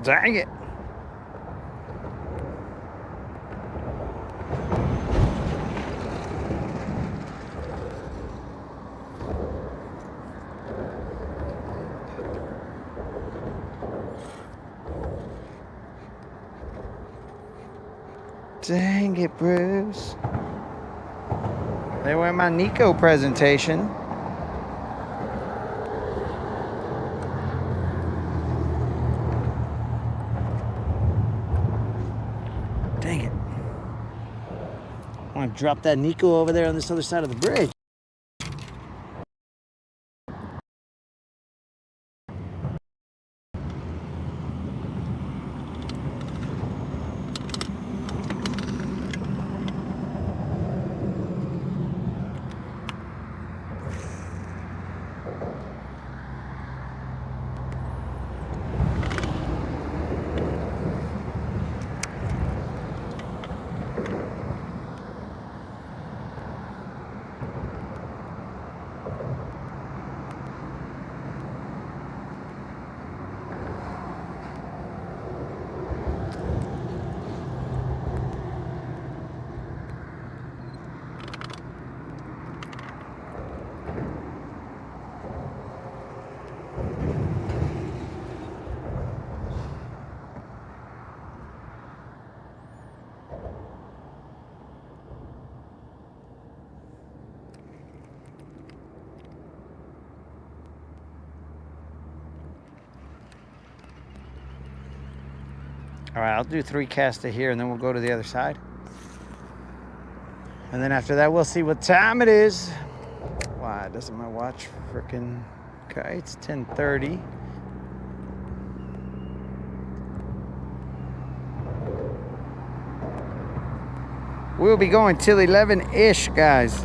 Speaker 1: Dang it. Dang it, Bruce. There went my Nico presentation. Dang it. I want to drop that Nico over there on this other side of the bridge. All right, I'll do 3 casts to here, and then we'll go to the other side. And then after that, we'll see what time it is. Why doesn't my watch freaking... Okay, it's 10:30. We'll be going till 11-ish, guys.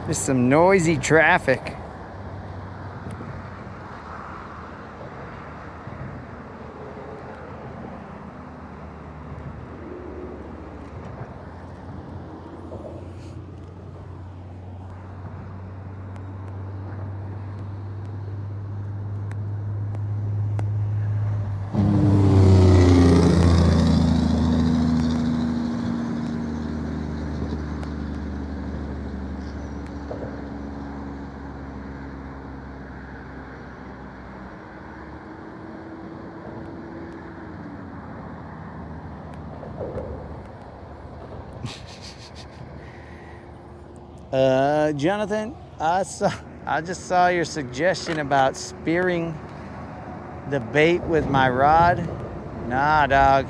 Speaker 1: There's some noisy traffic. Jonathan, I just saw your suggestion about spearing the bait with my rod. Nah, dog.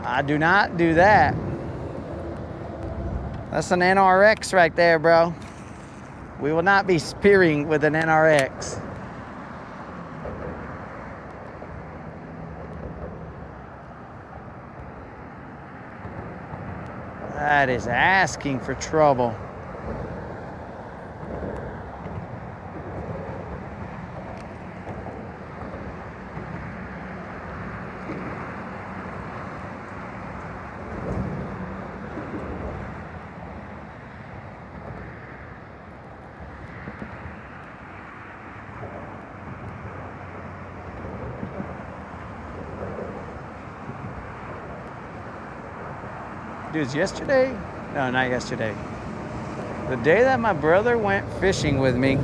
Speaker 1: I do not do that. That's an NRX right there, bro. We will not be spearing with an NRX. That is asking for trouble. Dude, yesterday? No, not yesterday. The day that my brother went fishing with me,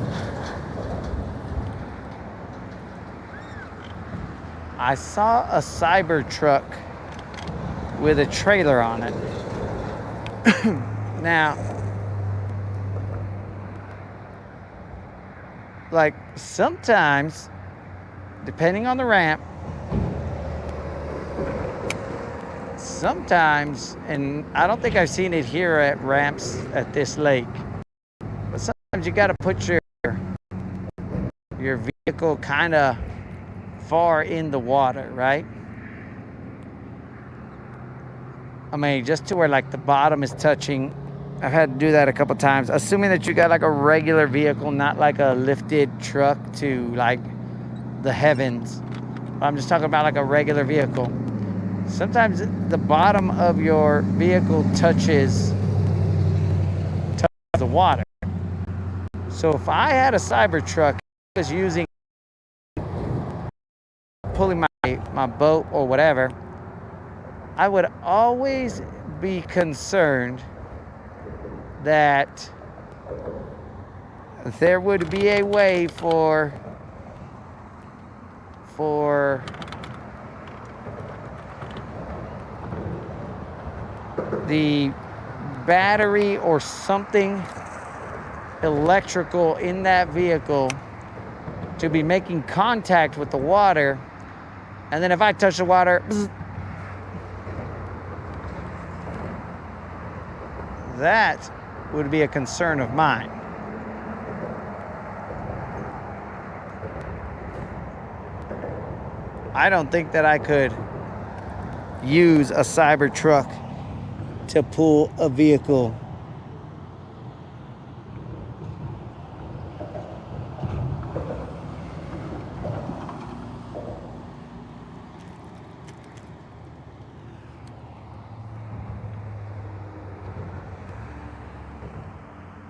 Speaker 1: I saw a cyber truck with a trailer on it. Now, like sometimes, depending on the ramp, sometimes, and I don't think I've seen it here at ramps at this lake, but sometimes you got to put your vehicle kind of far in the water, right? I mean, just to where like the bottom is touching. I've had to do that a couple times, assuming that you got like a regular vehicle, not like a lifted truck to like the heavens. I'm just talking about like a regular vehicle. Sometimes the bottom of your vehicle touches the water. So if I had a cyber truck, I was using, pulling my boat or whatever, I would always be concerned that there would be a way for the battery or something electrical in that vehicle to be making contact with the water, and then if I touch the water, that would be a concern of mine. I don't think that I could use a cyber truck to pull a vehicle.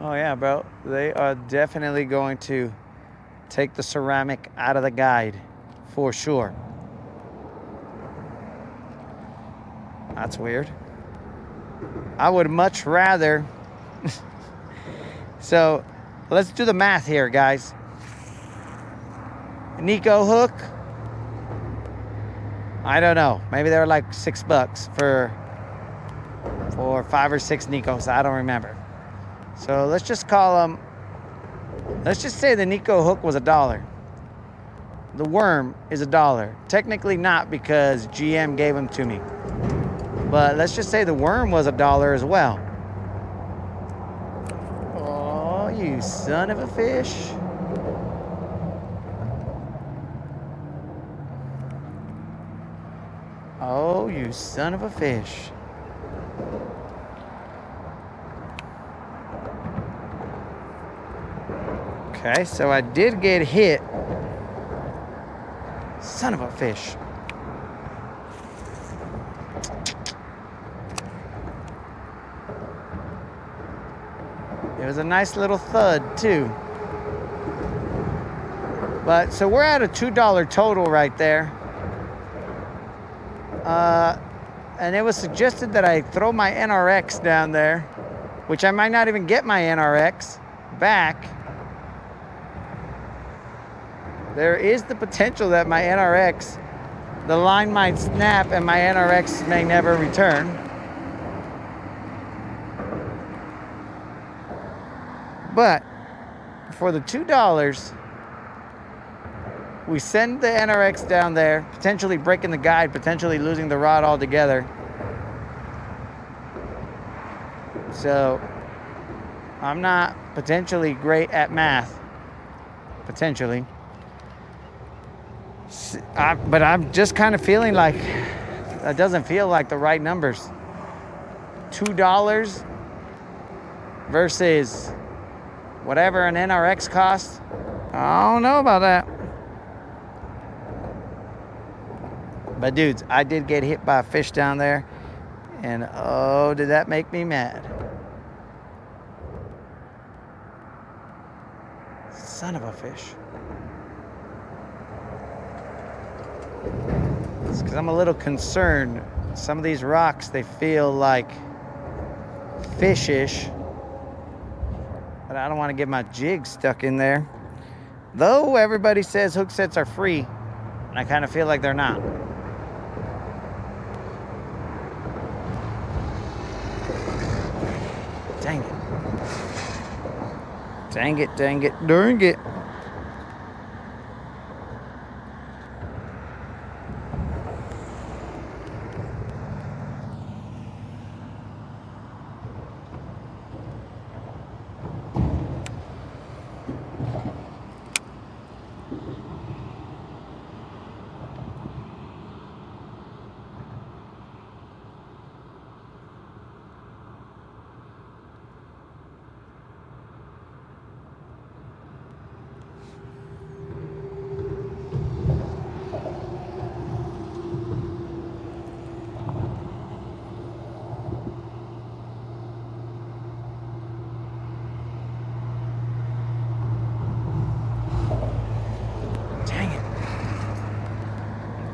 Speaker 1: Oh yeah, bro. They are definitely going to take the ceramic out of the guide, for sure. That's weird. I would much rather... So, let's do the math here, guys. Nico hook. I don't know. Maybe they were like $6 for 5 or 6 Nicos. I don't remember. So let's just call them. Let's just say the Nico hook was $1. The worm is $1. Technically not, because GM gave them to me. But let's just say the worm was $1 as well. Oh, you son of a fish. Oh, you son of a fish. Okay, so I did get hit. Son of a fish. It was a nice little thud too. But so we're at a $2 total right there. And it was suggested that I throw my NRX down there, which I might not even get my NRX back. There is the potential that my NRX, the line might snap and my NRX may never return. But for the $2, we send the NRX down there, potentially breaking the guide, potentially losing the rod altogether. So I'm not potentially great at math, potentially. But I'm just kind of feeling like that doesn't feel like the right numbers. $2 versus whatever an NRX costs. I don't know about that. But dudes, I did get hit by a fish down there, and oh, did that make me mad. Son of a fish. It's because I'm a little concerned. Some of these rocks, they feel like fishish, but I don't want to get my jig stuck in there. Though everybody says hook sets are free, and I kind of feel like they're not. Dang it. Dang it, dang it, dang it.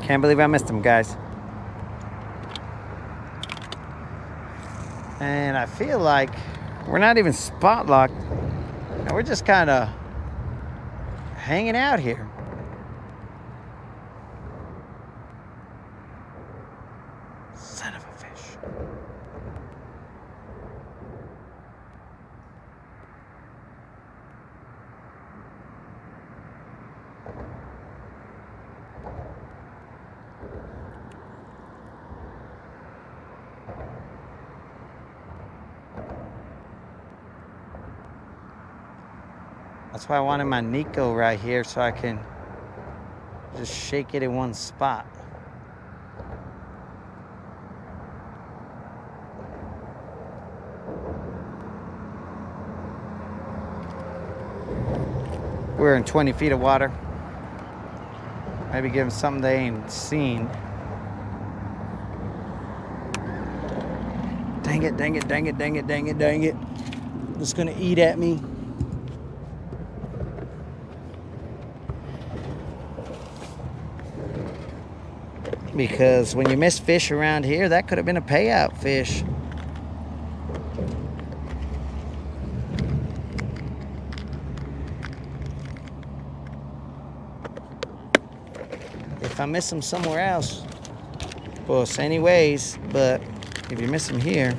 Speaker 1: Can't believe I missed him, guys. And I feel like we're not even spot locked. And we're just kind of hanging out here. Son of a fish. That's why I wanted my Nico right here, so I can just shake it in one spot. We're in 20 feet of water. Maybe give them something they ain't seen. Dang it, dang it, dang it, dang it, dang it, dang it. It's gonna eat at me. Because when you miss fish around here, that could have been a payout fish. if I miss them somewhere else, pues anyways, but if you miss them here,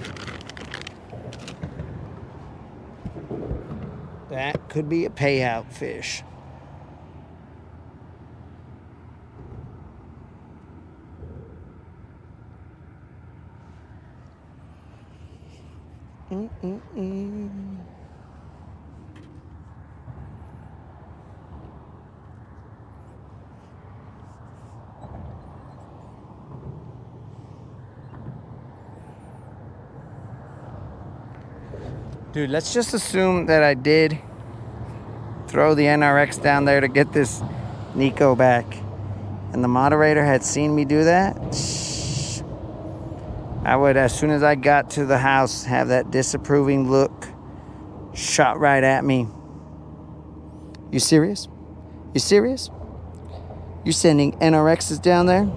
Speaker 1: that could be a payout fish. Dude, let's just assume that I did throw the NRX down there to get this Nico back, and the moderator had seen me do that. I would, as soon as I got to the house, have that disapproving look shot right at me. You serious? You serious? You sending NRXs down there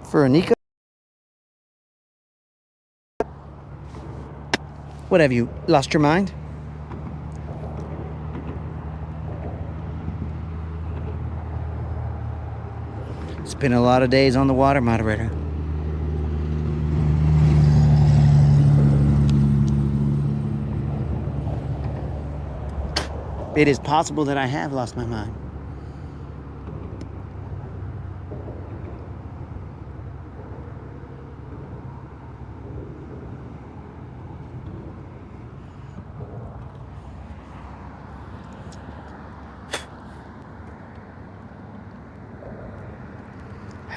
Speaker 1: for a Nico? What, have you lost your mind? It's been a lot of days on the water, moderator. It is possible that I have lost my mind.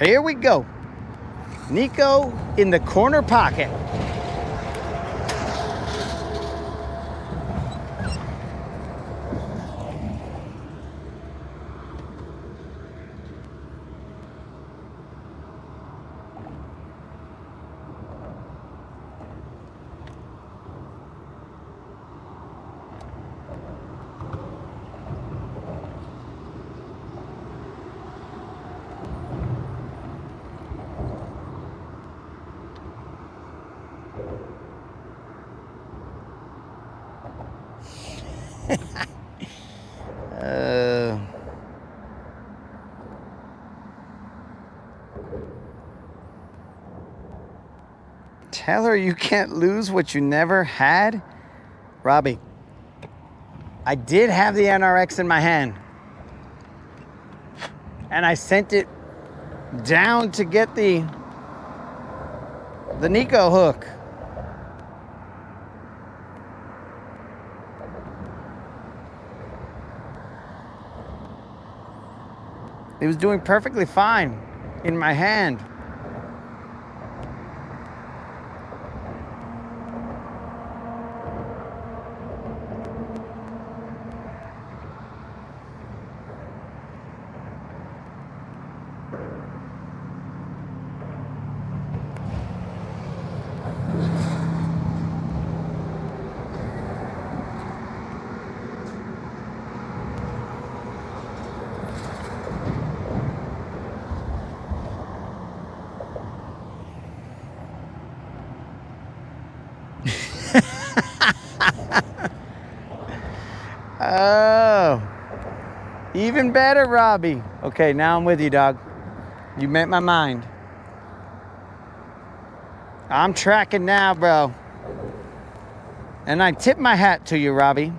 Speaker 1: Here we go. Nico in the corner pocket. Tell her you can't lose what you never had. Robbie, I did have the NRX in my hand, and I sent it down to get the Nico hook. It was doing perfectly fine in my hand. Oh, even better, Robbie. Okay, now I'm with you, dog. You met my mind. I'm tracking now, bro. And I tip my hat to you, Robbie.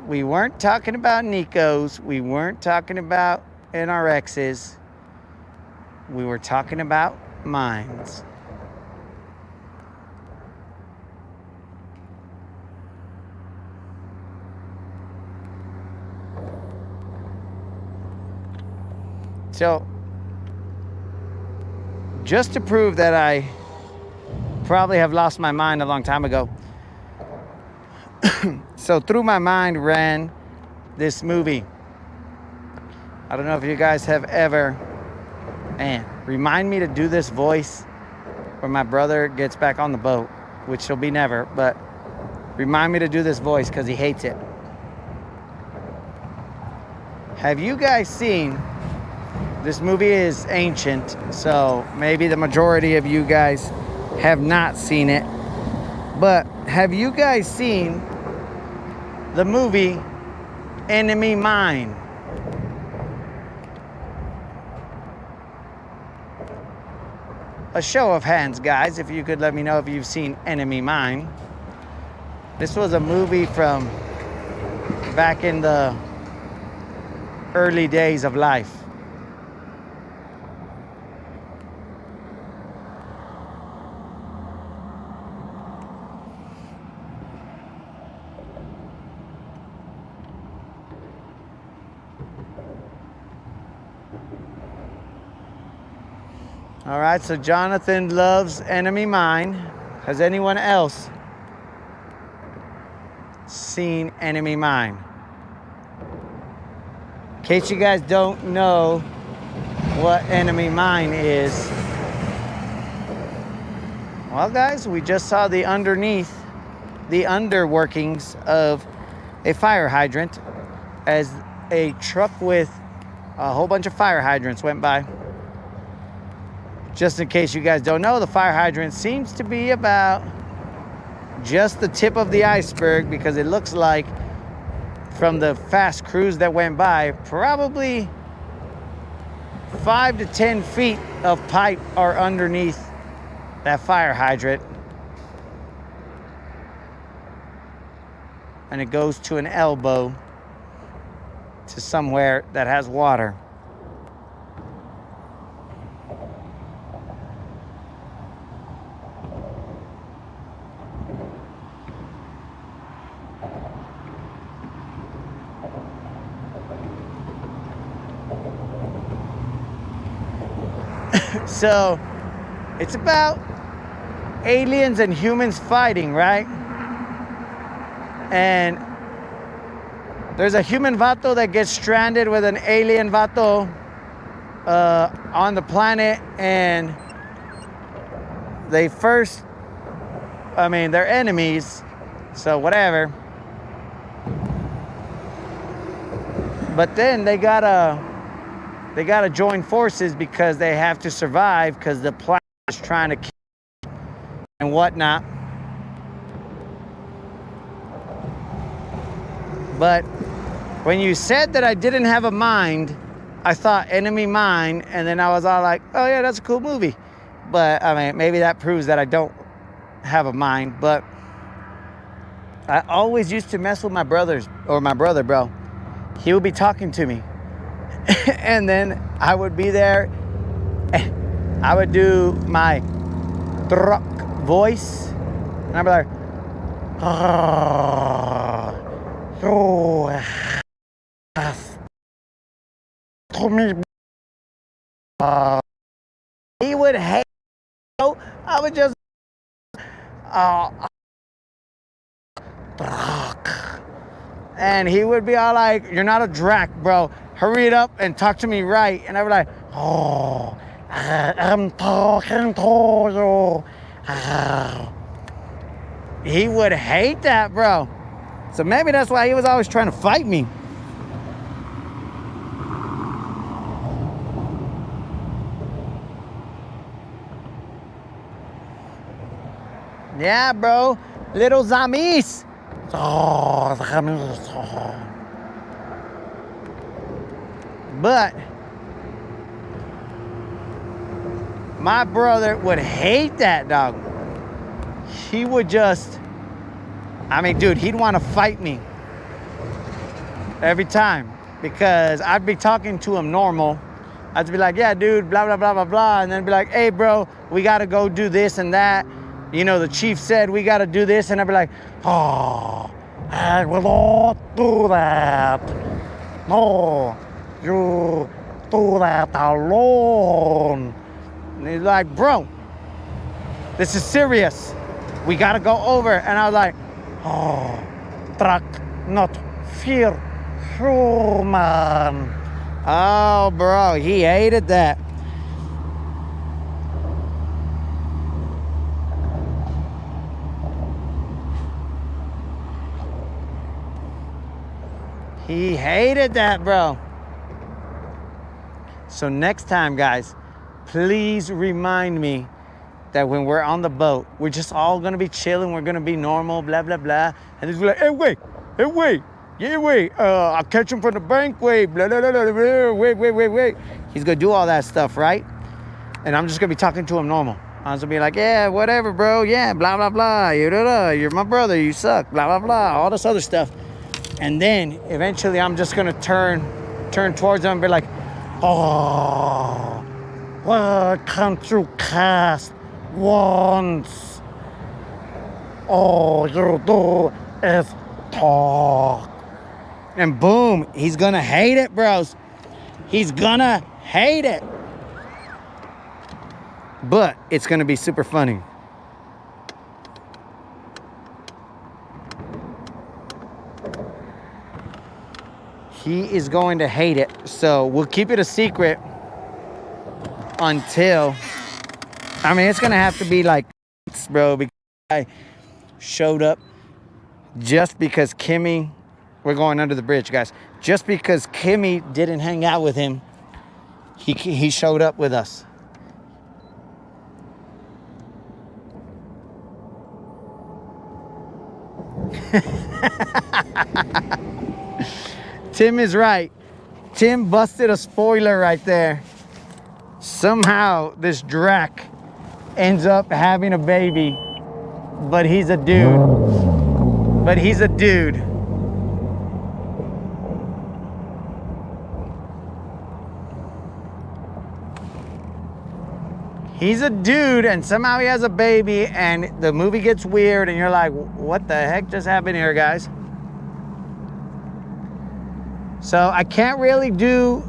Speaker 1: We weren't talking about Nikos. We weren't talking about NRXs. We were talking about mines. So, just to prove that I probably have lost my mind a long time ago, so through my mind ran this movie. I don't know if you guys have ever, man, remind me to do this voice when my brother gets back on the boat, which he'll be never, but remind me to do this voice because he hates it. Have you guys seen This movie is ancient, so maybe the majority of you guys have not seen it. But have you guys seen the movie Enemy Mine? A show of hands, guys, if you could let me know if you've seen Enemy Mine. This was a movie from back in the early days of life. All right, so Jonathan loves Enemy Mine. Has anyone else seen Enemy Mine? In case you guys don't know what Enemy Mine is, well, guys, we just saw the underworkings of a fire hydrant as a truck with a whole bunch of fire hydrants went by. Just in case you guys don't know, the fire hydrant seems to be about just the tip of the iceberg, because it looks like from the fast cruise that went by, probably 5 to 10 feet of pipe are underneath that fire hydrant. And it goes to an elbow to somewhere that has water. So it's about aliens and humans fighting, right? And there's a human vato that gets stranded with an alien vato on the planet, and they're enemies, so whatever. But then they gotta join forces because they have to survive, because the planet is trying to kill and whatnot. But when you said that I didn't have a mind, I thought Enemy Mine, and then I was all like, oh yeah, that's a cool movie. But I mean, maybe that proves that I don't have a mind. But I always used to mess with my brother, bro. He would be talking to me. And then I would be there, and I would do my truck voice, and I'd be like, he would hate, I would just, and he would be all like, you're not a drac, bro. Hurry it up and talk to me right. And I would like, oh, I'm talking to you. He would hate that, bro. So maybe that's why he was always trying to fight me. Yeah, bro. Little zombies. But my brother would hate that, dog. He would just, dude, he'd want to fight me every time, because I'd be talking to him normal. I'd be like, yeah, dude, blah, blah, blah, blah, blah. And then be like, hey, bro, we got to go do this and that. You know, the chief said we got to do this. And I'd be like, oh, I will not do that. No, you do that alone. And he's like, bro, this is serious. We got to go over. And I was like, oh, truck, not fear, human. Oh, bro, he hated that. He hated that, bro. So next time, guys, please remind me that when we're on the boat, we're just all gonna be chilling, we're gonna be normal, blah, blah, blah. And he's like, hey, wait, yeah, wait, I'll catch him from the bank, wait, blah, blah, blah, blah, blah, wait. He's gonna do all that stuff, right? And I'm just gonna be talking to him normal. I'm just gonna be like, yeah, whatever, bro, yeah, blah, blah, blah, you're my brother, you suck, blah, blah, blah, all this other stuff. And then eventually I'm just gonna turn towards him and be like, oh, why can't you cast once? All you do is talk. And boom, he's gonna hate it, bros. He's gonna hate it. But it's gonna be super funny. He is going to hate it. So we'll keep it a secret until, I mean, it's gonna have to be like, bro, because I showed up just because Kimmy, we're going under the bridge, guys. Just because Kimmy didn't hang out with him, he showed up with us. Tim is right. Tim busted a spoiler right there. Somehow this Drac ends up having a baby, but he's a dude. He's a dude, and somehow he has a baby, and the movie gets weird, and you're like, what the heck just happened here, guys? So I can't really do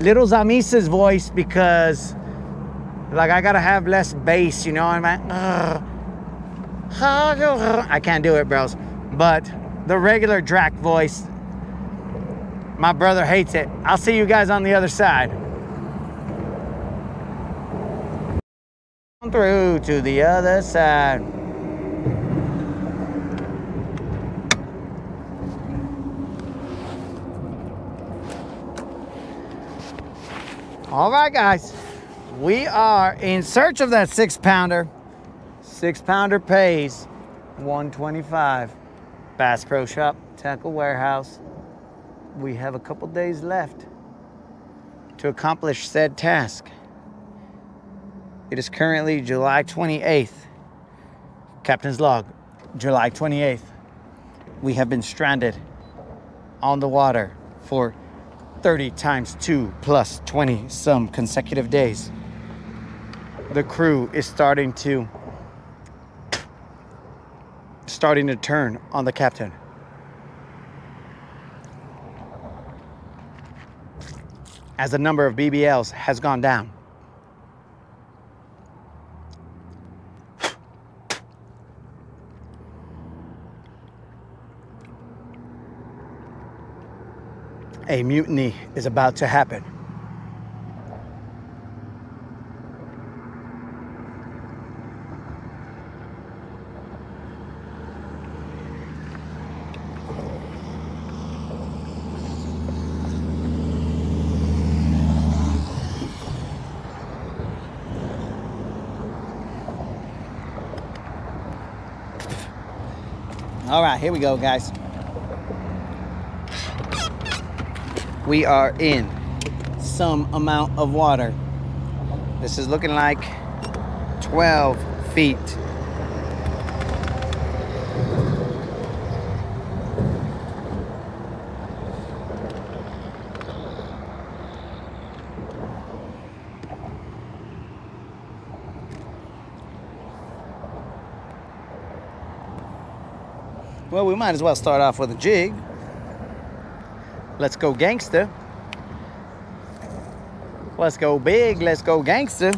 Speaker 1: Little Zamisa's voice because, like, I gotta have less bass, you know what I mean? I can't do it, bros. But the regular Drac voice, my brother hates it. I'll see you guys on the other side. Through to the other side. All right, guys, we are in search of that 6-pounder. 6-pounder pays $125. Bass Pro Shop, Tackle Warehouse. We have a couple days left to accomplish said task. It is currently July 28th. Captain's log, July 28th. We have been stranded on the water for 30 times 2 plus 20 some consecutive days. The crew is starting to turn on the captain. As the number of BBLs has gone down. A mutiny is about to happen. All right, here we go, guys. We are in some amount of water. This is looking like 12 feet. Well, we might as well start off with a jig. Let's go gangster. Let's go big, let's go gangster.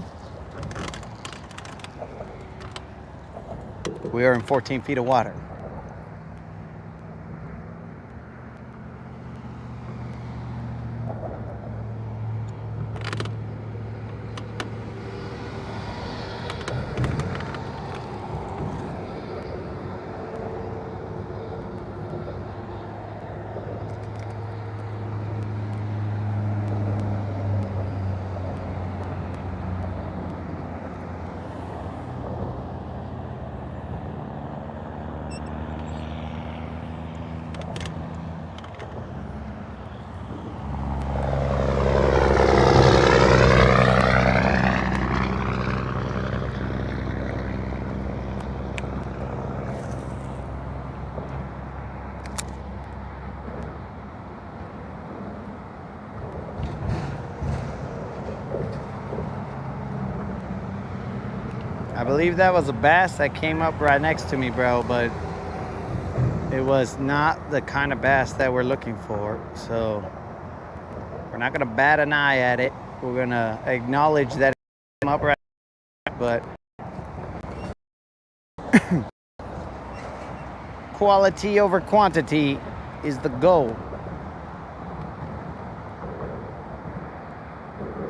Speaker 1: We are in 14 feet of water. believe that was a bass that came up right next to me, bro, but it was not the kind of bass that we're looking for. So we're not gonna bat an eye at it. We're gonna acknowledge that it came up right, but quality over quantity is the goal.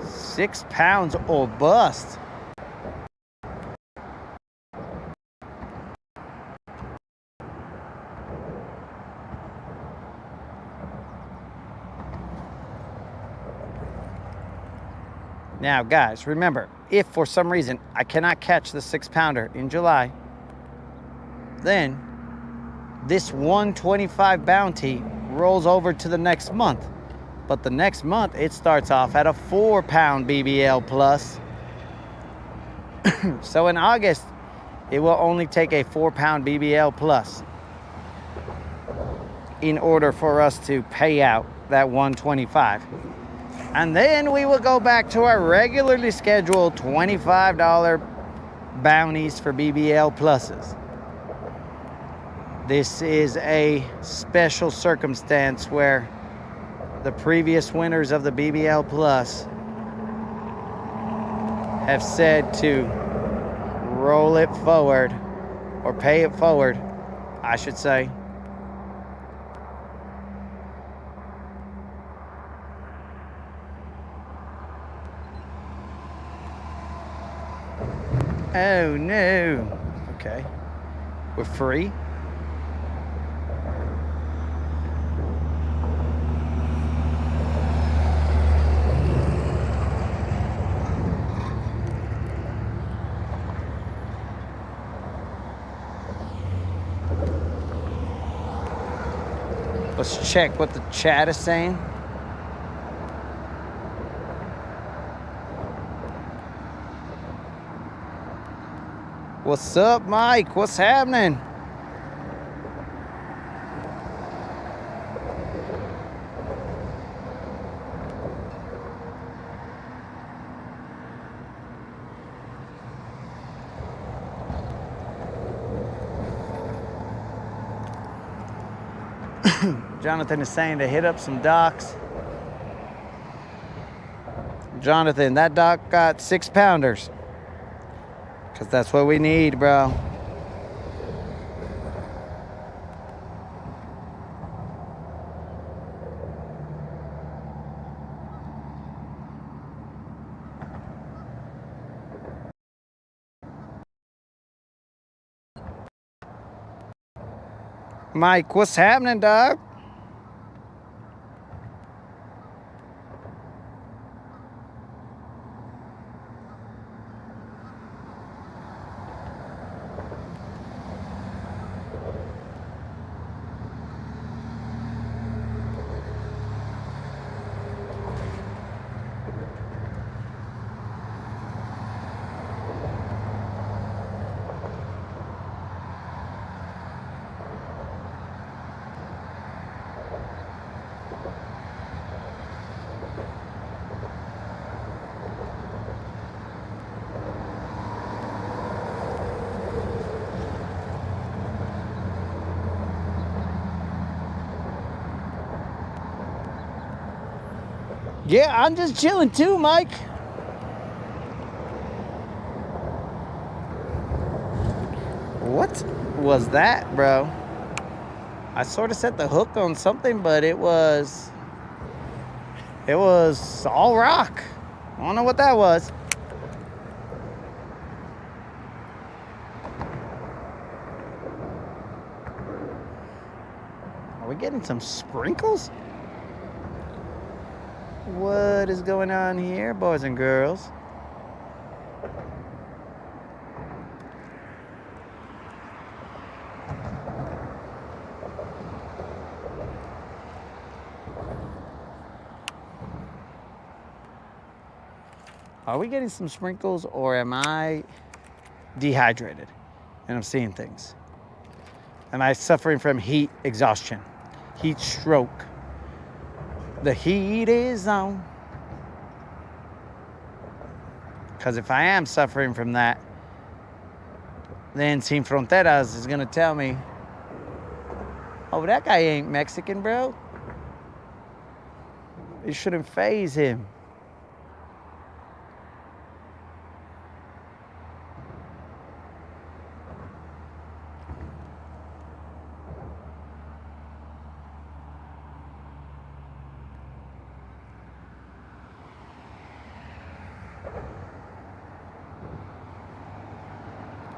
Speaker 1: 6 pounds or bust. Now, guys, remember, if for some reason I cannot catch the 6-pounder in July, then this 125 bounty rolls over to the next month. But the next month, it starts off at a 4-pound BBL plus. So in August, it will only take a 4-pound BBL plus in order for us to pay out that 125. And then we will go back to our regularly scheduled $25 bounties for BBL pluses. This is a special circumstance where the previous winners of the BBL Plus have said to roll it forward, or pay it forward, I should say. Oh no. Okay. We're free. Let's check what the chat is saying. What's up, Mike? What's happening? Jonathan is saying to hit up some docks. Jonathan, that dock got 6-pounders. Because that's what we need, bro. Mike, what's happening, dog? Yeah, I'm just chilling too, Mike. What was that, bro? I sort of set the hook on something, but it was all rock. I don't know what that was. Are we getting some sprinkles? What is going on here, boys and girls? Are we getting some sprinkles, or am I dehydrated and I'm seeing things? Am I suffering from heat exhaustion, heat stroke? The heat is on. Because if I am suffering from that, then Sin Fronteras is gonna tell me, oh, that guy ain't Mexican, bro. It shouldn't faze him.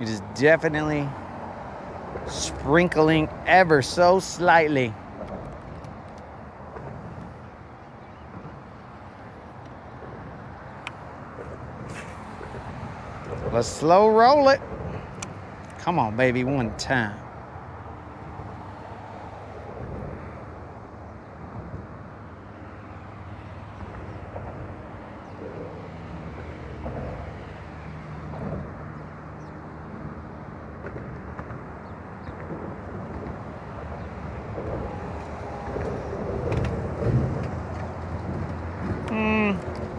Speaker 1: It is definitely sprinkling ever so slightly. Let's slow roll it. Come on, baby, one time.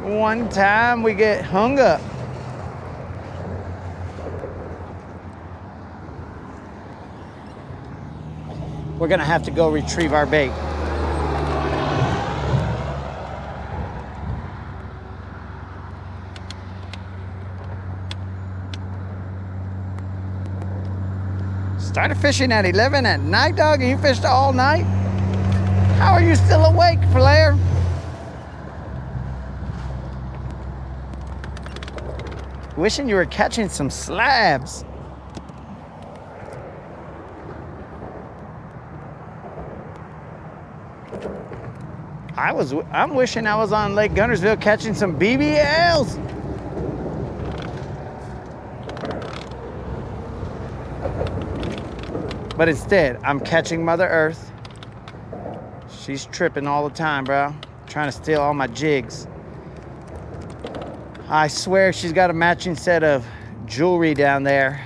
Speaker 1: One time we get hung up. We're gonna have to go retrieve our bait. Started fishing at 11 at night, dog, and you fished all night? How are you still awake, Flair? Wishing you were catching some slabs. I'm wishing I was on Lake Guntersville catching some BBLs. But instead, I'm catching Mother Earth. She's tripping all the time, bro. Trying to steal all my jigs. I swear she's got a matching set of jewelry down there,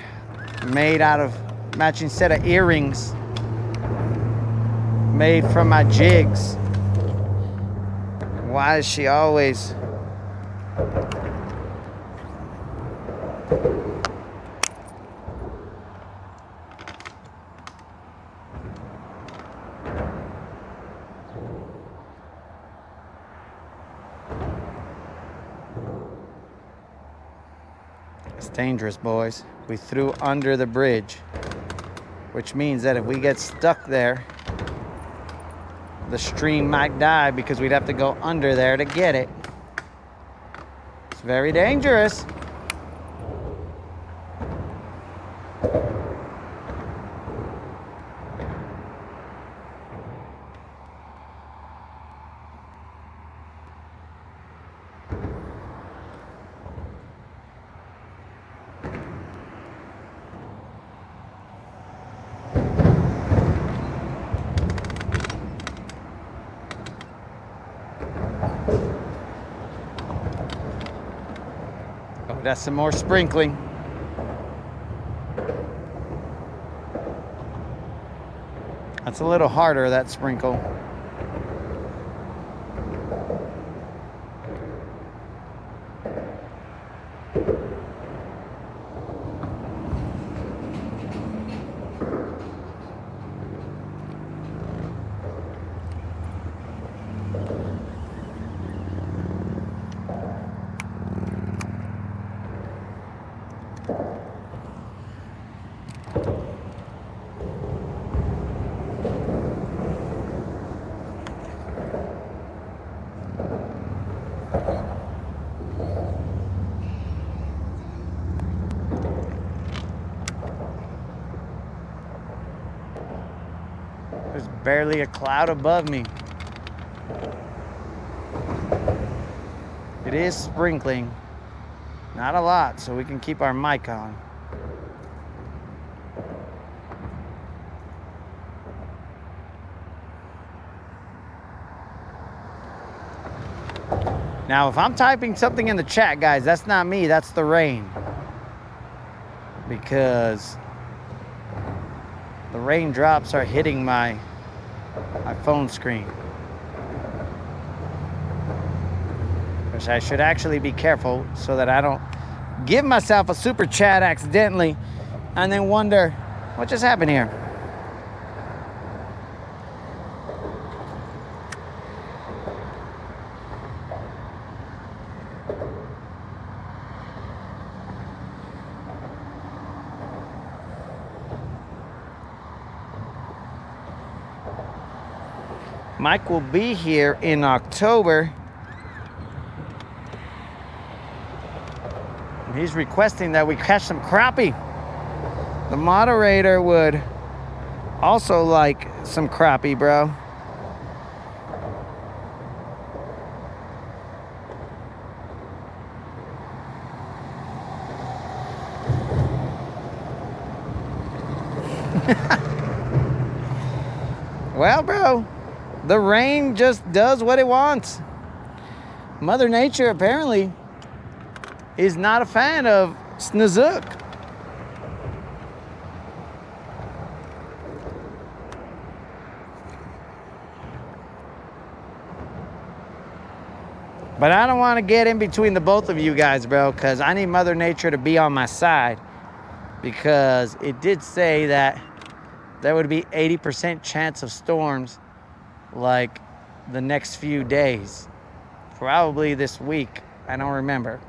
Speaker 1: made out of matching set of earrings, made from my jigs. Why is she always... It's dangerous, boys. We threw under the bridge, which means that if we get stuck there, the stream might die because we'd have to go under there to get it. It's very dangerous. Oh, that's some more sprinkling. That's a little harder, that sprinkle. There's barely a cloud above me. It is sprinkling. Not a lot, so we can keep our mic on. Now, if I'm typing something in the chat, guys, that's not me, that's the rain. Because the raindrops are hitting my phone screen. Which I should actually be careful so that I don't give myself a super chat accidentally and then wonder what just happened here. Mike will be here in October. He's requesting that we catch some crappie. The moderator would also like some crappie, bro. Well, bro, the rain just does what it wants. Mother Nature apparently is not a fan of Snozook. But I don't want to get in between the both of you guys, bro, because I need Mother Nature to be on my side, because it did say that there would be 80% chance of storms like the next few days. Probably this week. I don't remember.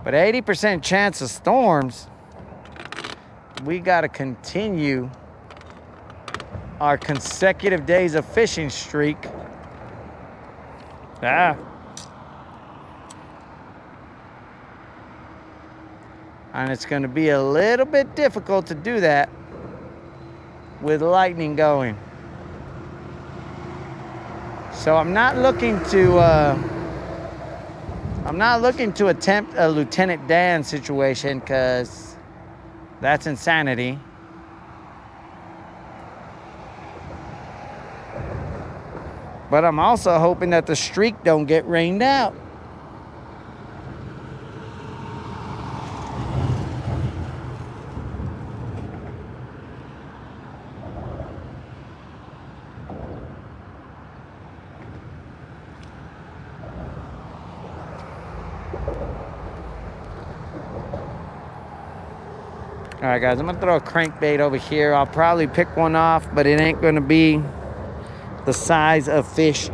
Speaker 1: But 80% chance of storms. We got to continue our consecutive days of fishing streak. And it's going to be a little bit difficult to do that with lightning going. So I'm not looking to attempt a Lieutenant Dan situation, because that's insanity. But I'm also hoping that the streak don't get rained out. All right, guys, I'm gonna throw a crankbait over here. I'll probably pick one off, but it ain't gonna be the size of fish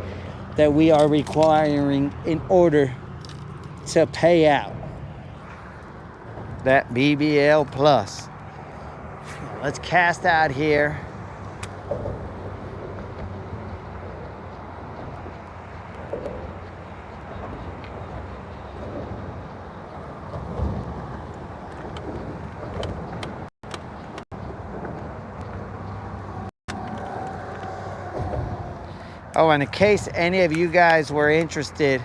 Speaker 1: that we are requiring in order to pay out that BBL plus. Let's cast out here. Oh, and in case any of you guys were interested,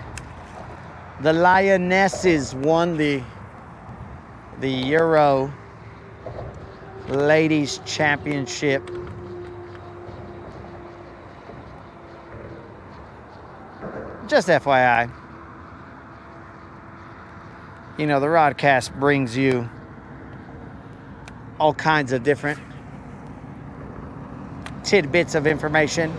Speaker 1: the Lionesses won the Euro Ladies Championship. Just FYI. You know, the Rodcast brings you all kinds of different tidbits of information.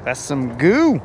Speaker 1: That's some goo.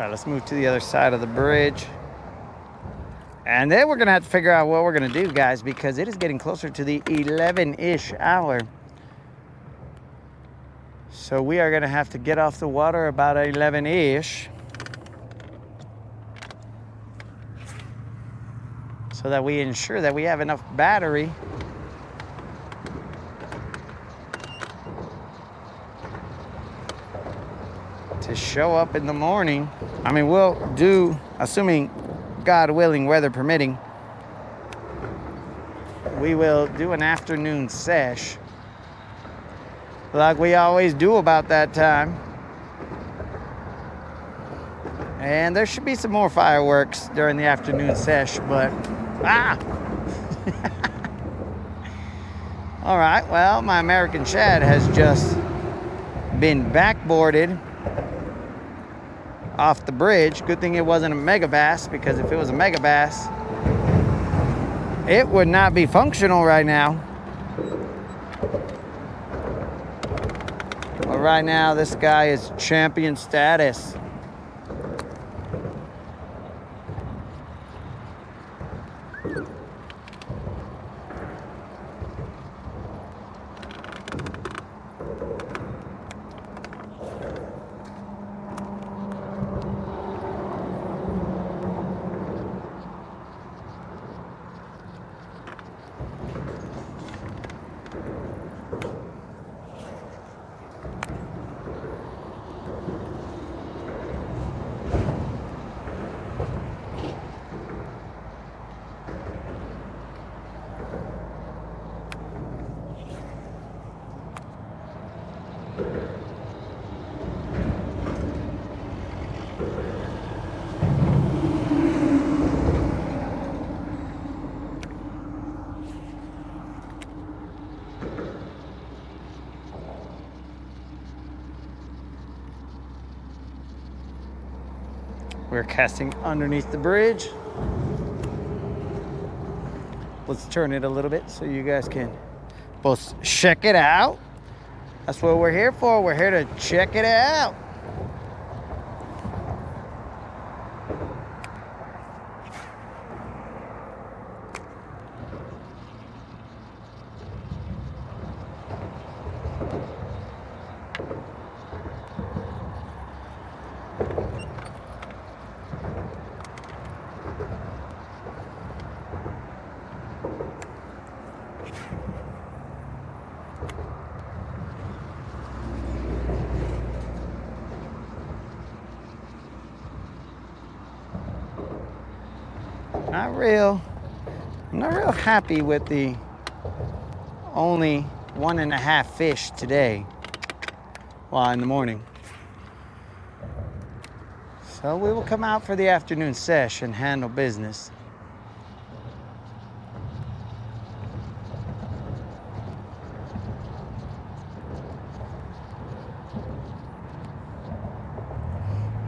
Speaker 1: right, let's move to the other side of the bridge. And then we're going to have to figure out what we're going to do, guys, because it is getting closer to the 11-ish hour. So we are going to have to get off the water about 11-ish. So that we ensure that we have enough battery to show up in the morning. I mean, we'll do, assuming God willing, weather permitting, we will do an afternoon sesh like we always do about that time. And there should be some more fireworks during the afternoon sesh, but all right, well, my American shad has just been backboarded off the bridge. Good thing it wasn't a mega bass, because if it was a mega bass, it would not be functional right now. But right now, this guy is champion status. We're casting underneath the bridge. Let's turn it a little bit so you guys can both check it out. That's what we're here for. We're here to check it out. I'm not real happy with the only 1.5 fish today, well, in the morning. So we will come out for the afternoon sesh and handle business.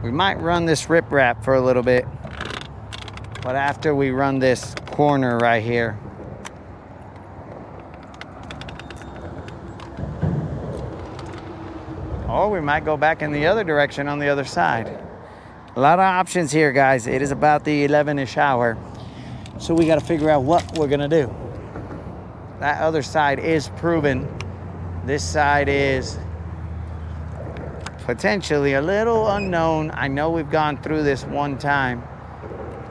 Speaker 1: We might run this riprap for a little bit, but after we run this corner right here, or we might go back in the other direction on the other side. A lot of options here, guys. It is about the 11-ish hour, so we got to figure out what we're gonna do. That other side is proven. This side is potentially a little unknown. I know we've gone through this one time,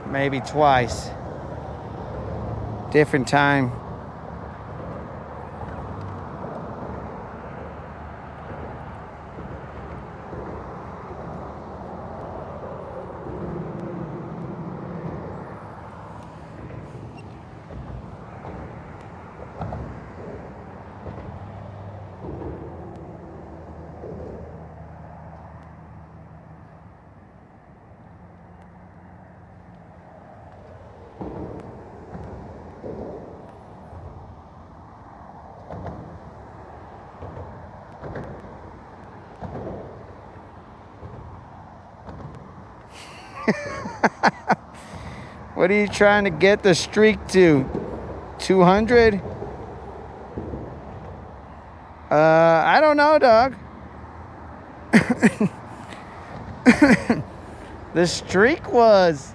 Speaker 1: maybe twice. Different time. What are you trying to get the streak to? 200? I don't know, dog. The streak was,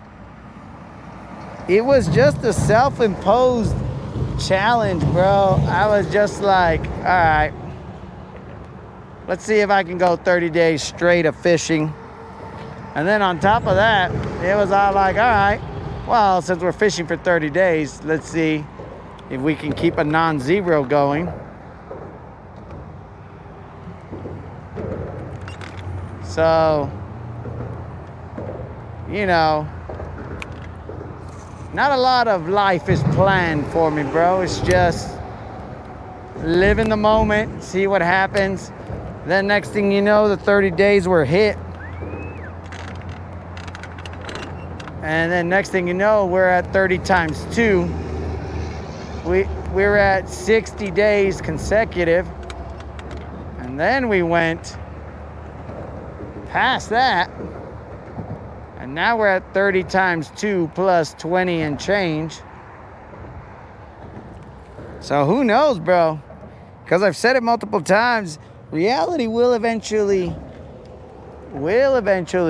Speaker 1: it was just a self-imposed challenge, bro. I was just like, all right, let's see if I can go 30 days straight of fishing. And then on top of that, it was all like, all right, well, since we're fishing for 30 days, let's see if we can keep a non-zero going. So, you know, not a lot of life is planned for me, bro. It's just live in the moment, see what happens. Then next thing you know, the 30 days were hit. And then next thing you know, we're at 30 times 2. We're at 60 days consecutive. And then we went past that. And now we're at 30 times 2 plus 20 and change. So who knows, bro? Because I've said it multiple times, reality will eventually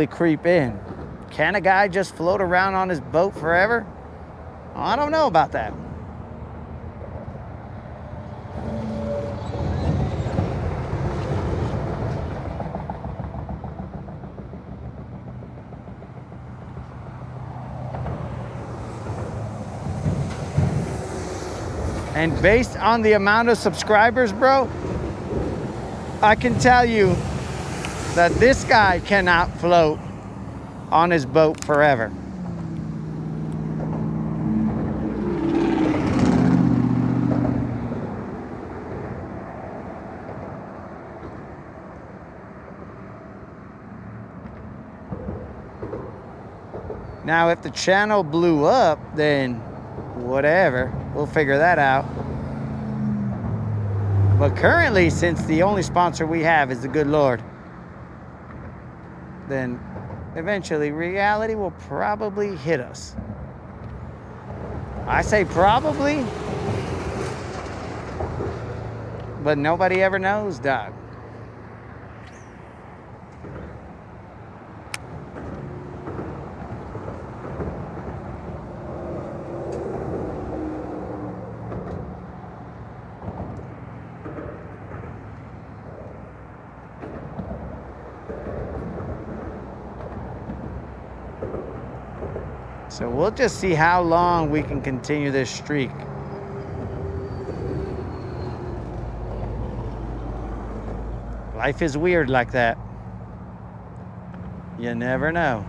Speaker 1: creep in. Can a guy just float around on his boat forever? I don't know about that. And based on the amount of subscribers, bro, I can tell you that this guy cannot float on his boat forever. Now, if the channel blew up, then whatever, we'll figure that out. But currently, since the only sponsor we have is the good Lord, then eventually reality will probably hit us. I say probably, but nobody ever knows, dog. So we'll just see how long we can continue this streak. Life is weird like that. You never know.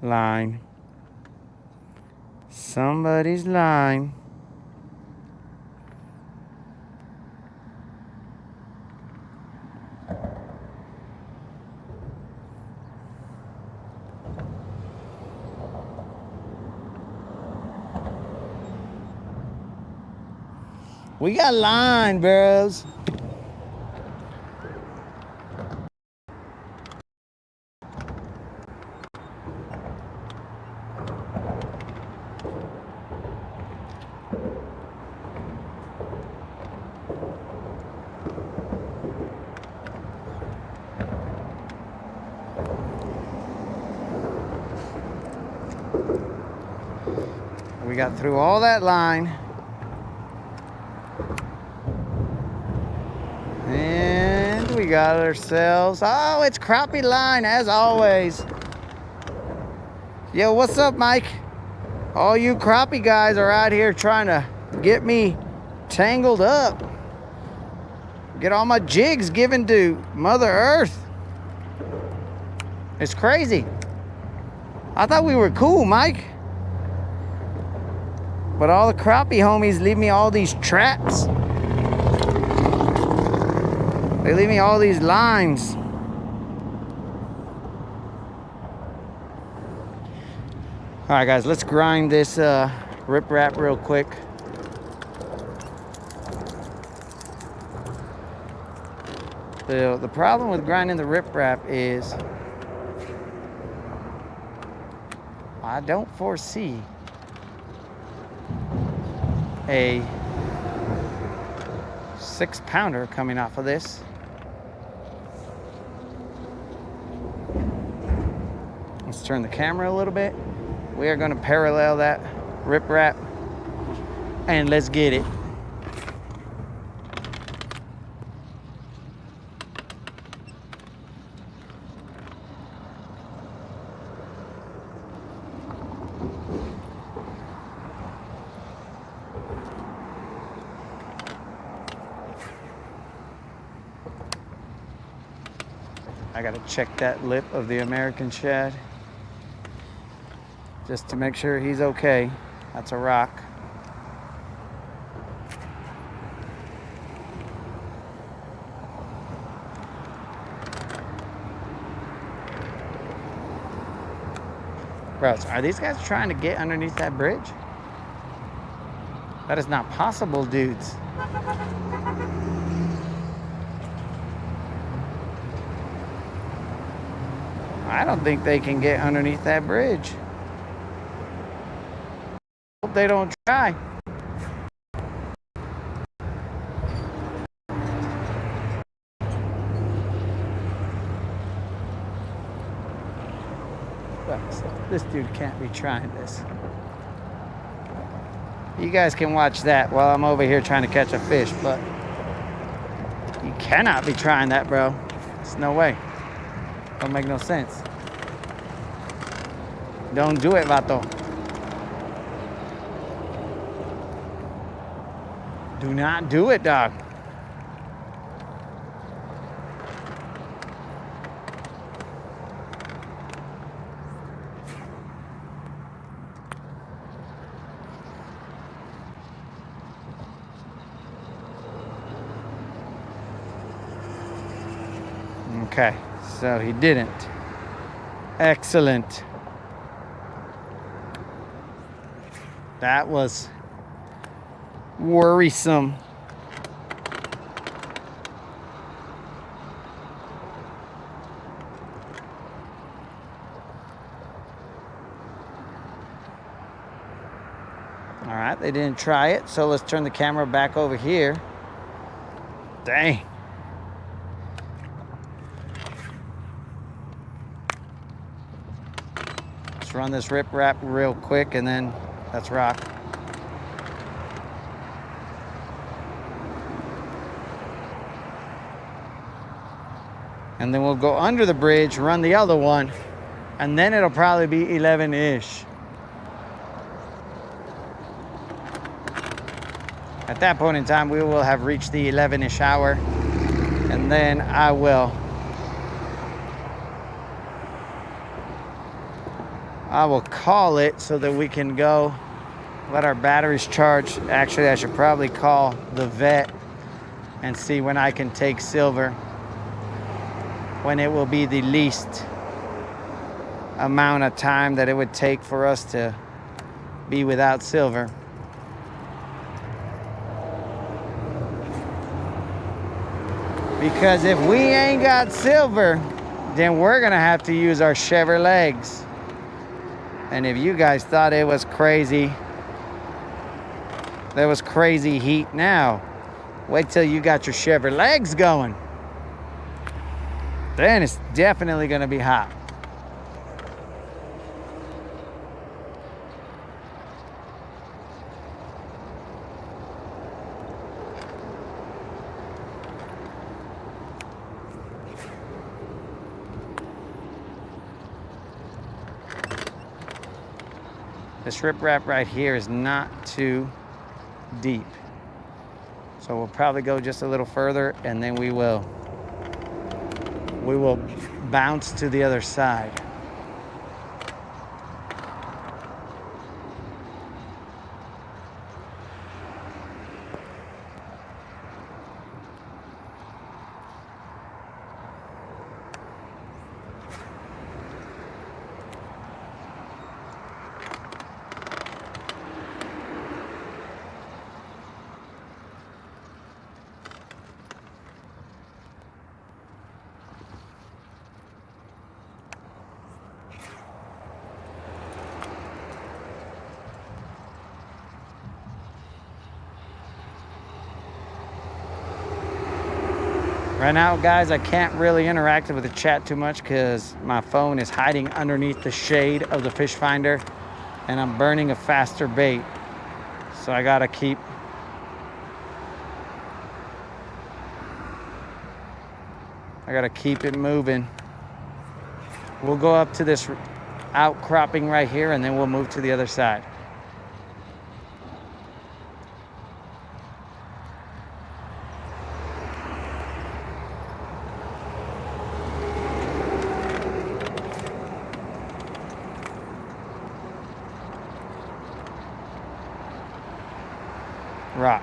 Speaker 1: Line. Somebody's line. We got line, bros. We got through all that line. And we got ourselves, oh, it's crappie line as always. Yo, what's up, Mike? All you crappie guys are out here trying to get me tangled up. Get all my jigs given to Mother Earth. It's crazy. I thought we were cool, Mike. But all the crappie homies leave me all these traps. They leave me all these lines. All right, guys, let's grind this riprap real quick. The problem with grinding the riprap is I don't foresee a 6-pounder coming off of this. Let's turn the camera a little bit. We are going to parallel that riprap and let's get it. I gotta check that lip of the American shad just to make sure he's okay. That's a rock. Bros, are these guys trying to get underneath that bridge? That is not possible, dudes. I don't think they can get underneath that bridge. Hope they don't try. This dude can't be trying this. You guys can watch that while I'm over here trying to catch a fish, but you cannot be trying that, bro. There's no way. Don't make no sense. Don't do it, vato. Do not do it, dog. Okay, so he didn't. Excellent. That was worrisome. All right, they didn't try it, so let's turn the camera back over here. Dang. Let's run this riprap real quick and then that's rock. And then we'll go under the bridge, run the other one, and then it'll probably be 11-ish. At that point in time, we will have reached the 11-ish hour, and then I will call it so that we can go let our batteries charge. Actually, I should probably call the vet and see when I can take silver, when it will be the least amount of time that it would take for us to be without silver. Because if we ain't got silver, then we're gonna have to use our Chevrolets. And if you guys thought it was crazy, there was crazy heat now, wait till you got your Chevrolets going. Then it's definitely gonna be hot. This riprap right here is not too deep. So we'll probably go just a little further, and then we will bounce to the other side. Right now, guys, I can't really interact with the chat too much because my phone is hiding underneath the shade of the fish finder, and I'm burning a faster bait. So I gotta keep it moving. We'll go up to this outcropping right here, and then we'll move to the other side. Rock.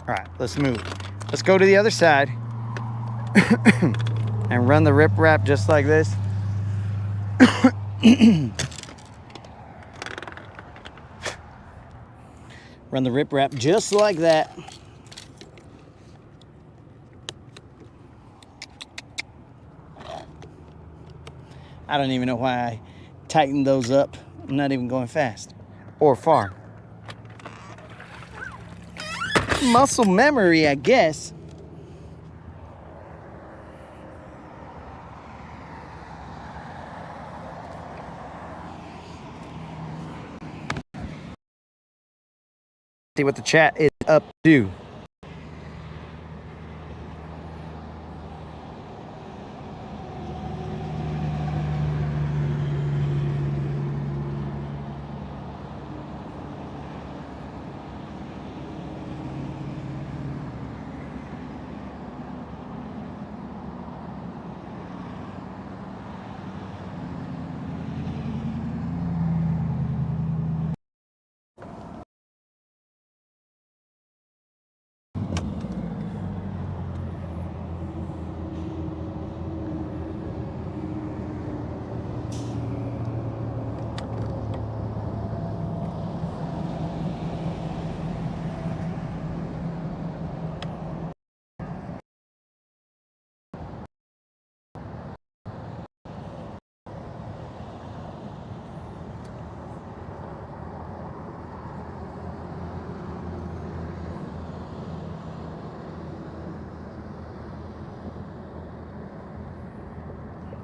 Speaker 1: All right, let's move. Let's go to the other side and run the rip wrap just like this. Run the rip wrap just like that. I don't even know why I tightened those up. I'm not even going fast or far. Muscle memory, I guess. See what the chat is up to.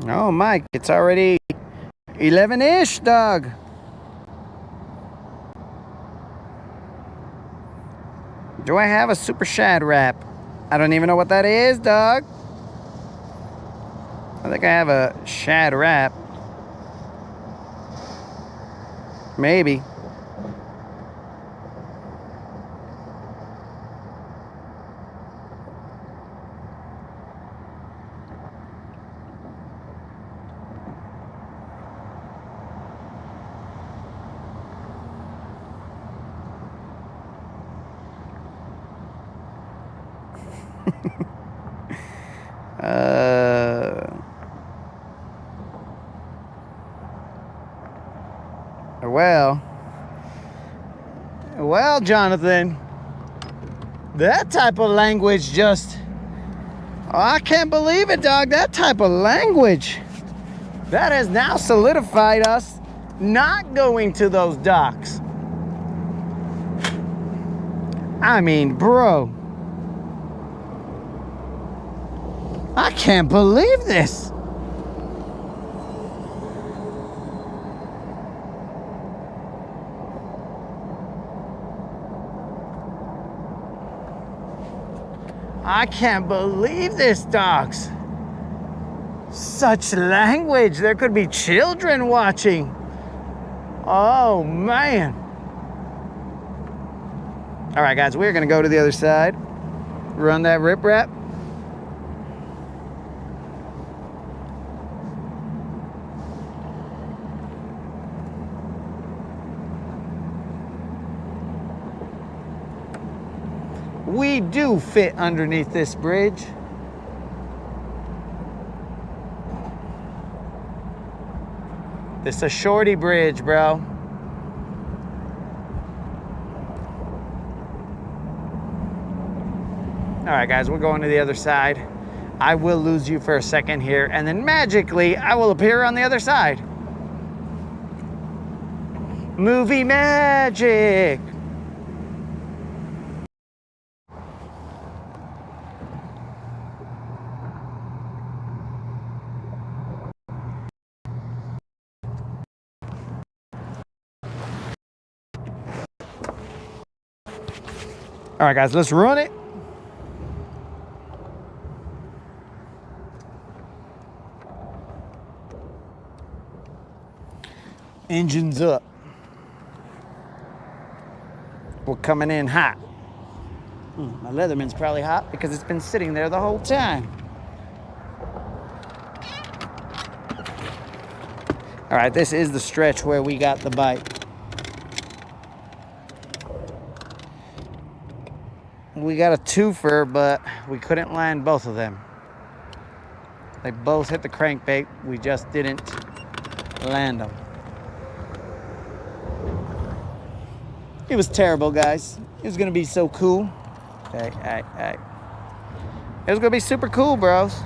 Speaker 1: Oh, Mike, it's already 11-ish, dog. Do I have a super shad wrap? I don't even know what that is, dog. I think I have a shad wrap. Maybe. Well, Jonathan, that type of language just Oh, I can't believe it, dog. That type of language. That has now solidified us not going to those docks. I mean, bro. I can't believe this. I can't believe this, dogs. Such language. There could be children watching. Oh, man. All right, guys, we're going to go to the other side. Run that riprap. We do fit underneath this bridge. This is a shorty bridge, bro. All right, guys, we're going to the other side. I will lose you for a second here, and then magically I will appear on the other side. Movie magic. All right, guys, let's run it. Engines up. We're coming in hot. My Leatherman's probably hot because it's been sitting there the whole time. All right, this is the stretch where we got the bite. We got a twofer, but we couldn't land both of them. They both hit the crankbait. We just didn't land them. It was terrible, guys. It was gonna be so cool. Hey. It was gonna be super cool, bros.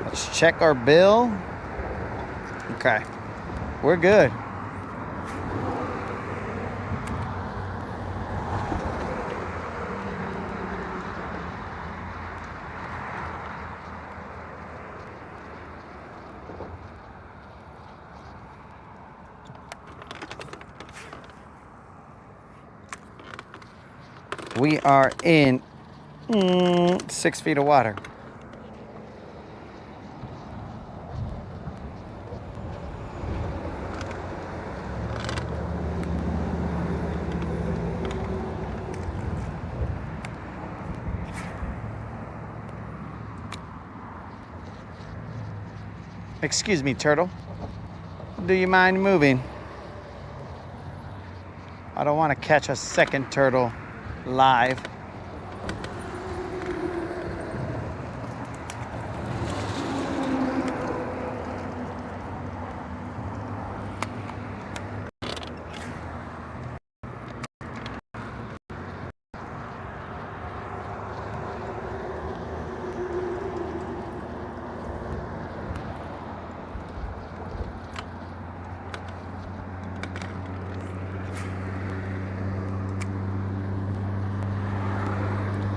Speaker 1: Let's check our bill. Okay, we're good. We are in 6 feet of water. Excuse me, turtle. Do you mind moving? I don't want to catch a second turtle live.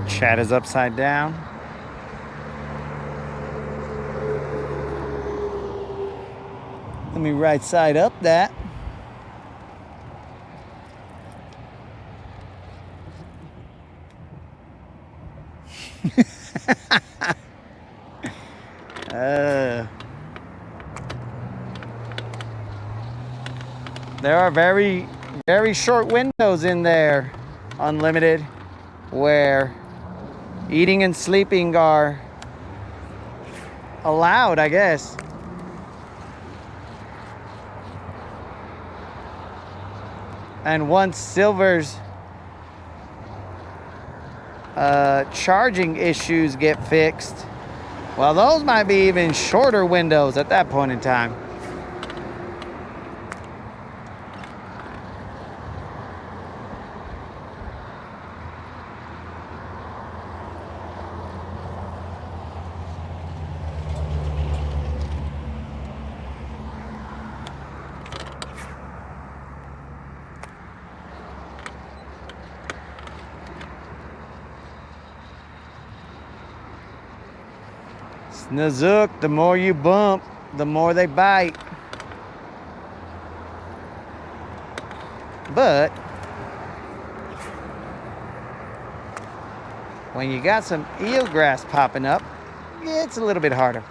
Speaker 1: Chat is upside down. Let me right side up that. There are very, very short windows in there, unlimited, where eating and sleeping are allowed, I guess. And once Silver's charging issues get fixed, well, those might be even shorter windows at that point in time. Snazook, the more you bump, the more they bite. But when you got some eelgrass popping up, it's a little bit harder.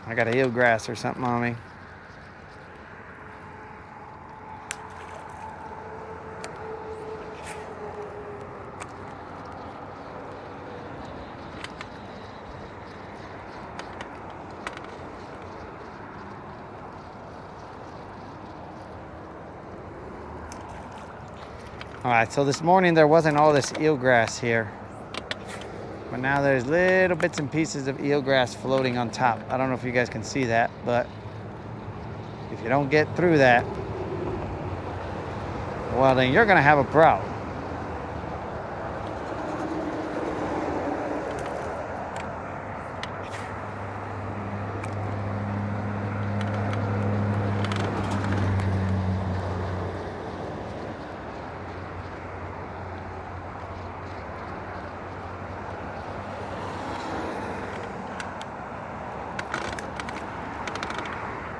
Speaker 1: I got eelgrass or something on me. All right, so this morning there wasn't all this eelgrass here. But now there's little bits and pieces of eelgrass floating on top. I don't know if you guys can see that, but if you don't get through that, well, then you're gonna have a problem.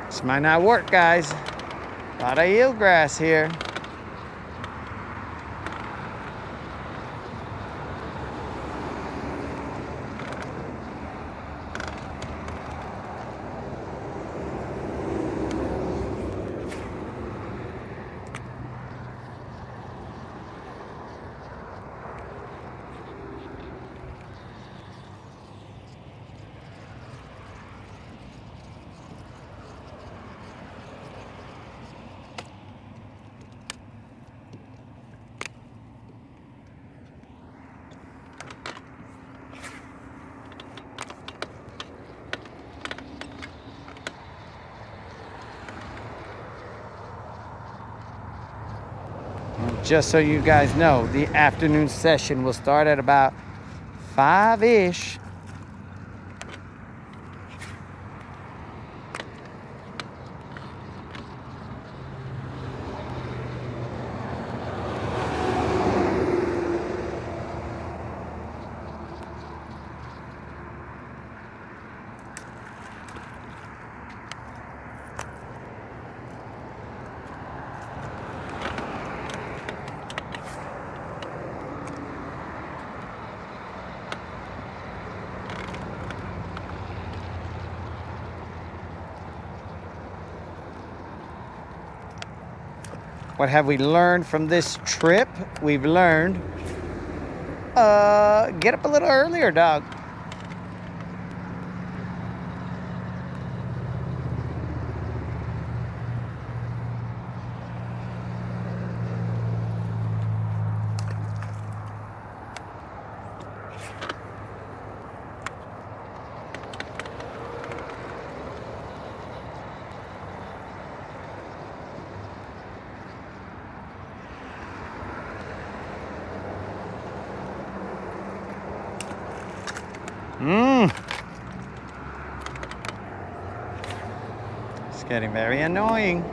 Speaker 1: This might not work, guys. A lot of eelgrass here. Just so you guys know, the afternoon session will start at about 5-ish. What have we learned from this trip? We've learned, get up a little earlier, dog. It's getting very annoying.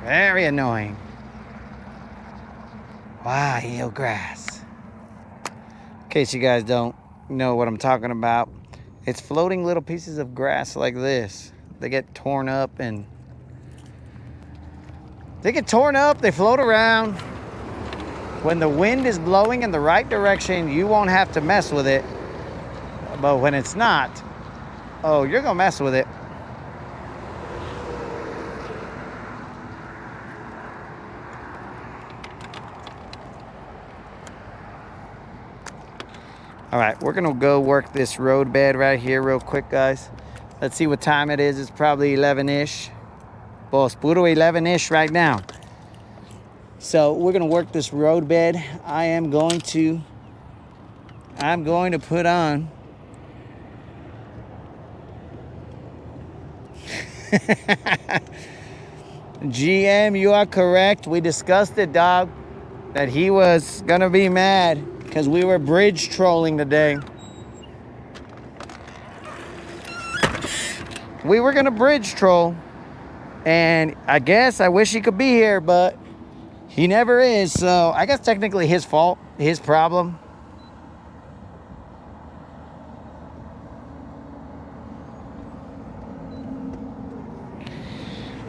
Speaker 1: Very annoying. Wow, eelgrass. In case you guys don't know what I'm talking about, it's floating little pieces of grass like this. They get torn up and they float around. When the wind is blowing in the right direction, you won't have to mess with it. But when it's not, oh, you're gonna mess with it. All right, we're gonna go work this road bed right here real quick, guys. Let's see what time it is. It's probably 11-ish. Well, it's puro 11-ish right now. So we're gonna work this road bed. I'm going to put on GM, you are correct. We discussed it, dog, that he was gonna be mad because we were bridge trolling today. We were gonna bridge troll, and I guess I wish he could be here, but he never is. So I guess technically his fault, his problem.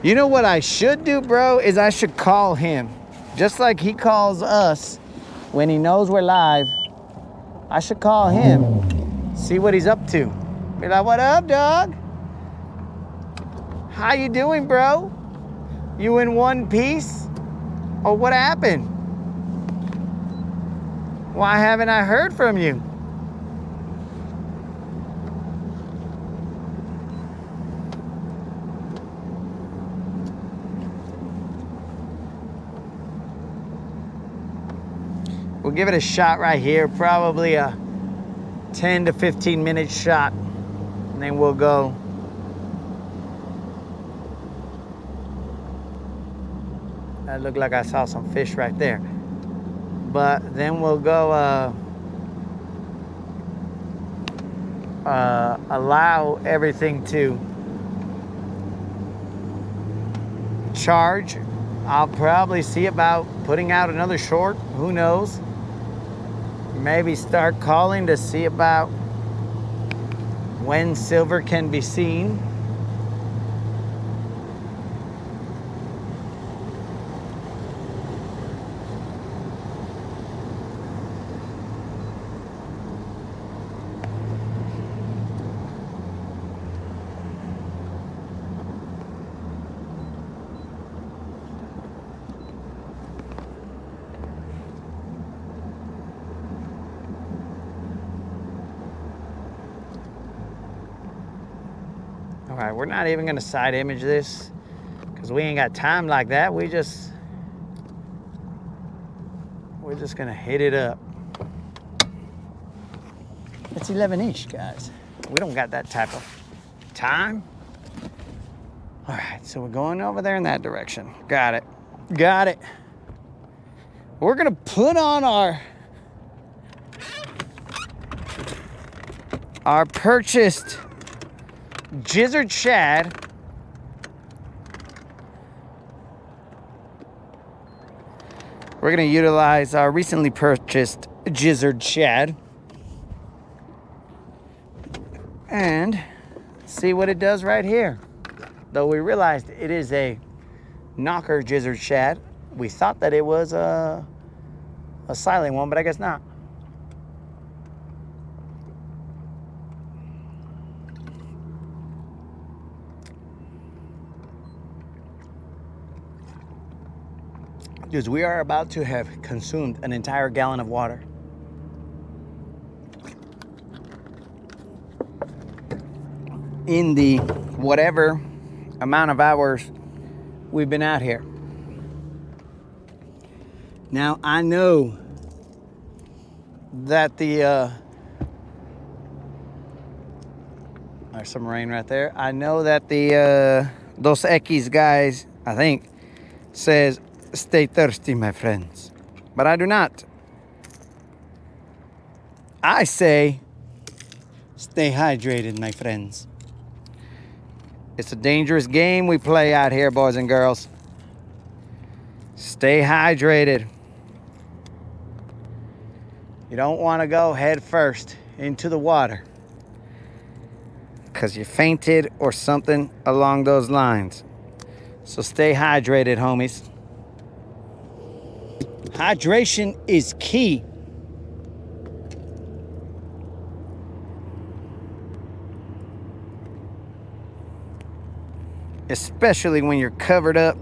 Speaker 1: You know what I should do, bro, is I should call him. Just like he calls us when he knows we're live. I should call him, see what he's up to. Be like, what up, dog? How you doing, bro? You in one piece? Or what happened? Why haven't I heard from you? We'll give it a shot right here, probably a 10 to 15 minute shot, and then we'll go. That looked like I saw some fish right there. But then we'll go allow everything to charge. I'll probably see about putting out another short, who knows? Maybe start calling to see about when silver can be seen. All right, we're not even gonna side image this because we ain't got time like that. We're just gonna hit it up. It's 11-ish, guys. We don't got that type of time. All right, so we're going over there in that direction. Got it. Got it. We're gonna put on our purchased gizzard shad. We're gonna utilize our recently purchased gizzard shad and see what it does right here. Though we realized it is a knocker gizzard shad, we thought that it was a silent one, but I guess not. Because we are about to have consumed an entire gallon of water. In the whatever amount of hours we've been out here. Now I know that there's some rain right there. I know that the Dos Equis guys, I think, says stay thirsty, my friends. But I do not. I say stay hydrated, my friends. It's a dangerous game we play out here, boys and girls. Stay hydrated. You don't want to go head first into the water because you fainted or something along those lines. So stay hydrated, homies. Hydration is key. Especially when you're covered up.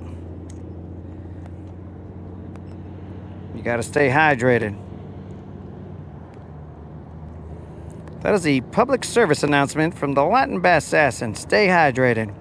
Speaker 1: You gotta stay hydrated. That is a public service announcement from the Latin Bass Assassin. Stay hydrated.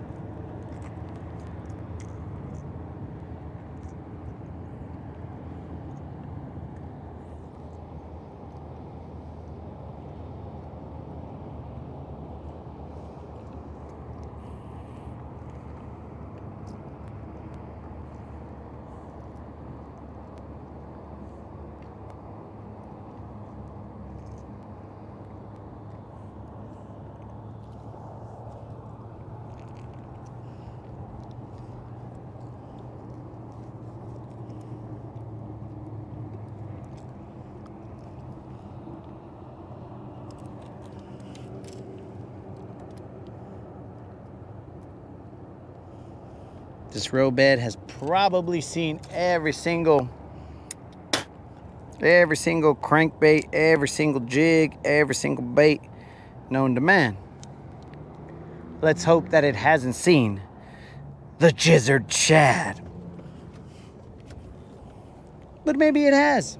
Speaker 1: This roadbed has probably seen every single crankbait, every single jig, every single bait known to man. Let's hope that it hasn't seen the Gizzard Shad. But maybe it has.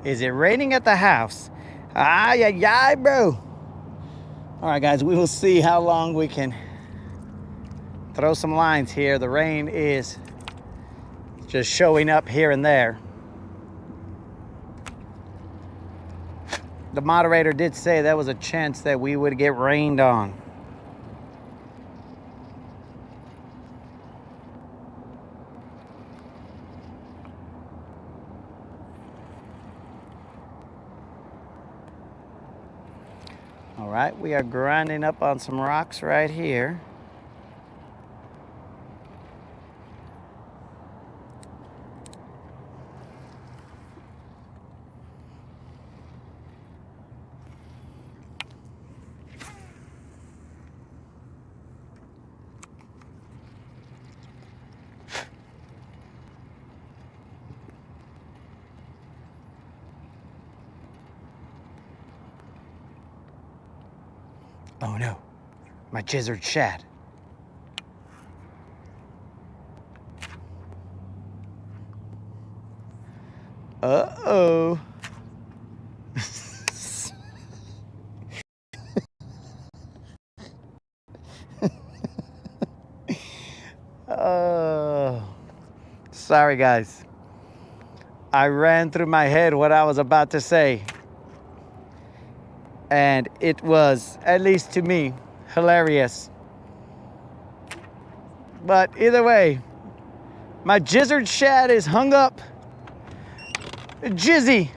Speaker 1: Is it raining at the house? Ay, ay, ay, bro. All right, guys, we will see how long we can throw some lines here. The rain is just showing up here and there. The moderator did say there was a chance that we would get rained on. All right, we are grinding up on some rocks right here. Oh no, my Gizzard Shad. Uh-oh. Oh, sorry guys. I ran through my head what I was about to say. And it was, at least to me, hilarious. But either way, my Gizzard Shad is hung up. Jizzy,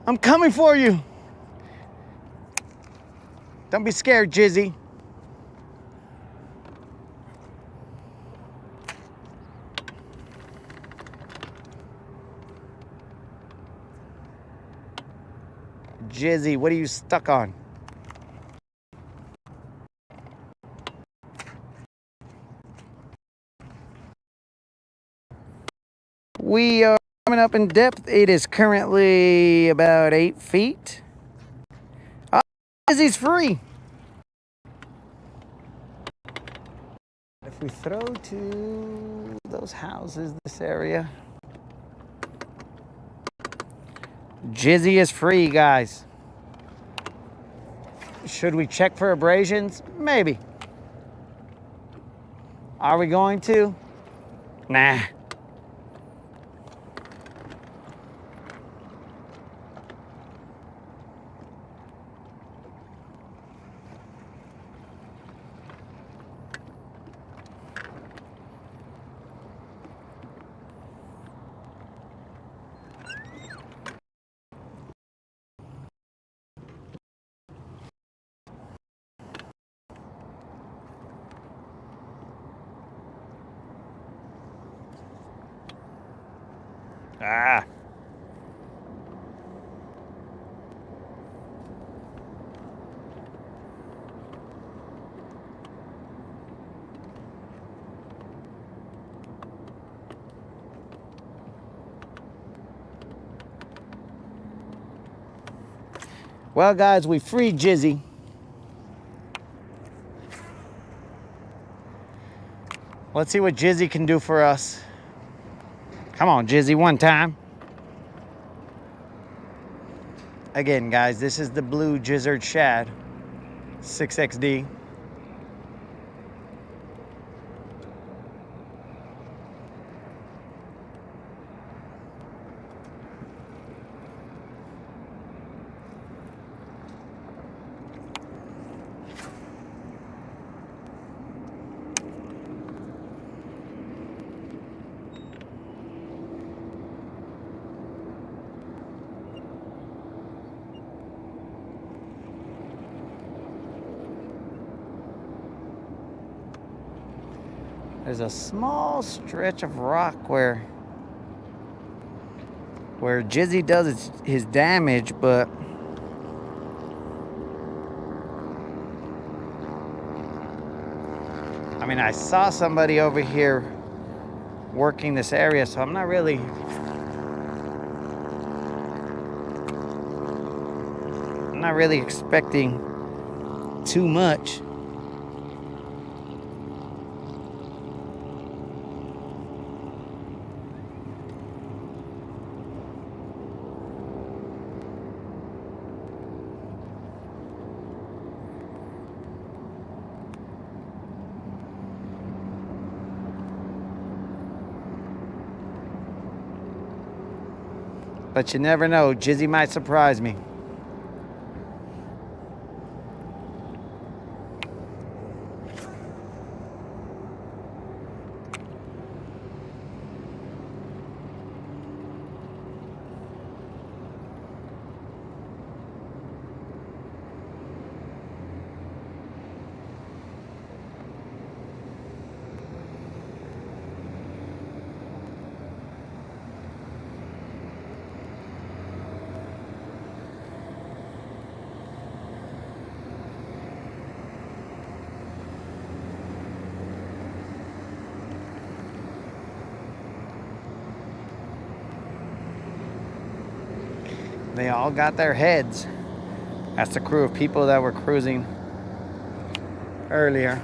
Speaker 1: I'm coming for you. Don't be scared, Jizzy. Jizzy, what are you stuck on? We are coming up in depth. It is currently about 8 feet. Oh, Jizzy's free. If we throw to those houses, this area. Jizzy is free, guys. Should we check for abrasions? Maybe. Are we going to? Nah. Ah. Well, guys, we freed Jizzy. Let's see what Jizzy can do for us. Come on, Jizzy, one time. Again, guys, this is the blue gizzard shad, 6XD. There's a small stretch of rock where Jizzy does his damage, but I mean, I saw somebody over here working this area, so I'm not really expecting too much. But you never know, Jizzy might surprise me. They all got their heads. That's the crew of people that were cruising earlier.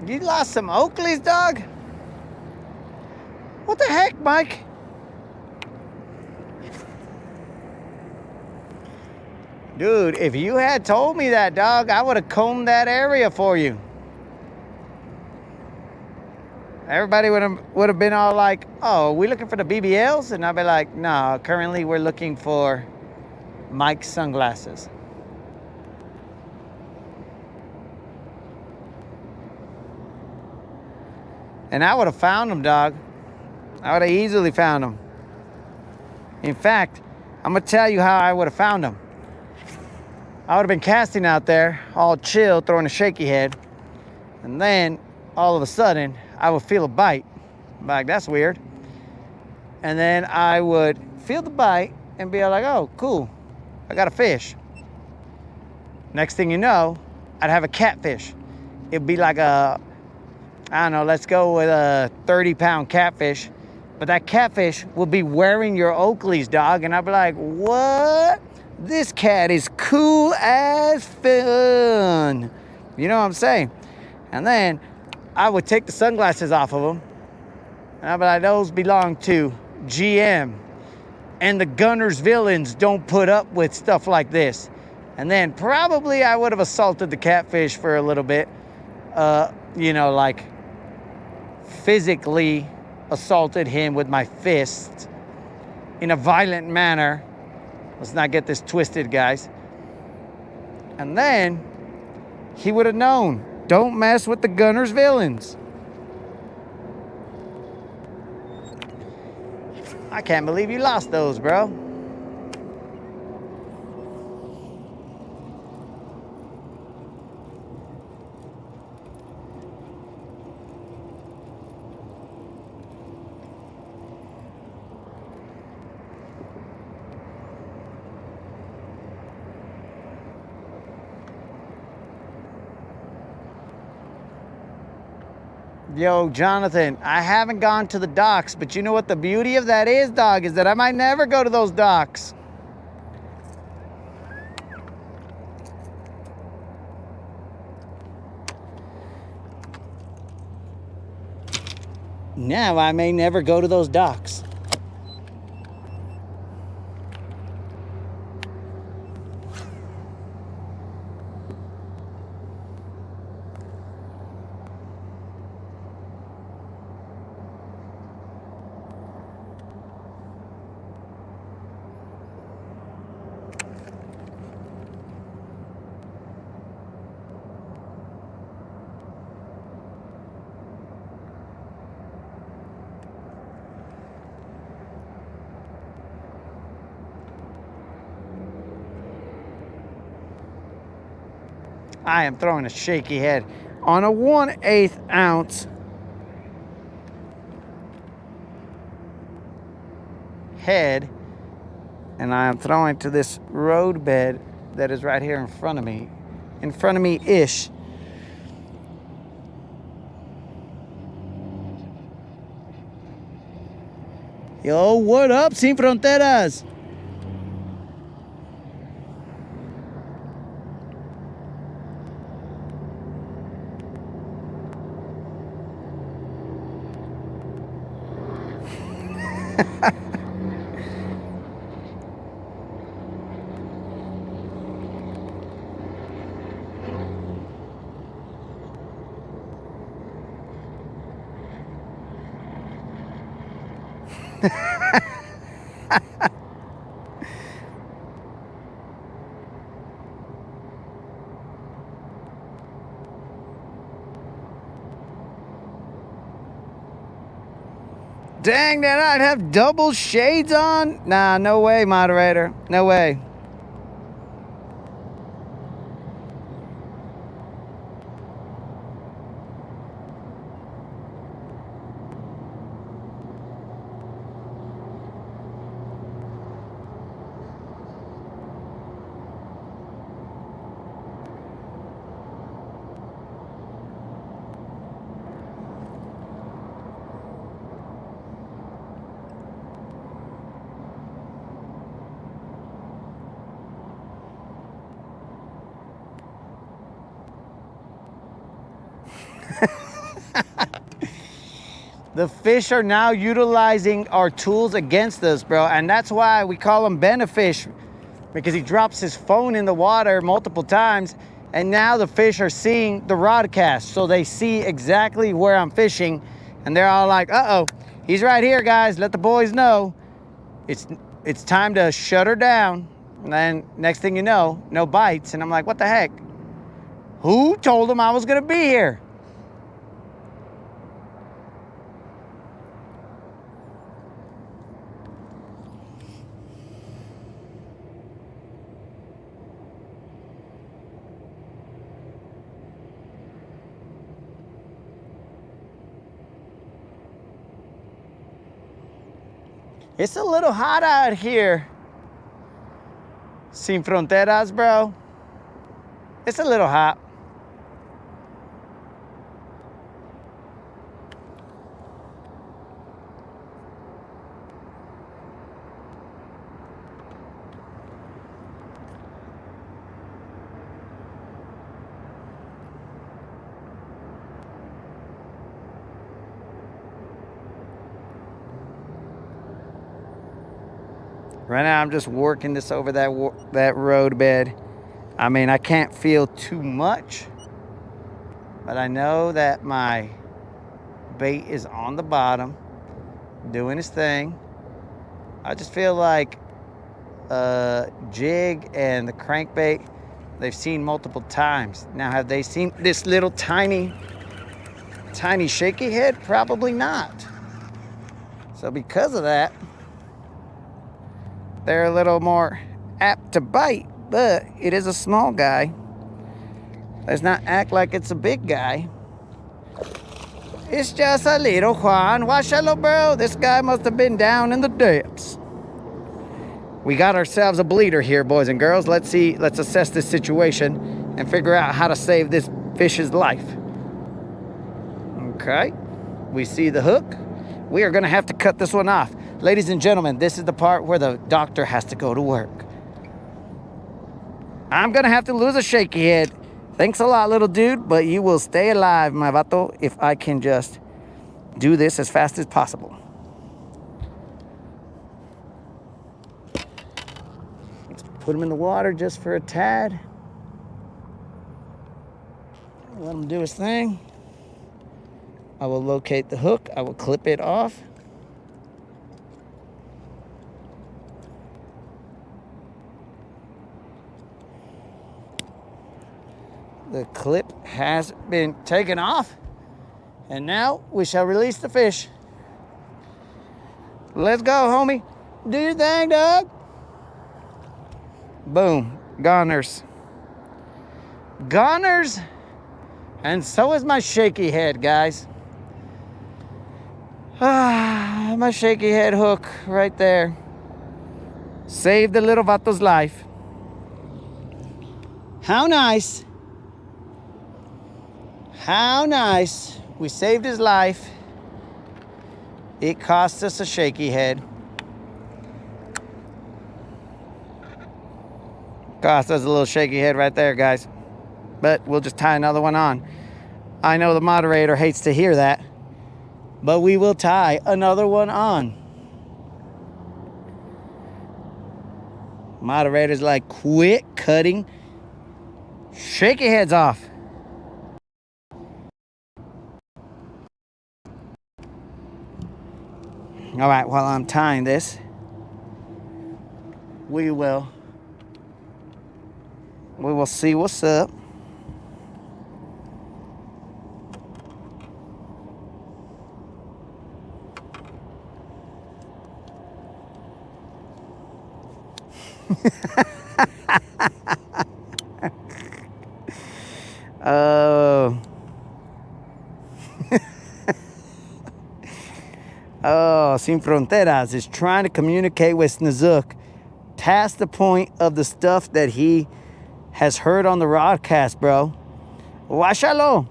Speaker 1: You lost some Oakleys, dog? What the heck, Mike? Dude, if you had told me that, dog, I would have combed that area for you. Everybody would have been all like, oh, are we looking for the BBLs? And I'd be like, no, currently we're looking for Mike's sunglasses. And I would have found them, dog. I would have easily found them. In fact, I'm going to tell you how I would have found them. I would have been casting out there, all chill, throwing a shaky head. And then, all of a sudden, I would feel a bite. I'm like, that's weird. And then I would feel the bite and be like, oh, cool. I got a fish. Next thing you know, I'd have a catfish. It'd be like a, I don't know, let's go with a 30-pound catfish. But that catfish will be wearing your Oakleys, dog. And I'd be like, what? This cat is cool as fun. You know what I'm saying? And then I would take the sunglasses off of them. And I'd be like, those belong to GM. And the Guntersville don't put up with stuff like this. And then probably I would have assaulted the catfish for a little bit. You know, like physically assaulted him with my fist. in a violent manner. Let's not get this twisted, guys. And then he would have known, don't mess with the Gunner's villains. I can't believe you lost those, bro. Yo, Jonathan, I haven't gone to the docks, but you know what the beauty of that is, dog, is that I might never go to those docks. Now I may never go to those docks. I am throwing a shaky head on a 1/8 ounce head, and I am throwing to this road bed that is right here in front of me-ish. Yo, what up, Sin Fronteras? Dang, that I'd have double shades on? Nah, no way, moderator. No way. The fish are now utilizing our tools against us, bro. And that's why we call him Benefish, because he drops his phone in the water multiple times. And now the fish are seeing the Rodcast. So they see exactly where I'm fishing. And they're all like, uh-oh, he's right here, guys. Let the boys know. It's time to shut her down. And then next thing you know, no bites. And I'm like, what the heck? Who told him I was going to be here? It's a little hot out here. Sin Fronteras, bro. It's a little hot. Right now, I'm just working this over that road bed. I mean, I can't feel too much, but I know that my bait is on the bottom, doing his thing. I just feel like jig and the crankbait they've seen multiple times. Now, have they seen this little tiny shaky head? Probably not. So because of that, they're a little more apt to bite, but it is a small guy. Let's not act like it's a big guy. It's just a little Juan. Why, hello, bro? This guy must have been down in the depths. We got ourselves a bleeder here, boys and girls. Let's assess this situation and figure out how to save this fish's life. Okay, we see the hook. We are gonna have to cut this one off. Ladies and gentlemen, this is the part where the doctor has to go to work. I'm gonna have to lose a shaky head. Thanks a lot, little dude, but you will stay alive, my vato, if I can just do this as fast as possible. Let's put him in the water just for a tad. Let him do his thing. I will locate the hook. I will clip it off. The clip has been taken off, and now we shall release the fish. Let's go, homie. Do your thing, dog. Boom. Goners. Goners. And so is my shaky head, guys. My shaky head hook right there. Saved the little vato's life. How nice. How nice. We saved his life. It cost us a shaky head. Cost us a little shaky head right there, guys. But we'll just tie another one on. I know the moderator hates to hear that, but we will tie another one on. Moderator's like, quit cutting shaky heads off. All right, while I'm tying this, we will see what's up. Oh. Oh, Sin Fronteras is trying to communicate with Snazook past the point of the stuff that he has heard on the Rodcast, bro. Washalo.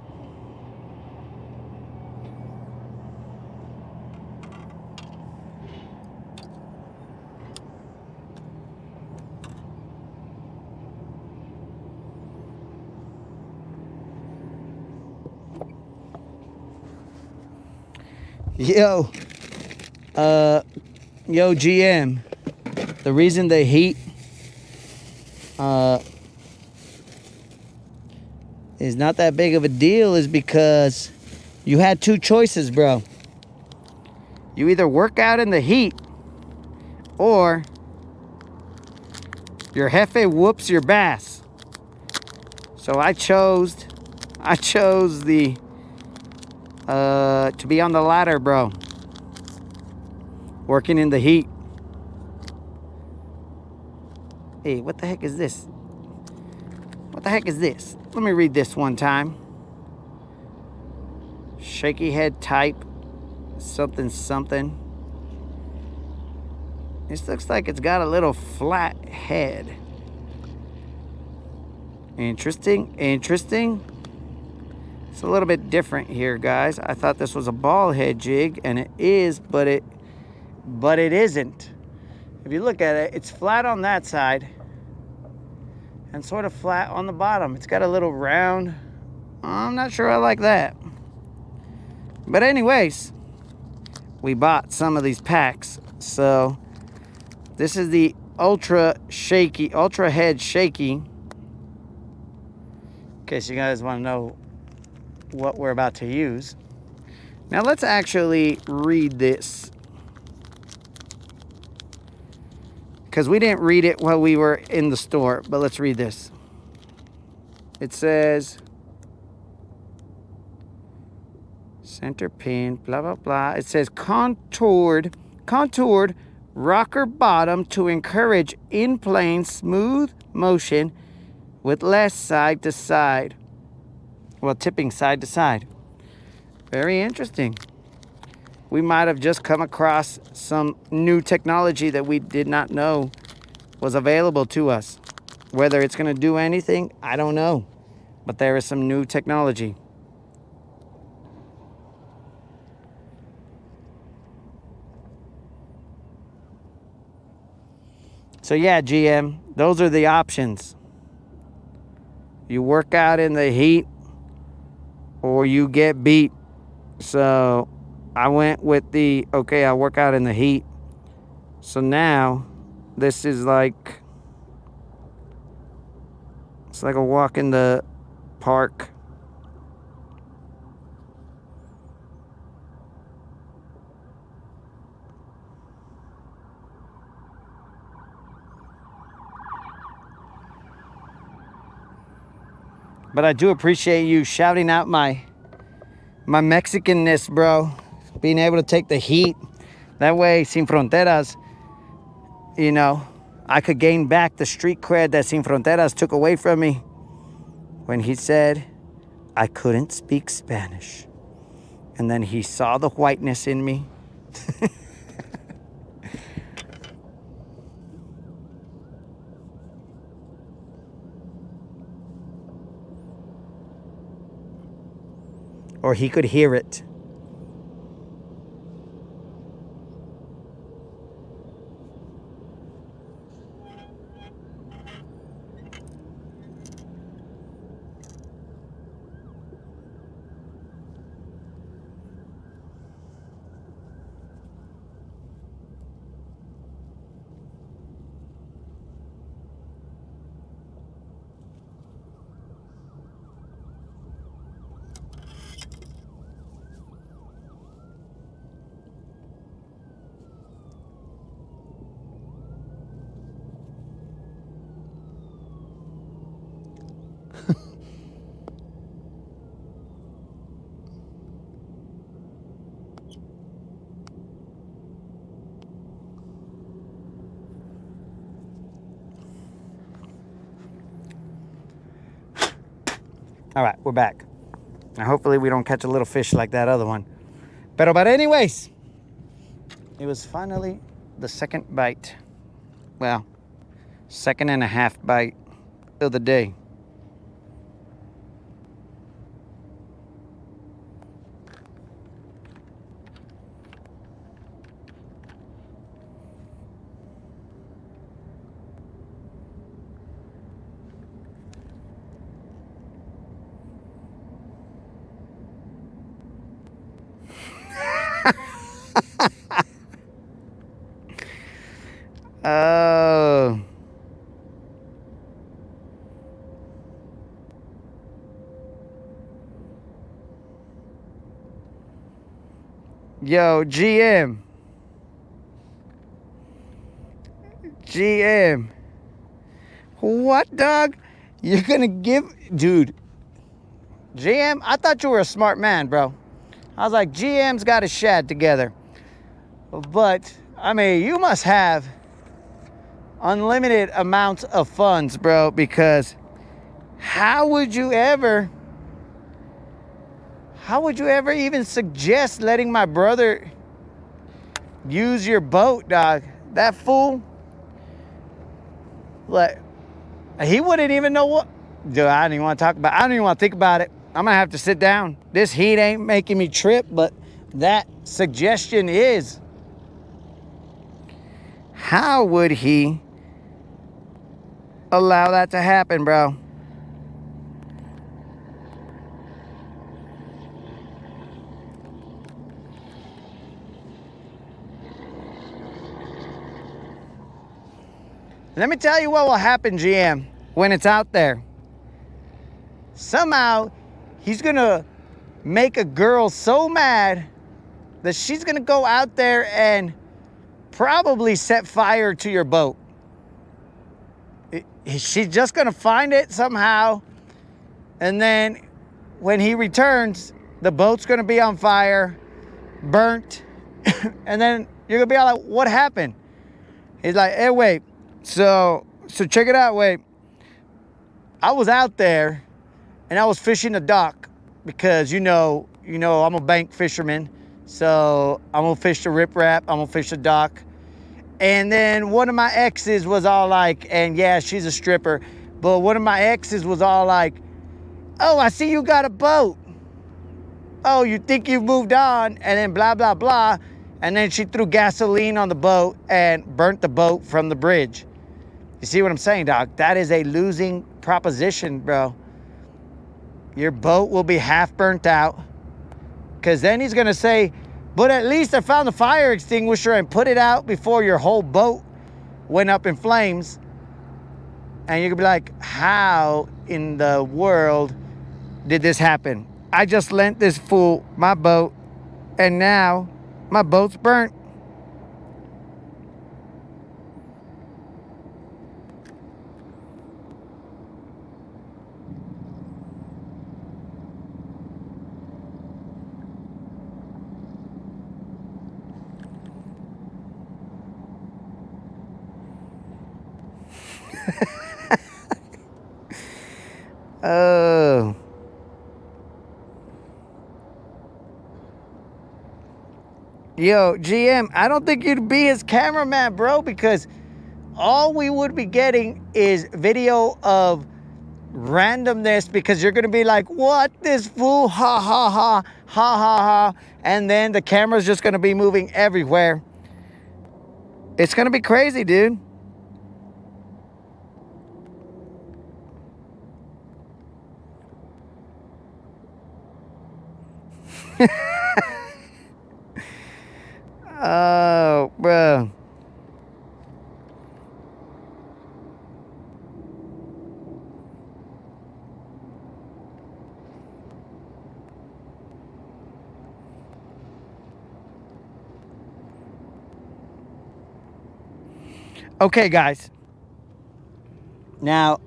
Speaker 1: Yo, GM, the reason the heat is not that big of a deal is because you had two choices, bro. You either work out in the heat or your jefe whoops your bass. So I chose the to be on the ladder, bro. Working in the heat. Hey, what the heck is this? What the heck is this? Let me read this one time. Shaky head type. Something, something. This looks like it's got a little flat head. Interesting, interesting. It's a little bit different here, guys. I thought this was a ball head jig, and it is, but it isn't. If you look at it, it's flat on that side and sort of flat on the bottom. It's got a little round. I'm not sure I like that. But anyways, we bought some of these packs. So this is the ultra head shaky. In case you guys want to know what we're about to use. Now let's actually read this. because we didn't read it while we were in the store, but let's read this. It says, center pin, blah, blah, blah. It says contoured rocker bottom to encourage in-plane smooth motion with less side to side. Well, tipping side to side. Very interesting. We might have just come across some new technology that we did not know was available to us. Whether it's going to do anything, I don't know. But there is some new technology. So yeah, GM, those are the options. You work out in the heat or you get beat. So I went with the, okay, I'll work out in the heat. So now this is like, it's like a walk in the park. But I do appreciate you shouting out my Mexicanness, bro. Being able to take the heat. That way, Sin Fronteras, you know, I could gain back the street cred that Sin Fronteras took away from me when he said I couldn't speak Spanish. And then he saw the whiteness in me. Or he could hear it. All right, we're back. Now, hopefully we don't catch a little fish like that other one. But anyways, it was finally the second bite. Well, second and a half bite of the day. Oh. Yo, GM. GM. What, dog? You're gonna give... Dude. GM, I thought you were a smart man, bro. I was like, GM's got his shad together. But, I mean, you must have unlimited amounts of funds, bro, because how would you ever even suggest letting my brother use your boat, dog? That fool, like, he wouldn't even know what. Dude, I don't even want to talk about it. I don't even want to think about it. I'm gonna have to sit down. This heat ain't making me trip, but that suggestion is. How would he allow that to happen, bro? Let me tell you what will happen, GM, when it's out there. Somehow, he's gonna make a girl so mad that she's gonna go out there and probably set fire to your boat. she's just going to find it somehow. And then when he returns, the boat's going to be on fire, burnt. And then you're going to be all like, what happened? He's like, hey, wait. So check it out, wait. I was out there and I was fishing the dock because, you know, I'm a bank fisherman. So I'm going to fish the riprap. I'm going to fish the dock. And then one of my exes was all like, and yeah, she's a stripper, but one of my exes was all like, oh, I see you got a boat. Oh, you think you've moved on, and then blah, blah, blah. And then she threw gasoline on the boat and burnt the boat from the bridge. You see what I'm saying, Doc? That is a losing proposition, bro. Your boat will be half burnt out. Because then he's going to say, but at least I found the fire extinguisher and put it out before your whole boat went up in flames. And you're going to be like, how in the world did this happen? I just lent this fool my boat, and now my boat's burnt. Oh. Yo, GM, I don't think you'd be his cameraman, bro, because all we would be getting is video of randomness, because you're going to be like, what, this fool, ha, ha, ha, ha, ha, ha, and then the camera's just going to be moving everywhere. It's going to be crazy, dude. Oh, bro. Okay, guys. Now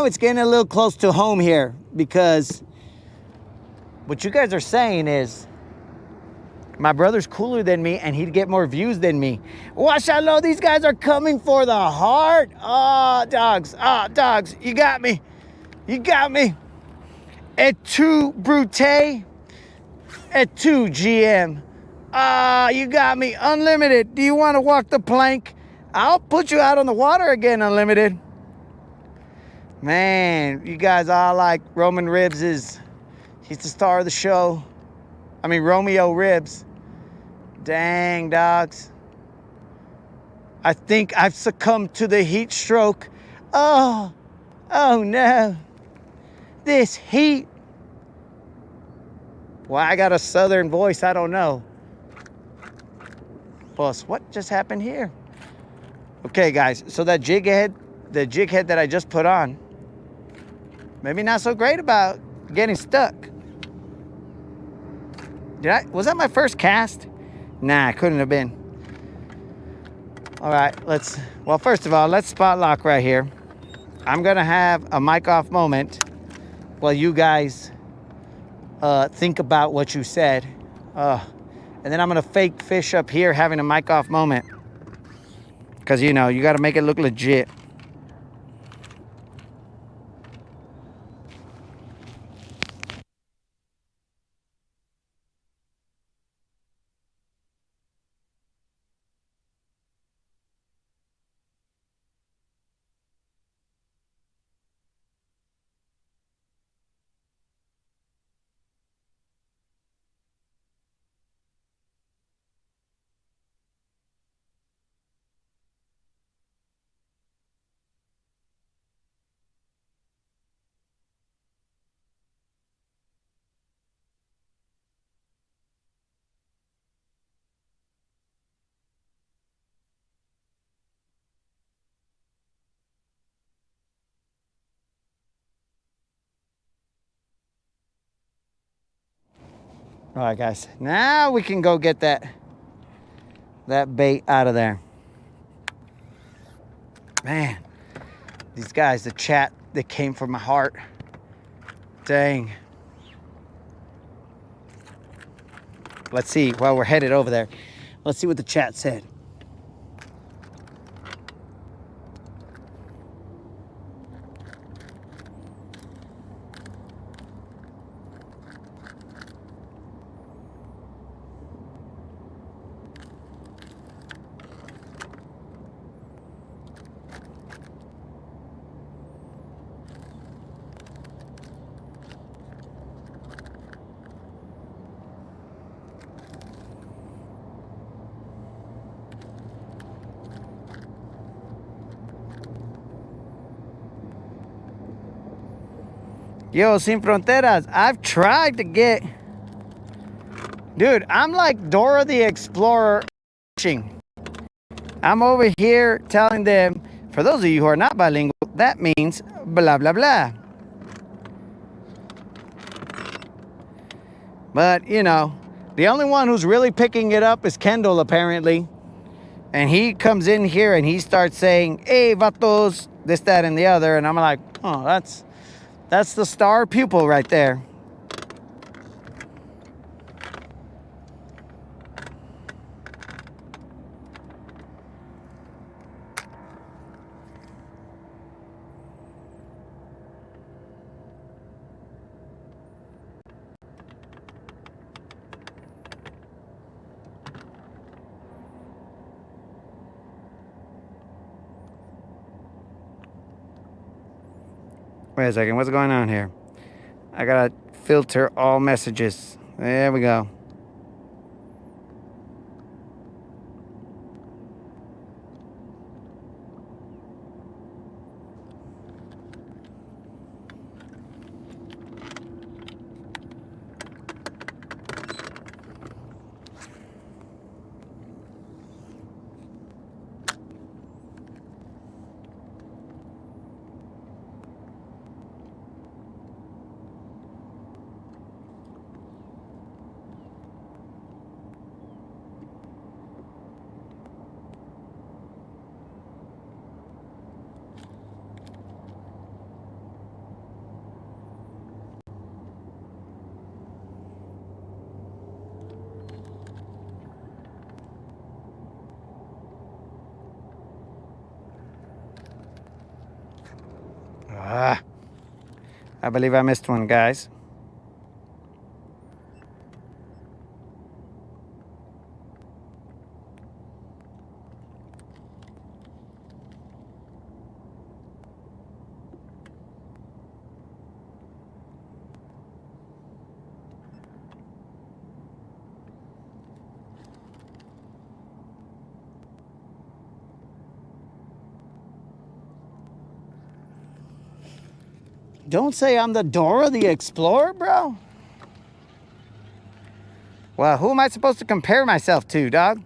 Speaker 1: it's getting a little close to home here, because what you guys are saying is my brother's cooler than me and he'd get more views than me. Washallah, these guys are coming for the heart. Ah, dogs. Ah, dogs. You got me. You got me. Et tu, Brute? Et tu, GM? Ah, you got me. Unlimited. Do you want to walk the plank? I'll put you out on the water again, Unlimited. Man, you guys all like Roman Ribs he's the star of the show. I mean, Romeo Ribs. Dang, dogs. I think I've succumbed to the heat stroke. Oh no. This heat. Well, I got a southern voice, I don't know. Boss, what just happened here? Okay, guys, so that jig head that I just put on, maybe not so great about getting stuck. Was that my first cast? Nah, it couldn't have been. All right, well, first of all, let's spot lock right here. I'm gonna have a mic off moment while you guys think about what you said. And then I'm gonna fake fish up here having a mic off moment. Because, you know, you gotta make it look legit. All right, guys. Now we can go get that bait out of there. Man, These guys, the chat, they came from my heart. Dang. Let's see, while we're headed over there, let's see what the chat said. Yo, Sin Fronteras, I've tried to get... Dude, I'm like Dora the Explorer. I'm over here telling them, for those of you who are not bilingual, that means blah, blah, blah. But, you know, the only one who's really picking it up is Kendall, apparently. And he comes in here and he starts saying, hey, vatos, this, that, and the other. And I'm like, oh, that's the star pupil right there. Wait a second, what's going on here? I gotta filter all messages. There we go. I believe I missed one, guys. Don't say I'm the Dora the Explorer, bro. Well, who am I supposed to compare myself to, dog?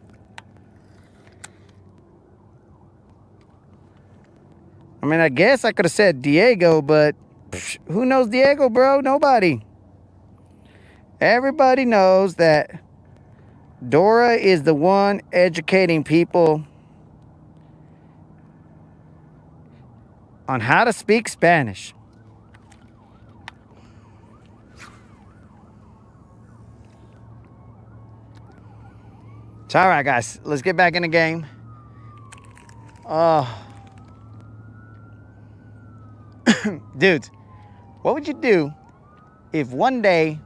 Speaker 1: I mean, I guess I could have said Diego, but who knows Diego, bro? Nobody. Everybody knows that Dora is the one educating people on how to speak Spanish. So, all right, guys, let's get back in the game. Dudes, what would you do if one day,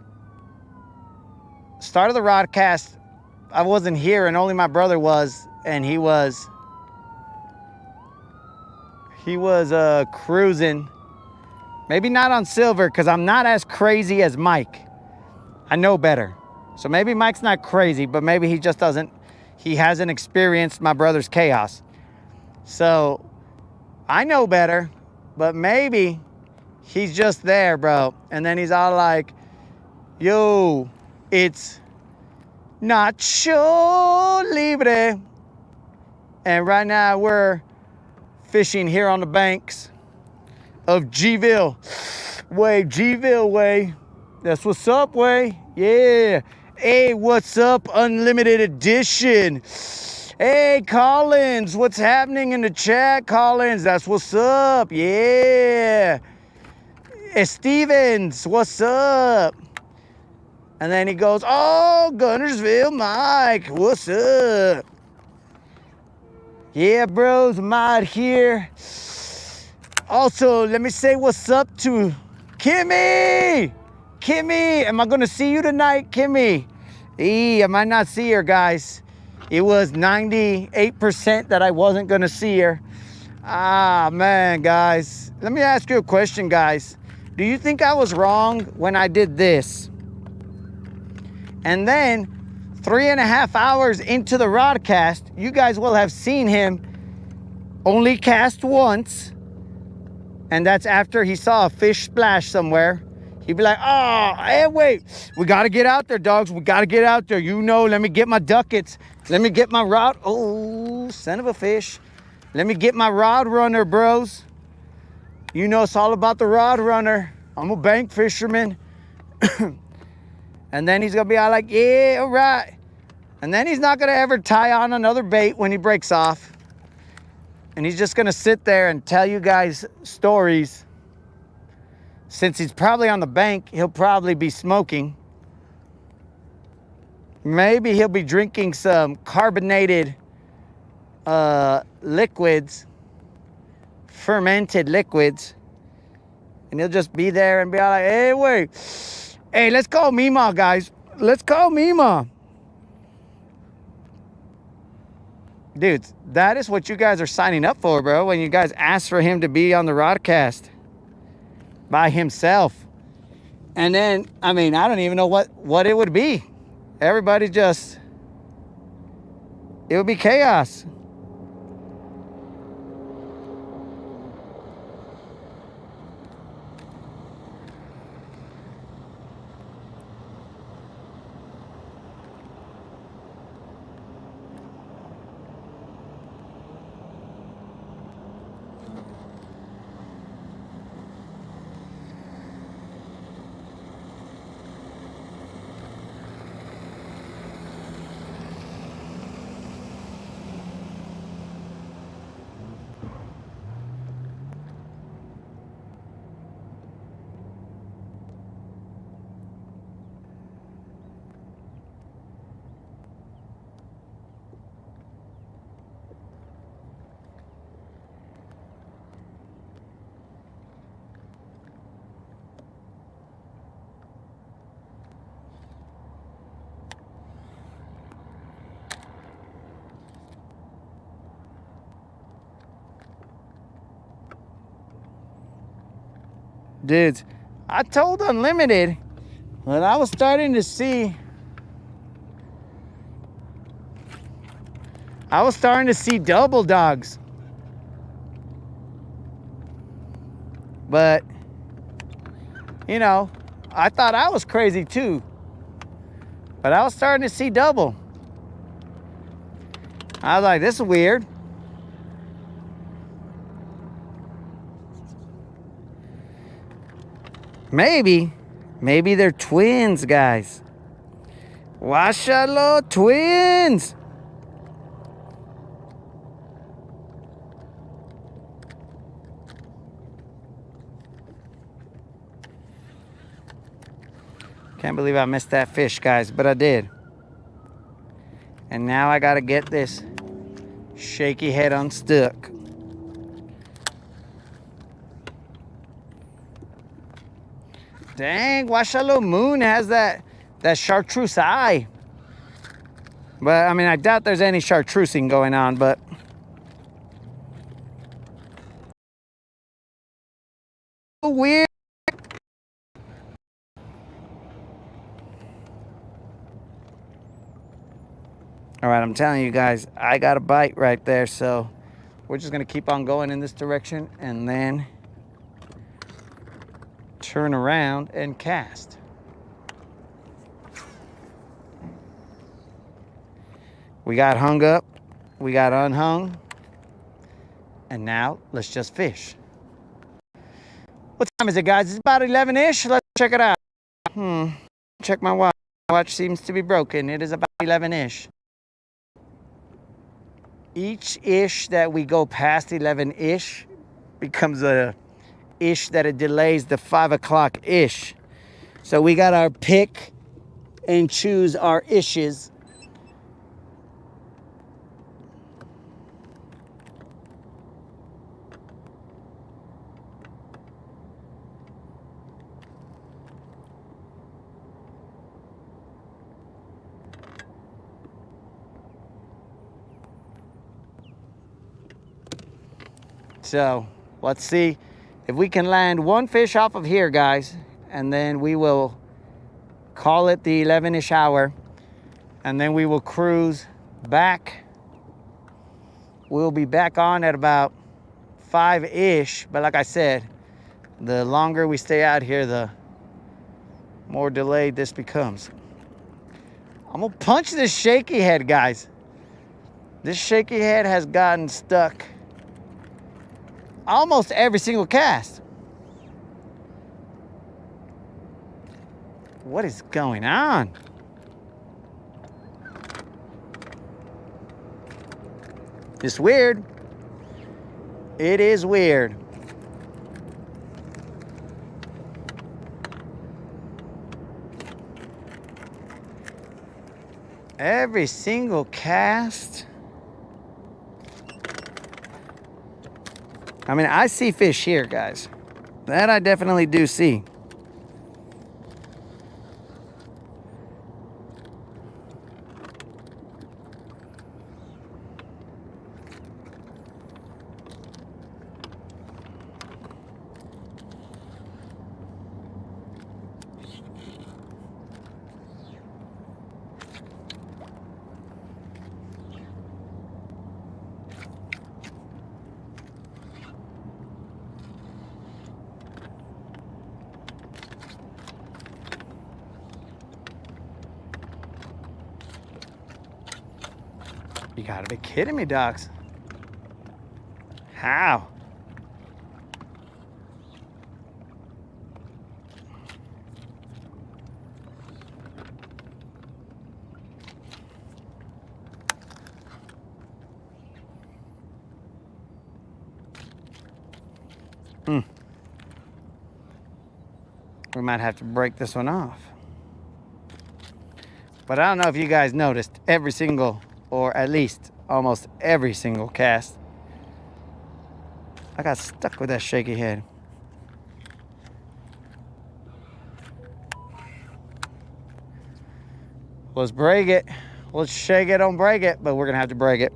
Speaker 1: start of the Rodcast, I wasn't here and only my brother was, and he was cruising, maybe not on silver, because I'm not as crazy as Mike. I know better. So maybe Mike's not crazy, but maybe he just he hasn't experienced my brother's chaos. So I know better, but maybe he's just there, bro. And then he's all like, yo, it's Nacho Libre. And right now we're fishing here on the banks of G-Ville. G-Ville way. That's what's up, way. Yeah. Hey, what's up, Unlimited Edition? Hey, Collins, what's happening in the chat, Collins? That's what's up. Yeah. Hey, Stevens, what's up? And then he goes, oh, Guntersville, Mike, what's up? Yeah, bros, I'm out here. Also, let me say what's up to Kimmy. Kimmy, am I going to see you tonight, Kimmy? I might not see her, guys. It was 98% that I wasn't going to see her. Ah, man, guys. Let me ask you a question, guys. Do you think I was wrong when I did this? And then 3.5 hours into the Rodcast, you guys will have seen him only cast once. And that's after he saw a fish splash somewhere. He'd be like, oh, hey, wait. We got to get out there, dogs. We got to get out there. You know, let me get my ducats. Let me get my rod. Oh, son of a fish. Let me get my rod runner, bros. You know, it's all about the rod runner. I'm a bank fisherman. And then he's going to be all like, yeah, all right. And then he's not going to ever tie on another bait when he breaks off. And he's just going to sit there and tell you guys stories. Since he's probably on the bank, he'll probably be smoking. Maybe he'll be drinking some carbonated liquids, fermented liquids. And he'll just be there and be like, hey, wait. Hey, let's call Mima, guys. Let's call Mima. Dudes, that is what you guys are signing up for, bro. When you guys ask for him to be on the Rodcast by himself. And then, I mean, I don't even know what it would be. Everybody just, it would be chaos. Dudes, I told Unlimited that I was starting to see double dogs. But, you know, I thought I was crazy too. But I was starting to see double. I was like, this is weird. Maybe they're twins, guys. Washalo twins. Can't believe I missed that fish, guys, but I did. And now I gotta get this shaky head unstuck. Dang, Washalo Moon has that chartreuse eye. But, I mean, I doubt there's any chartreusing going on, but... weird. All right, I'm telling you guys, I got a bite right there, so we're just going to keep on going in this direction and then turn around and cast. We got hung up, we got unhung, and now let's just fish. What time is it, guys? It's about 11-ish. Let's check it out. Check my watch. My watch seems to be broken. It is about 11-ish. Each ish that we go past 11-ish becomes a ish that it delays the 5 o'clock ish. So we got our pick and choose our ishes. So let's see if we can land one fish off of here, guys, and then we will call it the 11-ish hour, and then we will cruise back. We'll be back on at about 5-ish, but like I said, the longer we stay out here, the more delayed this becomes. I'm gonna punch this shaky head, guys. This shaky head has gotten stuck almost every single cast. What is going on? It's weird. It is weird. Every single cast. I mean, I see fish here, guys. That I definitely do see. You gotta be kidding me, docs. How? We might have to break this one off. But I don't know if you guys noticed, every single, or at least almost every single cast, I got stuck with that shaky head. Let's break it. Let's shake it, don't break it, but we're gonna have to break it.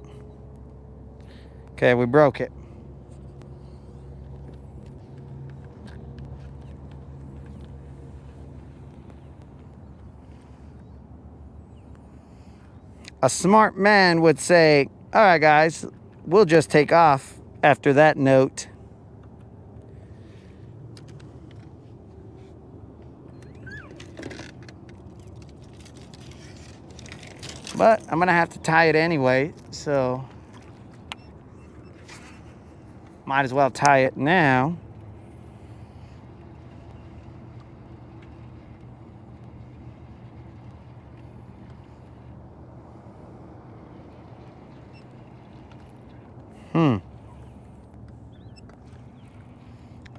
Speaker 1: Okay, we broke it. A smart man would say, all right, guys, we'll just take off after that note. But I'm gonna have to tie it anyway, so might as well tie it now.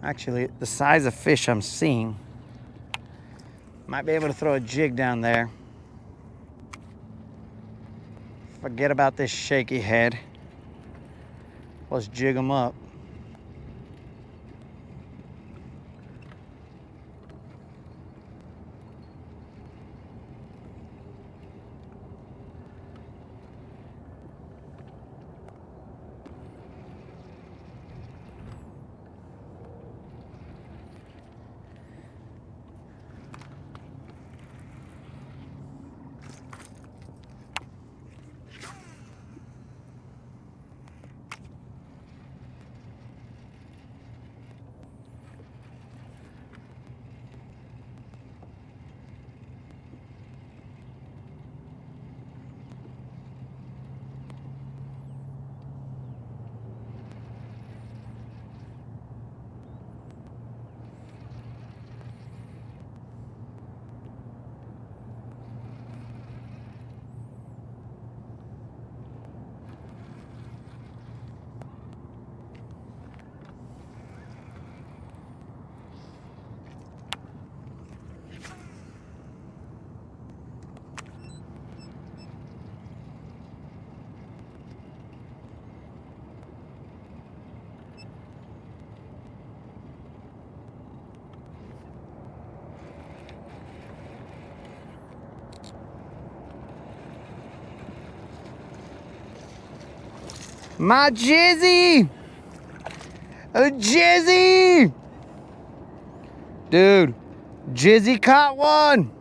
Speaker 1: Actually, the size of fish I'm seeing, might be able to throw a jig down there. Forget about this shaky head. Let's jig them up. My Jizzy! Oh, Jizzy! Dude, Jizzy caught one!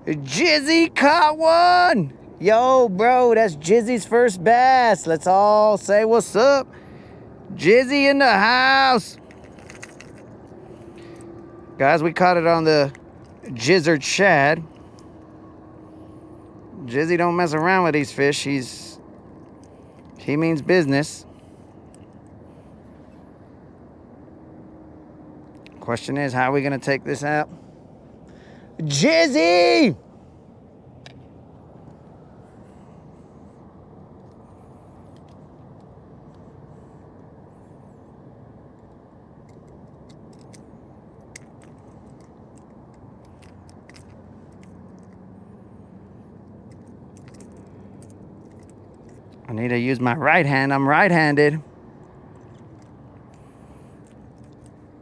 Speaker 1: Jizzy caught one! Yo, bro, that's Jizzy's first bass. Let's all say what's up. Jizzy in the house. Guys, we caught it on the Jizzard Shad. Jizzy don't mess around with these fish. He means business. Question is, how are we gonna take this out? Jizzy! I need to use my right hand. I'm right-handed.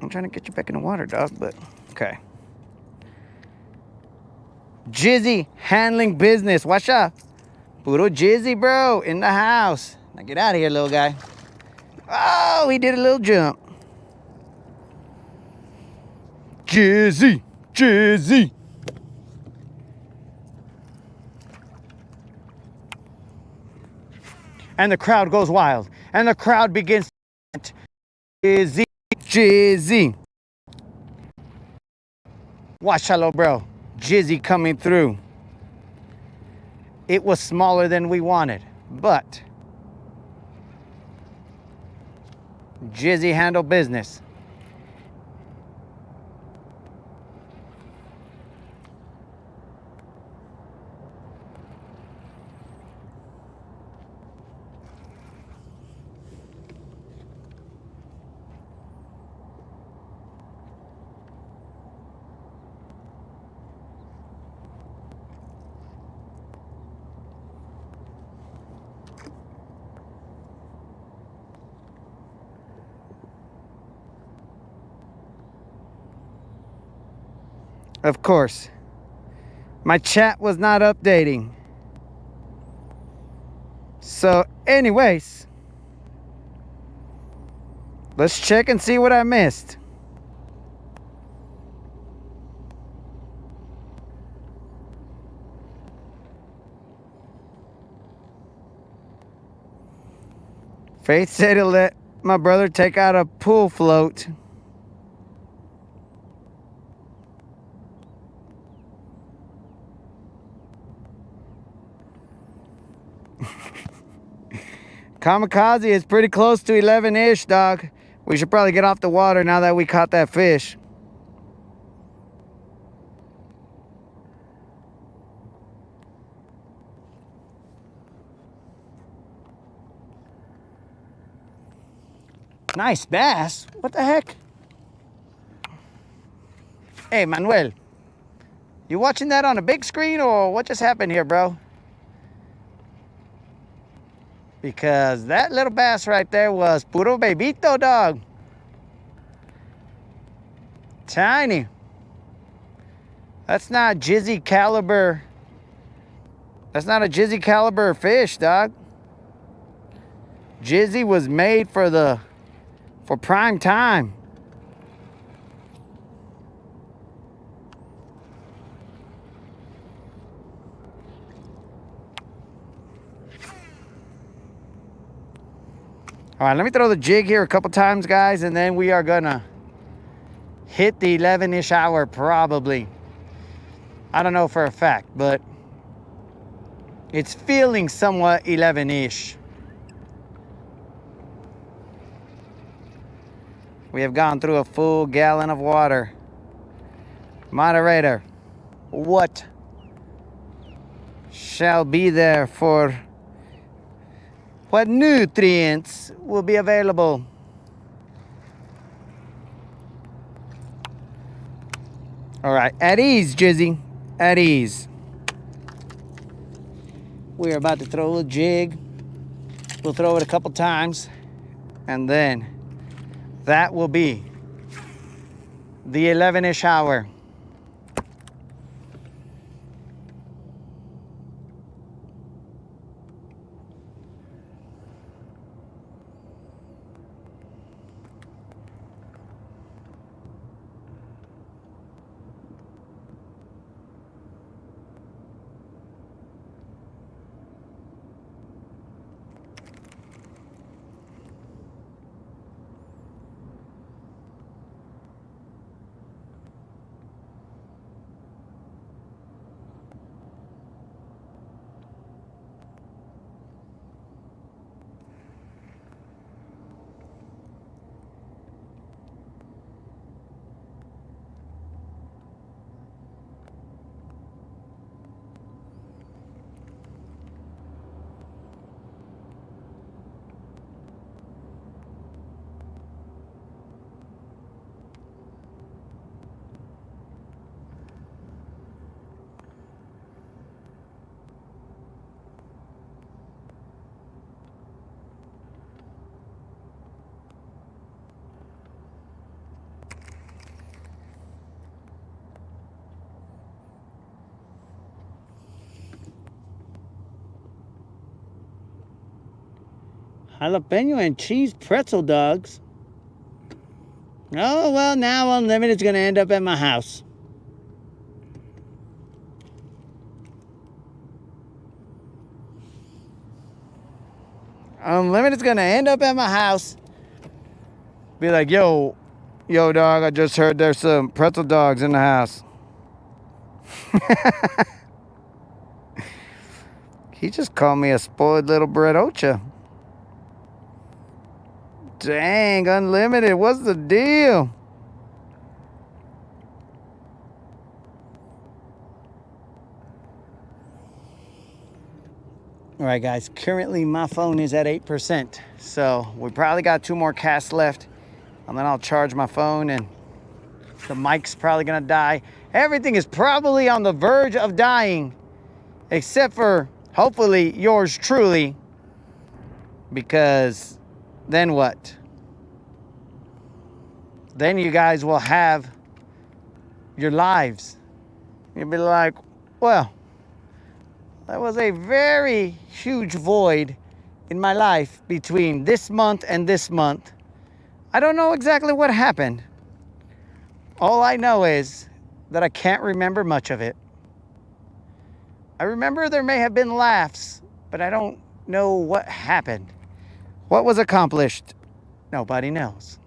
Speaker 1: I'm trying to get you back in the water, dog, but okay. Jizzy handling business. Watch out. Puro Jizzy, bro, in the house. Now get out of here, little guy. Oh, he did a little jump. Jizzy, Jizzy. And the crowd goes wild. And the crowd begins to chant, Jizzy, Jizzy. Watch out, little bro. Jizzy coming through. It was smaller than we wanted, but Jizzy handled business. Of course, my chat was not updating. So anyways, let's check and see what I missed. Faith said to let my brother take out a pool float. Kamikaze is pretty close to 11-ish, dog. We should probably get off the water now that we caught that fish. Nice bass. What the heck? Hey, Manuel. You watching that on a big screen or what just happened here, bro? Because that little bass right there was puro bebito, dog. Tiny. That's not Jizzy caliber. That's not a Jizzy caliber fish, dog. Jizzy was made for prime time. All right, let me throw the jig here a couple times, guys, and then we are gonna hit the 11-ish hour probably. I don't know for a fact, but it's feeling somewhat 11-ish. We have gone through a full gallon of water. Moderator, what shall be there for? What nutrients will be available? All right, at ease, Jizzy, at ease. We're about to throw a jig. We'll throw it a couple times, and then that will be the 11-ish hour. Jalapeno and cheese pretzel dogs. Oh, well, now Unlimited's going to end up at my house. Unlimited's going to end up at my house. Be like, yo, dog, I just heard there's some pretzel dogs in the house. He just called me a spoiled little bread ocha. Dang, Unlimited, what's the deal? All right, guys, currently my phone is at 8%. So we probably got 2 more casts left. And then I'll charge my phone and the mic's probably gonna die. Everything is probably on the verge of dying, except for hopefully yours truly. Because then what? Then you guys will have your lives. You'll be like, well, that was a very huge void in my life between this month and this month. I don't know exactly what happened. All I know is that I can't remember much of it. I remember there may have been laughs, but I don't know what happened. What was accomplished? Nobody knows.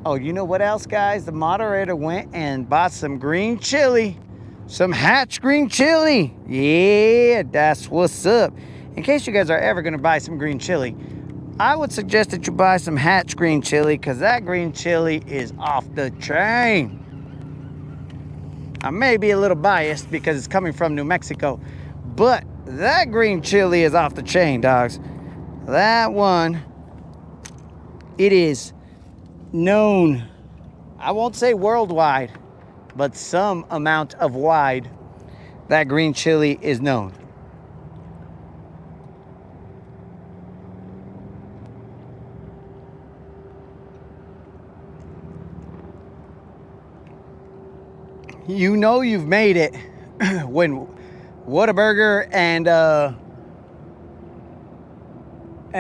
Speaker 1: Oh, you know what else, guys? The moderator went and bought some green chili. Some Hatch green chili. Yeah, that's what's up. In case you guys are ever going to buy some green chili, I would suggest that you buy some Hatch green chili, because that green chili is off the chain. I may be a little biased because it's coming from New Mexico, but that green chili is off the chain, dogs. That one, it is known, I won't say worldwide, but some amount of wide, that green chili is known. You know you've made it when Whataburger and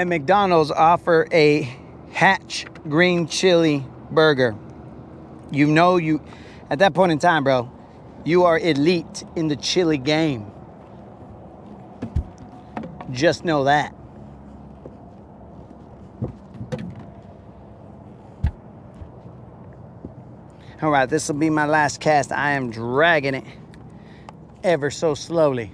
Speaker 1: McDonald's offer a Hatch green chili burger. You know, you at that point in time, bro, you are elite in the chili game. Just know that. All right, this will be my last cast. I am dragging it ever so slowly.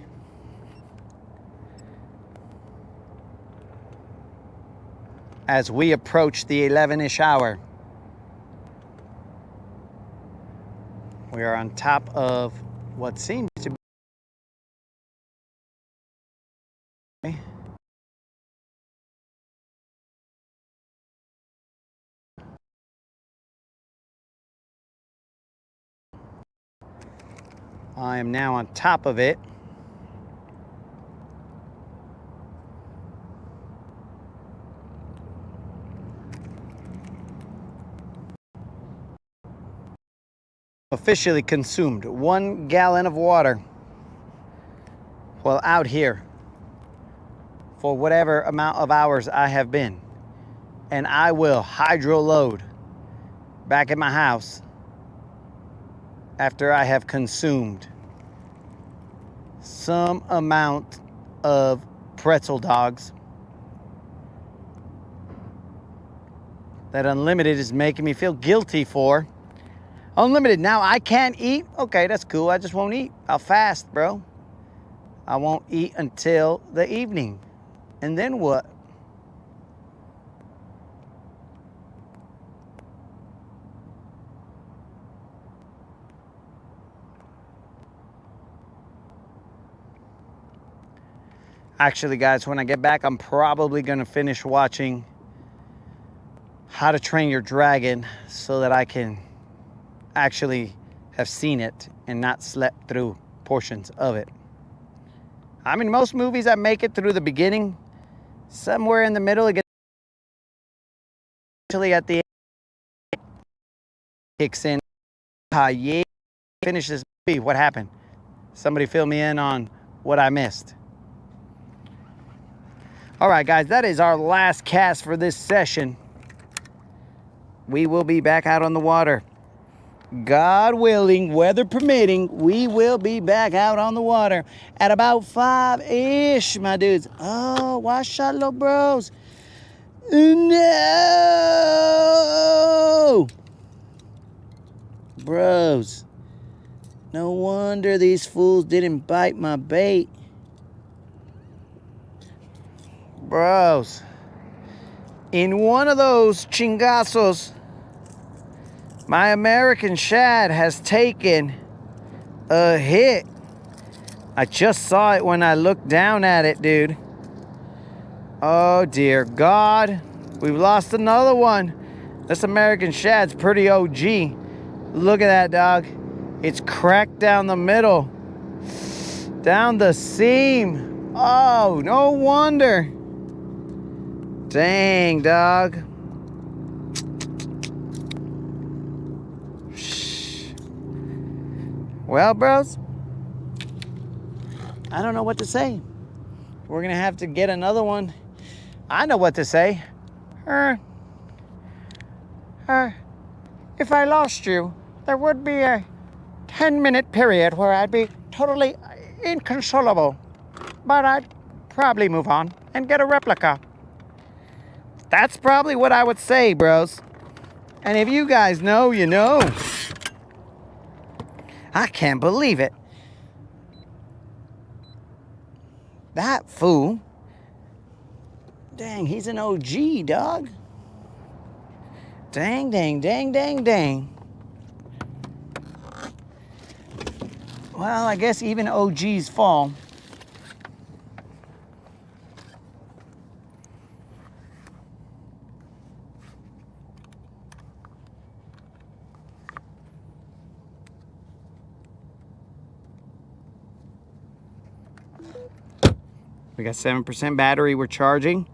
Speaker 1: As we approach the 11-ish hour. We are on top of what seems to be I am now on top of it. Officially consumed 1 gallon of water while out here for whatever amount of hours I have been. And I will hydro load back at my house after I have consumed some amount of pretzel dogs that Unlimited is making me feel guilty for. Unlimited, now I can't eat? Okay, that's cool. I just won't eat. I'll fast, bro. I won't eat until the evening. And then what? Actually, guys, when I get back, I'm probably going to finish watching How to Train Your Dragon so that I can actually have seen it and not slept through portions of it. I mean, most movies I make it through the beginning. Somewhere in the middle, it gets actually at the end, kicks in. Yeah, finish this movie. What happened? Somebody fill me in on what I missed. All right, guys, that is our last cast for this session. We will be back out on the water. God willing, weather permitting, we will be back out on the water at about 5-ish, my dudes. Oh, wash out, little bros. No! Bros. No wonder these fools didn't bite my bait. Bros. In one of those chingazos, my American shad has taken a hit. I just saw it when I looked down at it, dude. Oh, dear God. We've lost another one. This American shad's pretty OG. Look at that, dog. It's cracked down the middle. Down the seam. Oh, no wonder. Dang, dog. Well, bros, I don't know what to say. We're going to have to get another one. I know what to say. If I lost you, there would be a 10-minute period where I'd be totally inconsolable. But I'd probably move on and get a replica. That's probably what I would say, bros. And if you guys know, you know. I can't believe it. That fool. Dang, he's an OG, dog. Dang, dang, dang, dang, dang. Well, I guess even OGs fall. We got 7% battery we're charging.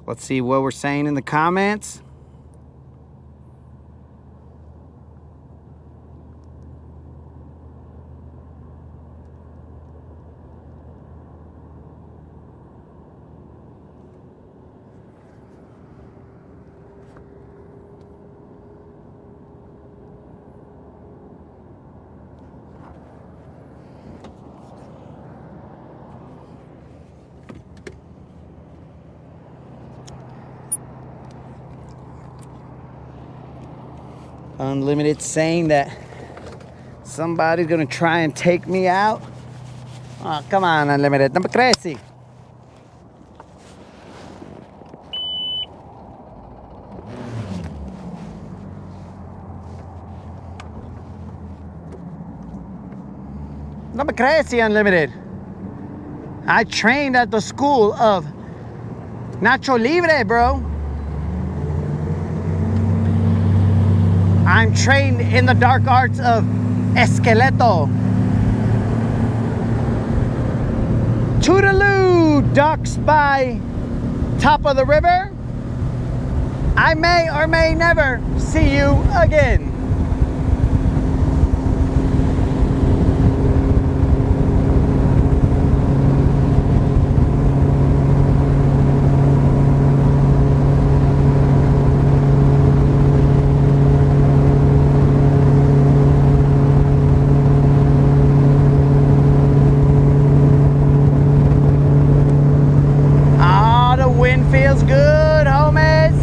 Speaker 1: Let's see what we're saying in the comments. Unlimited saying that somebody's gonna try and take me out. Oh, come on, Unlimited. Don't be crazy. Don't be crazy, Unlimited. I trained at the school of Nacho Libre, bro. I'm trained in the dark arts of Esqueleto. Toodaloo, ducks by top of the river. I may or may never see you again. Feels good, homies.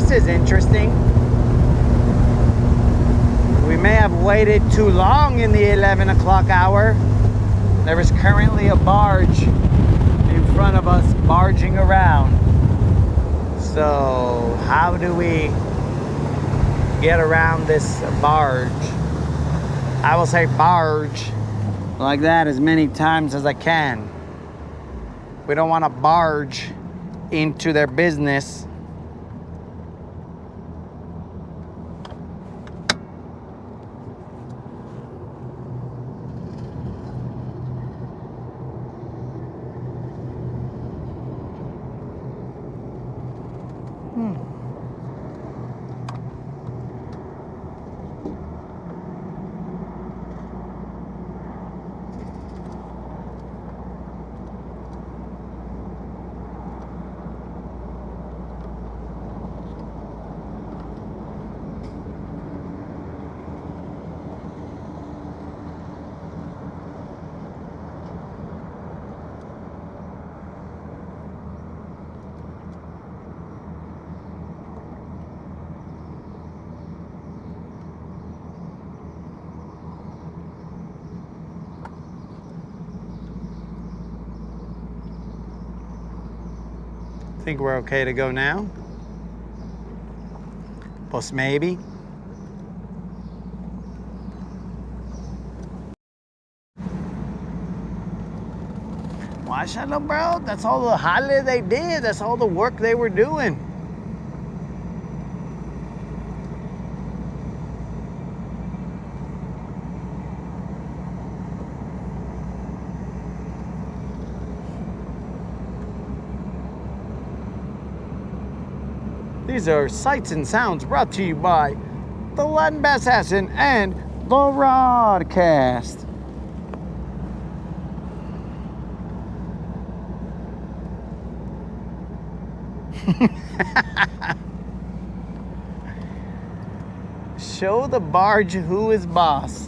Speaker 1: this is interesting. We may have waited too long in the 11 o'clock hour. There is currently a barge in front of us barging around. So how do we get around this barge? I will say barge like that as many times as I can. We don't want to barge into their business. Think we're okay to go now? Plus maybe. Why shut up, bro? That's all the holiday they did. That's all the work they were doing. These are sights and sounds brought to you by the Latin Bass Assassin and the Rodcast. Show the barge who is boss.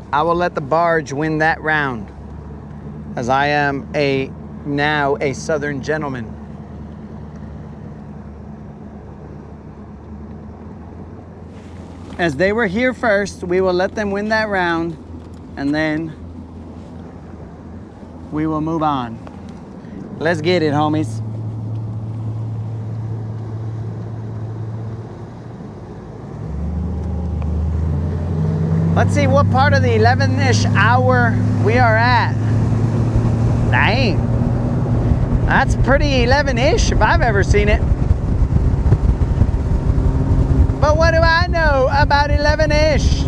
Speaker 1: I will let the barge win that round, as I am now a Southern gentleman. As they were here first, we will let them win that round, and then we will move on. Let's get it, homies. Let's see what part of the 11-ish hour we are at. Dang. That's pretty 11-ish if I've ever seen it. But what do I know about 11-ish?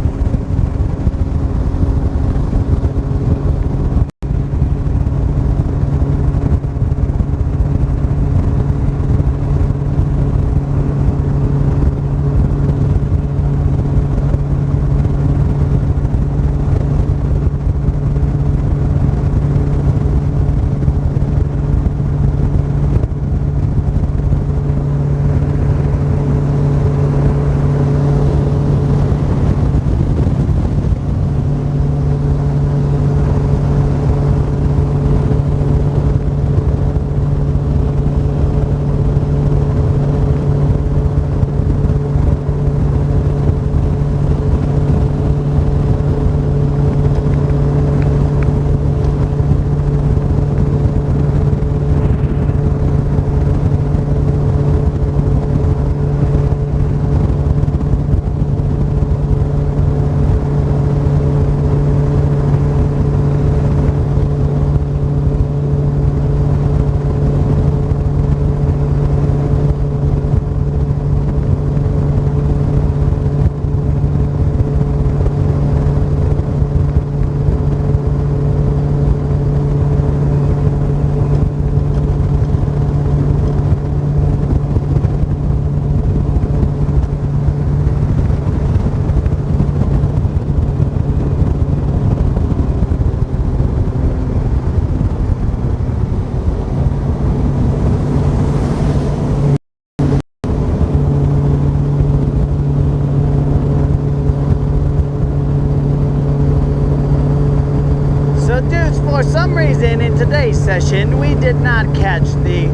Speaker 1: today's session, we did not catch the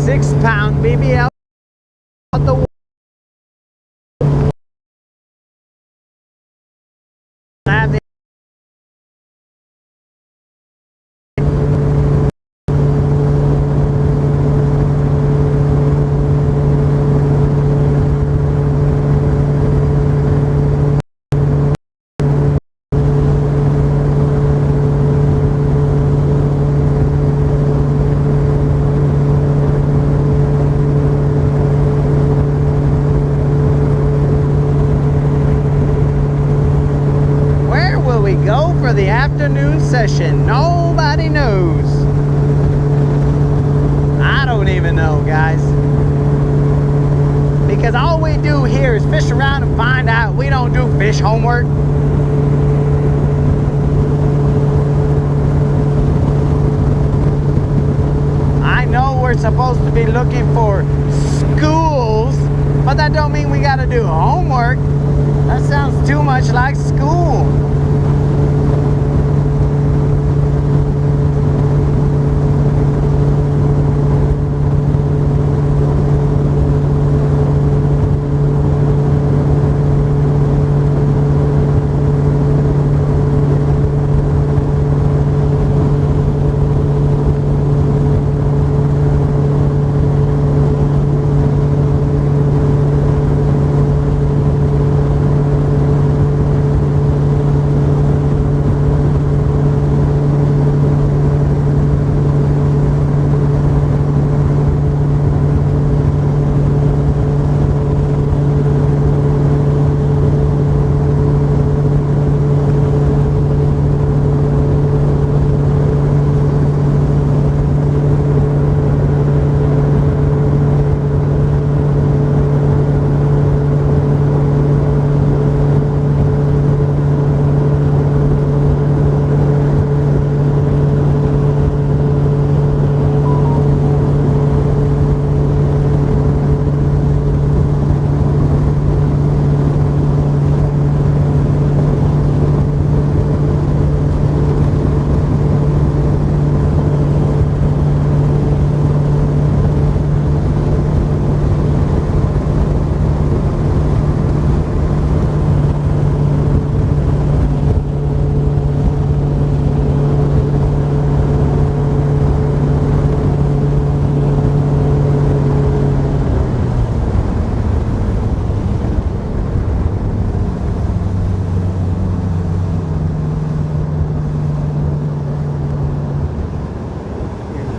Speaker 1: 6-pound BBL of the have the for the afternoon session. Nobody knows. I don't even know, guys. Because all we do here is fish around and find out. We don't do fish homework. I know we're supposed to be looking for schools, but that don't mean we gotta do homework. That sounds too much like school.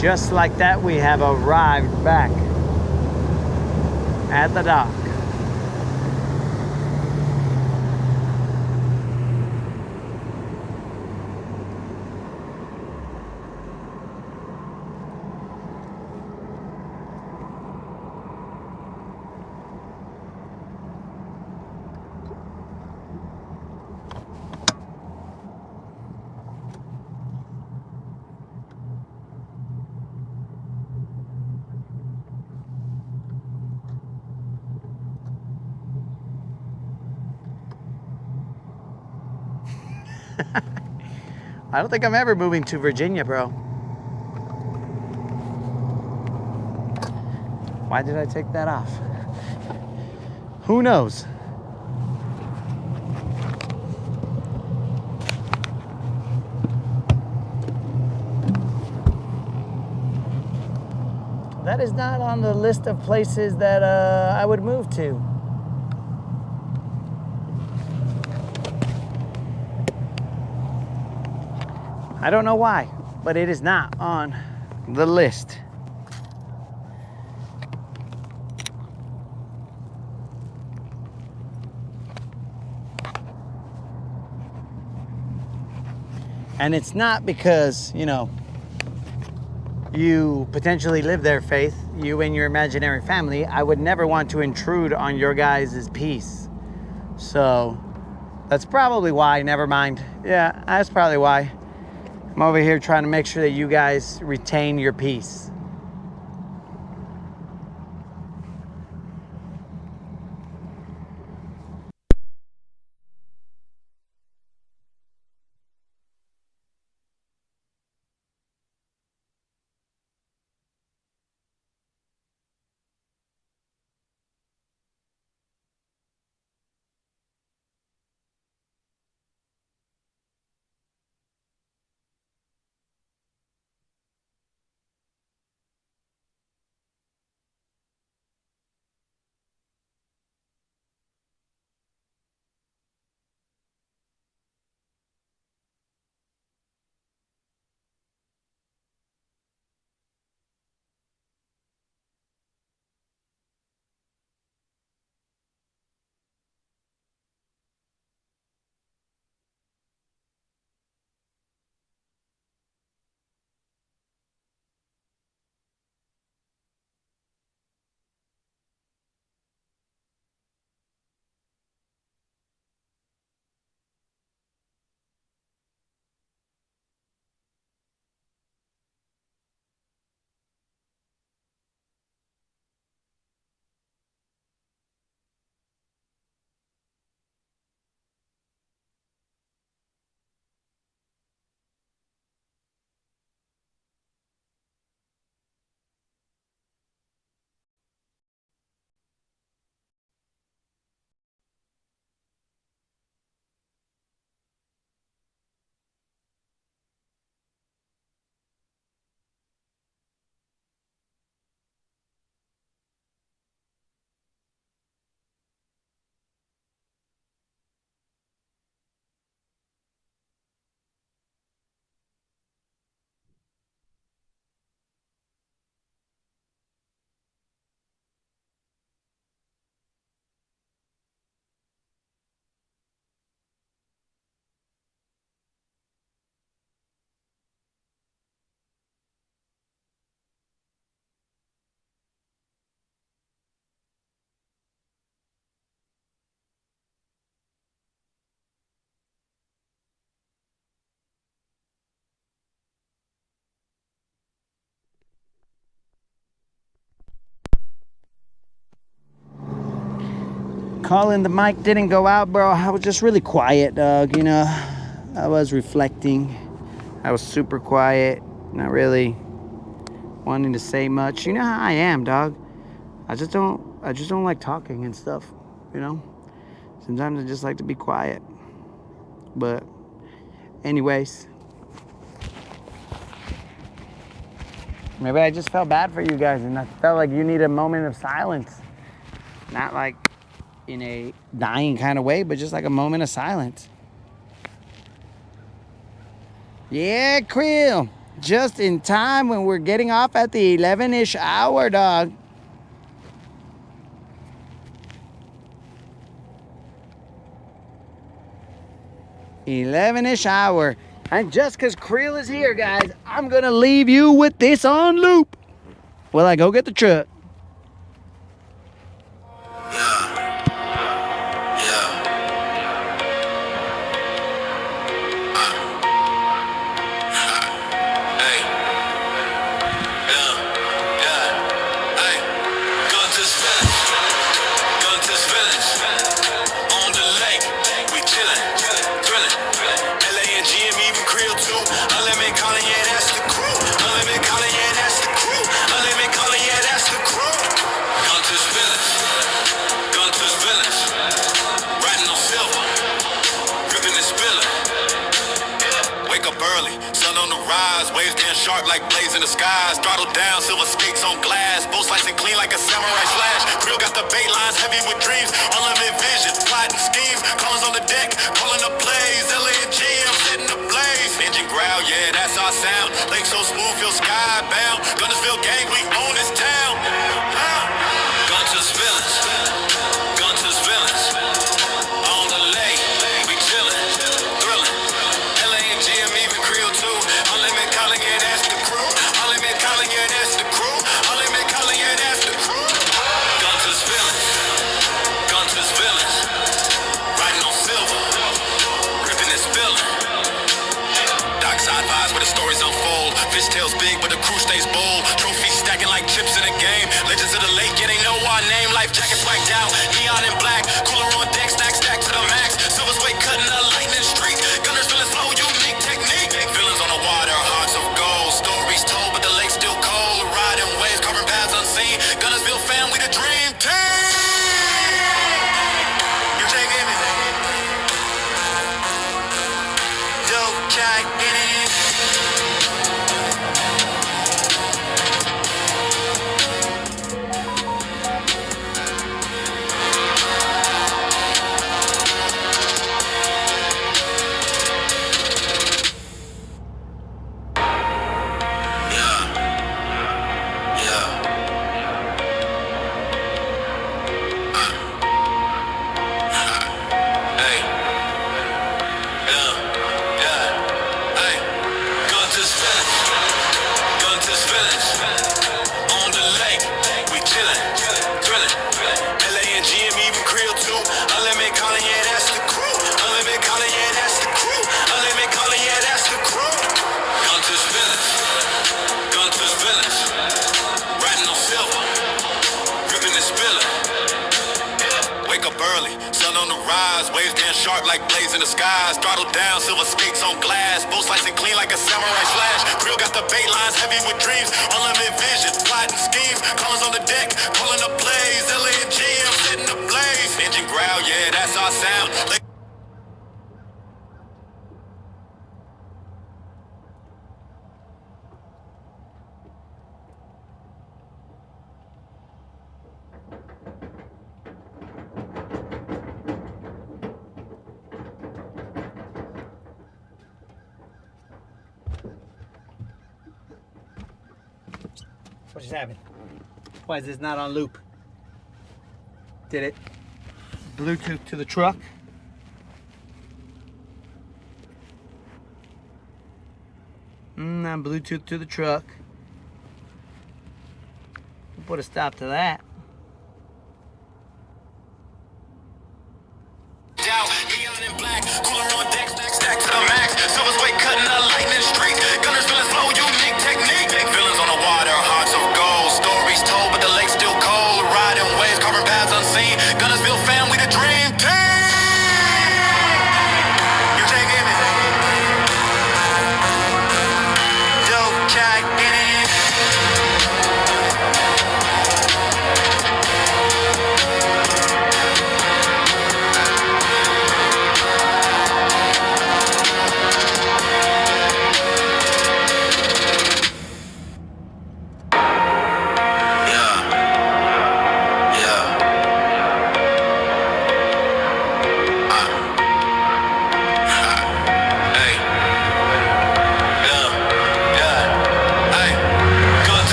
Speaker 1: Just like that, we have arrived back at the dock. I don't think I'm ever moving to Virginia, bro. Why did I take that off? Who knows? That is not on the list of places that I would move to. I don't know why, but it is not on the list. And it's not because, you know, you potentially live there, Faith, you and your imaginary family. I would never want to intrude on your guys' peace. So that's probably why, never mind. Yeah, that's probably why. I'm over here trying to make sure that you guys retain your peace. calling the mic didn't go out, bro. I was just really quiet, dog. You know, I was reflecting. I was super quiet, not really wanting to say much. You know how I am, dog. I just don't like talking and stuff, you know. Sometimes I just like to be quiet. But anyways, maybe I just felt bad for you guys and I felt like you need a moment of silence. Not like in a dying kind of way, but just like a moment of silence. Yeah, Creel. Just in time when we're getting off at the 11-ish hour, dog. Eleven-ish hour. And just because Creel is here, guys, I'm going to leave you with this on loop while I go get the truck.
Speaker 2: Sharp like blades in the skies, throttle down, silver skates on glass, both slicing clean like a samurai slash. Grill got the bait lines heavy with dreams, unlimited vision, plotting schemes, callers on the deck, calling up plays, LA and GM setting the blaze. Engine growl, yeah, that's our sound. Lake so smooth, feel skybound. Guntersville gang, we own this town. Gunter's villains, Gunter's villains. On the lake, we chillin', thrillin'. LA and GM even Creel too. Unlimited calling, yeah, that's the crew. Unlimited calling, yeah, that's the crew. Unlimited calling, yeah, that's the crew. Gunter's villains, Gunter's villains. Riding on silver, ripping and spilling. Dockside vibes where the stories unfold. Fish tails big, but the crew stays bold. Trophies stacking like chips in a game. Legends of the lake, yeah, they know our name. Life jackets wiped out, neon and black. Cooler on deck, stack to the max. Silver's way cutting a lightning streak. Guntersville is slow, unique technique. Villains on the water, hearts of gold. Stories told, but the lake's still cold. Riding waves, carving paths unseen. Guntersville family, the dream team. You taking me? Dope, check in it. Sharp like blades in the skies, throttle down, silver skates on glass, both slicing clean like a samurai slash. Grill got the bait lines heavy with dreams, unlimited vision, plotting schemes, callers on the deck, calling up plays, LA and GM setting the blaze. Engine growl, yeah, that's our sound.
Speaker 1: What just happened? Why is this not on loop? Did it Bluetooth to the truck? Not Bluetooth to the truck. We'll put a stop to that.
Speaker 2: Neon and black, cooler on deck, stack to the max. Silver's way cutting a lightning streak. Guntersville is slow, unique technique. Villains on the water, hearts of gold. Stories told, but the lake's still cold. Riding waves, carving paths unseen. Guntersville family, the dream.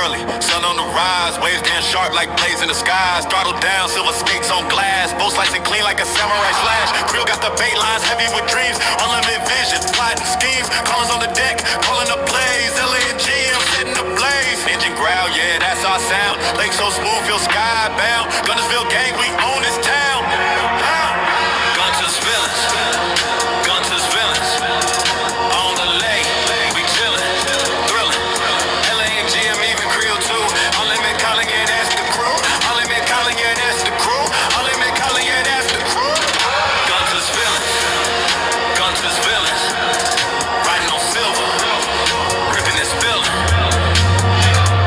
Speaker 2: early, sun on the rise, waves dance sharp like blades in the skies. Throttle down, silver skates on glass, both slicing clean like a samurai slash. Creel got the bait lines heavy with dreams, unlimited vision, plotting schemes. Callers on the deck, calling up plays. LA and G, I'm setting the blaze. Engine growl, yeah, that's our sound. Lake so smooth, feel skybound. Guntersville gang, we own this town. Guntersville, Guntersville, on the lake, we chillin', thrillin'. LA and G, I'm even Creel too. Unlimited calling, yeah, that's the crew. Unlimited calling, yeah, that's the crew. Unlimited calling, yeah, that's the crew. Guntersville, Guntersville, riding on silver, ripping this building.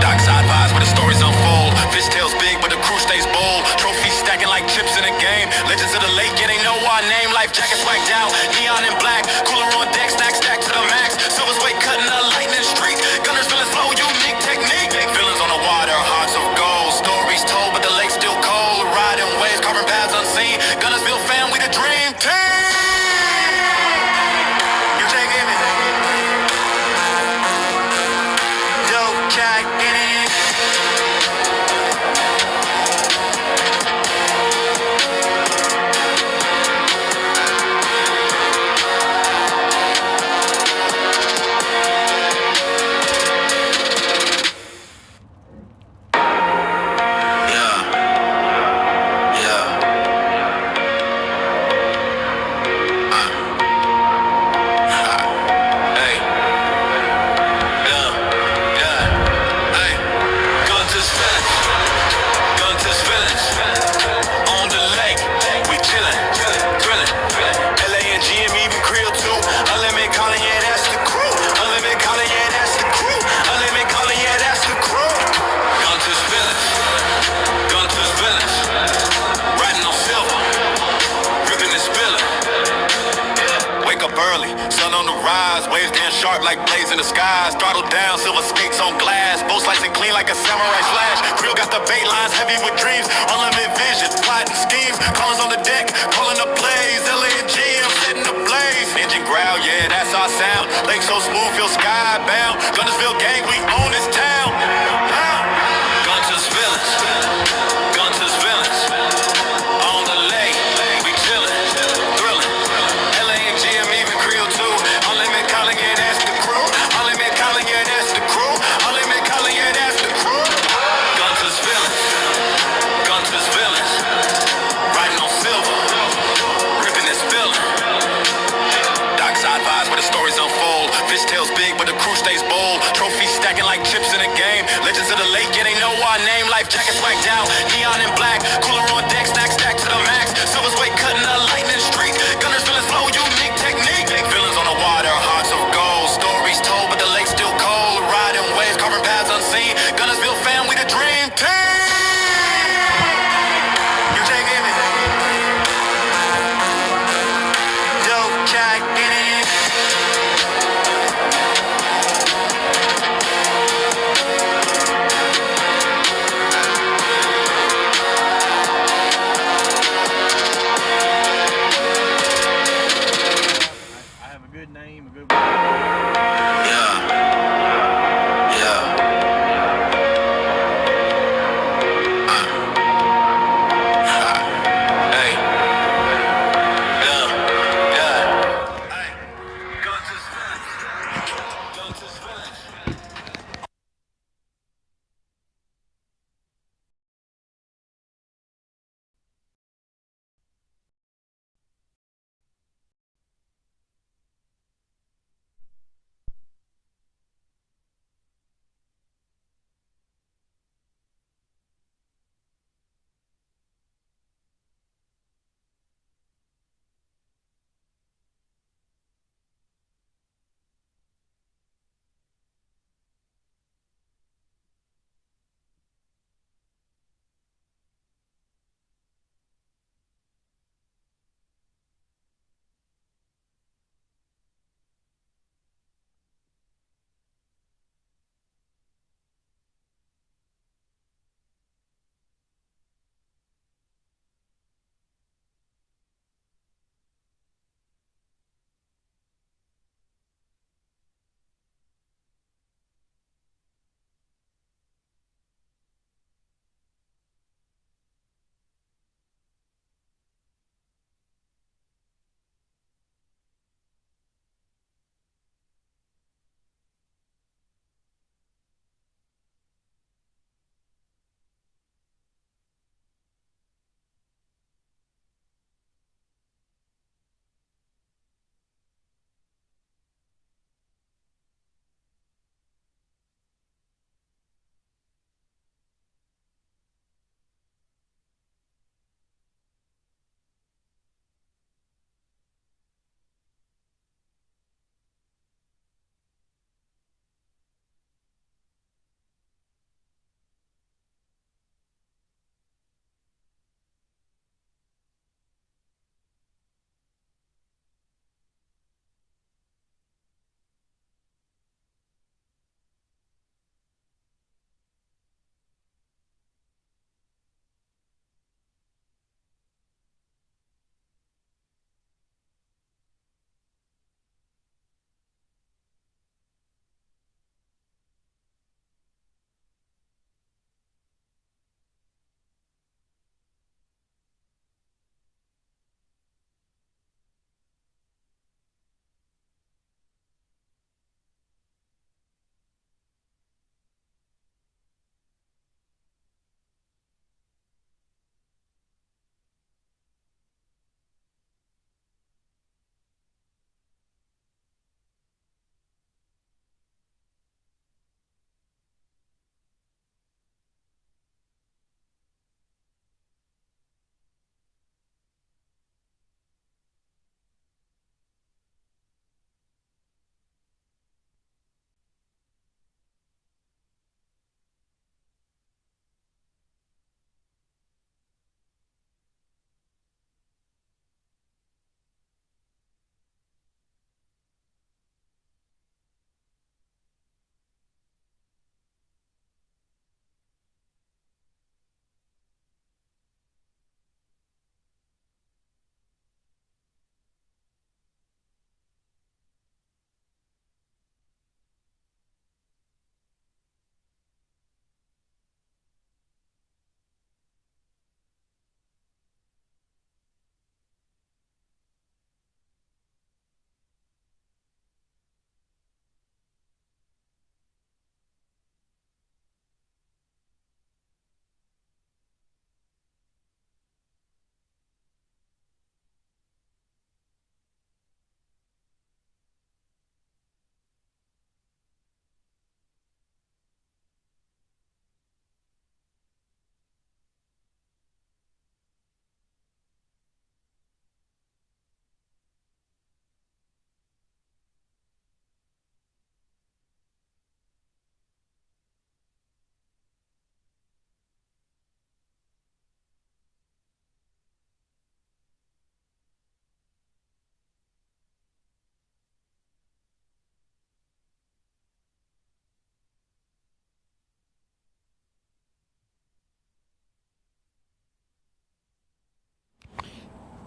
Speaker 2: Dockside vibes where the stories unfold. Fishtails big, but the crew stays bold. Trophies stacking like chips in a game. Legends of the lake, yeah, they know our name. Life jackets whacked out, neon and black. Cooler on deck, snack stacked to the max. Silver's weight cutting a lightning streak. Guntersville is flow, unique technique. Villains on the water, hearts of gold. Stories told, but the lake's still cold. Riding waves, carving paths unseen. Guntersville fam, we the dream team. You taking it? Dope jack in it. Early, sun on the rise, waves dance sharp like blades in the skies. Throttle down, silver skates on glass, both slicing clean like a samurai slash. Creel got the bait lines heavy with dreams, unlimited vision, plotting schemes. Callers on the deck, calling up plays. LA and G, I'm setting the blaze. Engine growl, yeah, that's our sound. Lake so smooth, feel skybound. Guntersville gang, we own this town. Guntersville, Guntersville, on the lake, we chillin', thrillin'. LA and G, I'm even Creel too. Unlimited calling, yeah, that's the crew. Unlimited calling, yeah, that's the crew. Unlimited calling, yeah, that's the crew. Guntersville, Guntersville, riding on silver, ripping this building. Dockside vibes where the stories unfold. Fishtails big, but the crew stays bold. Trophies stacking like chips in a game. Legends of the lake, yeah, they know our name. Life jackets whacked out, neon and black. Cooler on deck, snack stacked to the max. Silver's weight cutting a lightning streak. Guntersville is flow, unique technique. Villains on the water, hearts of gold. Stories told, but the lake's still cold. Riding waves, carving paths unseen. Guntersville fam, we the dream team. You taking it? Dope jack in it.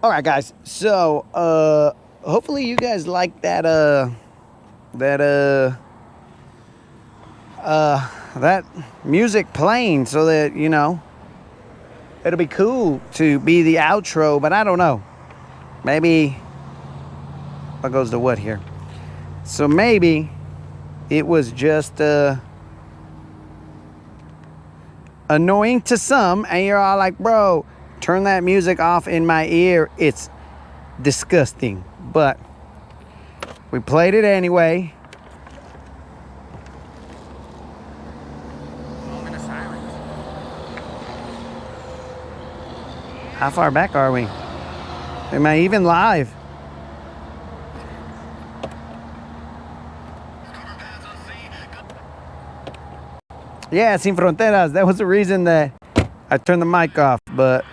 Speaker 1: All right, guys. So, hopefully you guys like that music playing, so that, you know, it'll be cool to be the outro, but I don't know. Maybe, what goes to what here? So maybe it was just annoying to some, and you're all like, bro, turn that music off in my ear. It's disgusting. But we played it anyway. Moment of silence. How far back are we? Am I even live? Yeah, Sin Fronteras. That was the reason that I turned the mic off. But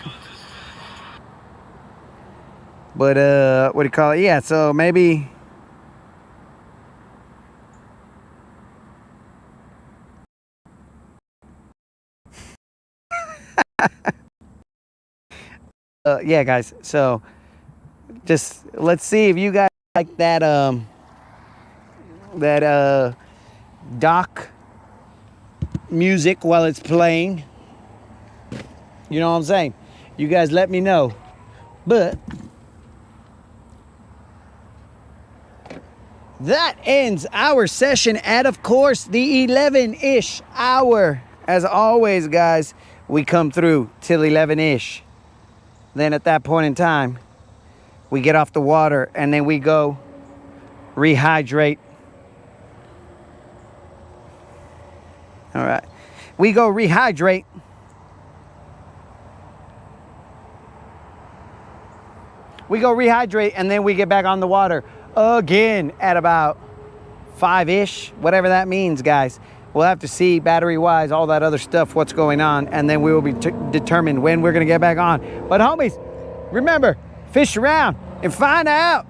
Speaker 1: what do you call it? Yeah, so maybe. Yeah, guys. So just let's see if you guys like that dock music while it's playing. You know what I'm saying? You guys let me know. But that ends our session at, of course, the 11-ish hour. As always, guys, we come through till 11-ish. Then at that point in time, we get off the water and then we go rehydrate. All right. We go rehydrate. We go rehydrate and then we get back on the water again at about 5-ish, whatever that means, guys. We'll have to see battery-wise, all that other stuff, what's going on, and then we will be determined when we're going to get back on. But homies, remember, fish around and find out.